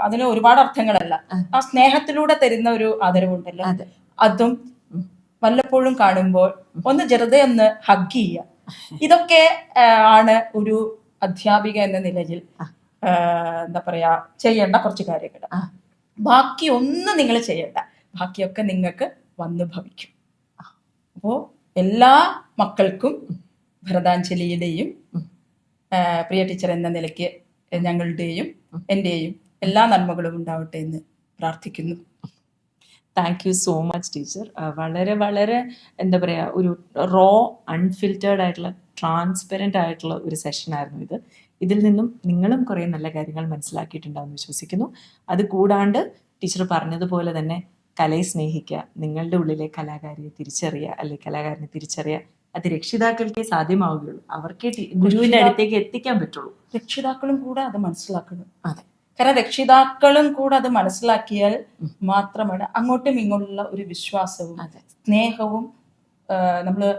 അതിന് ഒരുപാട് അർത്ഥങ്ങളല്ല. ആ സ്നേഹത്തിലൂടെ തരുന്ന ഒരു ആദരവുണ്ടല്ലോ, അതും വല്ലപ്പോഴും കാണുമ്പോൾ ഒന്ന് വെറുതെ ഒന്ന് ഹഗ് ചെയ്യുക. ഇതൊക്കെ ആണ് ഒരു അധ്യാപിക എന്ന നിലയിൽ എന്താ പറയാ ചെയ്യേണ്ട കുറച്ച് കാര്യങ്ങൾ. ബാക്കി ഒന്നും നിങ്ങൾ ചെയ്യണ്ട, ബാക്കിയൊക്കെ നിങ്ങൾക്ക് വന്നു ഭവിക്കും. അപ്പോ എല്ലാ മക്കൾക്കും ഭരതാഞ്ജലിയുടെയും പ്രിയ ടീച്ചർ എന്ന നിലയ്ക്ക് ഞങ്ങളുടെയും എൻ്റെയും എല്ലാ നന്മകളും ഉണ്ടാവട്ടെ എന്ന് പ്രാർത്ഥിക്കുന്നു. Thank you so much teacher. വളരെ വളരെ എന്താ പറയുക, ഒരു റോ അൺഫിൽറ്റേർഡ് ആയിട്ടുള്ള ട്രാൻസ്പെറൻ്റ് ആയിട്ടുള്ള ഒരു സെഷനായിരുന്നു ഇത്. ഇതിൽ നിന്നും നിങ്ങളും കുറേ നല്ല കാര്യങ്ങൾ മനസ്സിലാക്കിയിട്ടുണ്ടാവുമെന്ന് വിശ്വസിക്കുന്നു. അത് കൂടാണ്ട് ടീച്ചർ പറഞ്ഞതുപോലെ തന്നെ കലയെ സ്നേഹിക്കുക, നിങ്ങളുടെ ഉള്ളിലെ കലാകാരിയെ തിരിച്ചറിയുക, അല്ലെങ്കിൽ കലാകാരനെ തിരിച്ചറിയുക. അത് രക്ഷിതാക്കൾക്കേ സാധ്യമാവുകയുള്ളൂ, അവർക്കേ ഗുരുവിന്റെ അടുത്തേക്ക് എത്തിക്കാൻ പറ്റുള്ളൂ. രക്ഷിതാക്കളും കൂടെ അത് മനസ്സിലാക്കണം. അതെ, കാരണം രക്ഷിതാക്കളും കൂടെ അത് മനസ്സിലാക്കിയാൽ മാത്രമാണ് അങ്ങോട്ടും ഇങ്ങോട്ടുള്ള ഒരു വിശ്വാസവും സ്നേഹവും നമ്മള്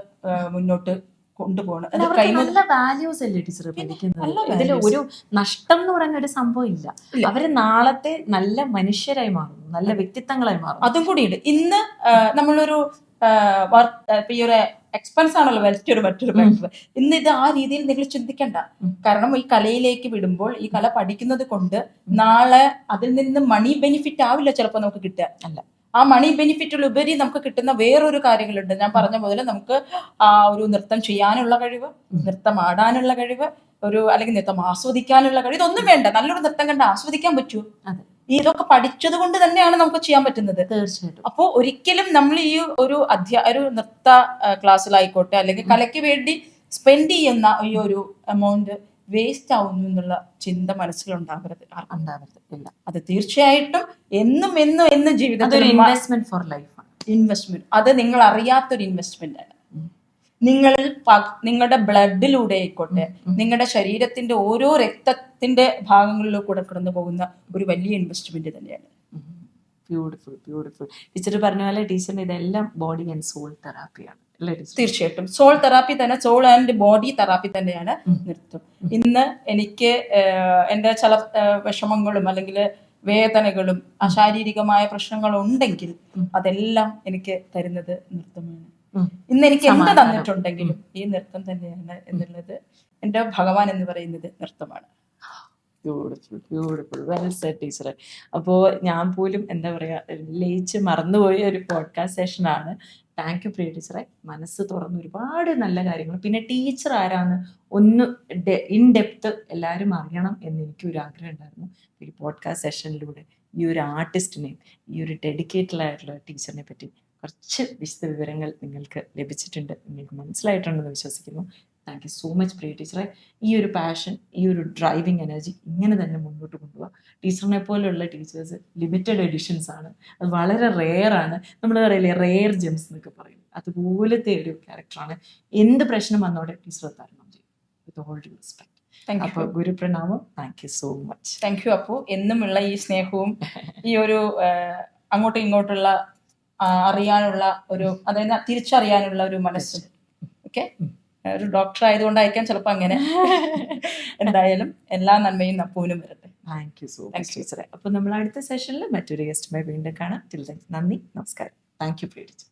മുന്നോട്ട് കൊണ്ടുപോകണം. നല്ല വാല്യൂസ് അല്ലേ ടീച്ചർ പഠിക്കുന്നത്? ഇതിൽ ഒരു നഷ്ടം എന്ന് പറയുന്ന ഒരു സംഭവം ഇല്ല. അവര് നാളത്തെ നല്ല മനുഷ്യരായി മാറുന്നു, നല്ല വ്യക്തിത്വങ്ങളായി മാറും. അതും കൂടിയുണ്ട്. ഇന്ന് നമ്മളൊരു ഈ ഒരു എക്സ്പെൻസ് ആണല്ലോ മറ്റൊരു ഫാക്ടർ. ഇന്ന് ഇത് ആ രീതിയിൽ നിങ്ങൾ ചിന്തിക്കണ്ട. കാരണം ഈ കലയിലേക്ക് വിടുമ്പോൾ, ഈ കല പഠിക്കുന്നത് കൊണ്ട് നാളെ അതിൽ നിന്ന് മണി ബെനിഫിറ്റ് ആവില്ല ചിലപ്പോൾ നമുക്ക് കിട്ടുക. അല്ല, ആ മണി ബെനിഫിറ്റിലുപരി നമുക്ക് കിട്ടുന്ന വേറൊരു കാര്യങ്ങളുണ്ട്. ഞാൻ പറഞ്ഞ പോലെ നമുക്ക് ആ ഒരു നൃത്തം ചെയ്യാനുള്ള കഴിവ്, നൃത്തം ആടാനുള്ള കഴിവ്, അല്ലെങ്കിൽ നൃത്തം ആസ്വദിക്കാനുള്ള കഴിവ്, ഇതൊന്നും വേണ്ട. നല്ലൊരു നൃത്തം കണ്ട് ആസ്വദിക്കാൻ പറ്റൂ. ഇതൊക്കെ പഠിച്ചത് കൊണ്ട് തന്നെയാണ് നമുക്ക് ചെയ്യാൻ പറ്റുന്നത്. തീർച്ചയായിട്ടും. അപ്പോൾ ഒരിക്കലും നമ്മൾ ഈ ഒരു നൃത്ത ക്ലാസ്സിലായിക്കോട്ടെ അല്ലെങ്കിൽ കലയ്ക്ക് വേണ്ടി സ്പെൻഡ് ചെയ്യുന്ന ഈ ഒരു എമൗണ്ട് വേസ്റ്റ് ആവുന്നു എന്നുള്ള ചിന്ത മനസ്സിലുണ്ടാവരുത്. ഇല്ല, അത് തീർച്ചയായിട്ടും എന്നും ജീവിതത്തിൽ ഇൻവെസ്റ്റ്മെന്റ് ഫോർ ലൈഫ്. ഇൻവെസ്റ്റ്മെന്റ്, അത് നിങ്ങൾ അറിയാത്തൊരു ഇൻവെസ്റ്റ്മെന്റ് ആണ്. നിങ്ങളുടെ ബ്ലഡിലൂടെ ആയിക്കോട്ടെ, നിങ്ങളുടെ ശരീരത്തിന്റെ ഓരോ രക്തത്തിന്റെ ഭാഗങ്ങളിലൂടെ കടന്നു പോകുന്ന ഒരു വലിയ ഇൻവെസ്റ്റ്മെന്റ് തന്നെയാണ്. Beautiful beautiful. ടീച്ചർ പറഞ്ഞ പോലെ ടീച്ചറിന് ഇതെല്ലാം ബോഡി ആൻഡ് സോൾ തെറാപ്പിയാണ് അല്ലേ ടീച്ചർ? തീർച്ചയായിട്ടും സോൾ തെറാപ്പി തന്നെ, സോൾ ആൻഡ് ബോഡി തെറാപ്പി തന്നെയാണ് നൃത്തം. ഇന്ന് എനിക്ക് എൻ്റെ ചില വിഷമങ്ങളും അല്ലെങ്കിൽ വേദനകളും ശാരീരികമായ പ്രശ്നങ്ങളും ഉണ്ടെങ്കിൽ അതെല്ലാം എനിക്ക് തരുന്നത് നൃത്തമാണ്. ഇന്ന് എനിക്ക് എന്ത് തന്നിട്ടുണ്ടെങ്കിലും ഈ നൃത്തം തന്നെയാണ് എന്നുള്ളത്, എൻ്റെ ഭഗവാൻ എന്ന് പറയുന്നത് നൃത്തമാണ്. ബ്യൂട്ടിഫുൾ ബ്യൂട്ടിഫുൾ, വെൽ സെഡ് ടീച്ചറെ. അപ്പോൾ ഞാൻ പോലും എന്താ പറയുക ലയിച്ച് മറന്നുപോയ ഒരു പോഡ്കാസ്റ്റ് സെഷനാണ്. താങ്ക് യു പ്രിയ ടീച്ചറെ. മനസ്സ് തുറന്ന് ഒരുപാട് നല്ല കാര്യങ്ങൾ, പിന്നെ ടീച്ചർ ആരാന്ന് ഒന്ന് ഇൻ ഡെപ്ത് എല്ലാവരും അറിയണം എന്ന് എനിക്കൊരു ആഗ്രഹം ഉണ്ടായിരുന്നു. ഈ പോഡ്കാസ്റ്റ് സെഷനിലൂടെ ഈ ഒരു ആർട്ടിസ്റ്റിനെയും ഈ ഒരു ഡെഡിക്കേറ്റഡ് ആയിട്ടുള്ള ടീച്ചറിനെ പറ്റി കുറച്ച് വിശദ വിവരങ്ങൾ നിങ്ങൾക്ക് ലഭിച്ചിട്ടുണ്ട്, നിങ്ങൾക്ക് മനസ്സിലായിട്ടുണ്ടെന്ന് വിശ്വസിക്കുന്നു. താങ്ക് യു സോ മച്ച് പ്രിയ ടീച്ചറെ. ഈ ഒരു പാഷൻ, ഈ ഒരു ഡ്രൈവിംഗ് എനർജി ഇങ്ങനെ തന്നെ മുന്നോട്ട് കൊണ്ടുപോകാം. ടീച്ചറിനെ പോലെയുള്ള ടീച്ചേഴ്സ് ലിമിറ്റഡ് എഡിഷൻസ് ആണ്, അത് വളരെ റെയർ ആണ്. നമ്മൾ പറയില്ലേ റെയർ ജെംസ് എന്നൊക്കെ പറയും, അതുപോലത്തെ ഒരു ക്യാരക്ടറാണ്. എന്ത് പ്രശ്നം വന്നോടെ ടീച്ചർ തരണം ചെയ്യും. With all due respect. അപ്പോൾ ഗുരുപ്രണാമം. Thank you so much. Thank you Appu. എന്നുമുള്ള ഈ സ്നേഹവും ഈ ഒരു അങ്ങോട്ടും ഇങ്ങോട്ടുള്ള അറിയാനുള്ള ഒരു, അതായത് തിരിച്ചറിയാനുള്ള ഒരു മനസ്സും. ഓക്കെ, ഒരു ഡോക്ടർ ആയതുകൊണ്ടായിരിക്കാം ചിലപ്പോൾ അങ്ങനെ. എന്തായാലും എല്ലാ നന്മയും അപ്പൂവിനും വരട്ടെ. താങ്ക് യു സോ മച്ച് ടീച്ചറെ. അപ്പോൾ നമ്മൾ അടുത്ത സെഷനിൽ മറ്റൊരു ഗസ്റ്റുമായി വീണ്ടും കാണാം. നന്ദി, നമസ്കാരം. Thank you Priya teacher.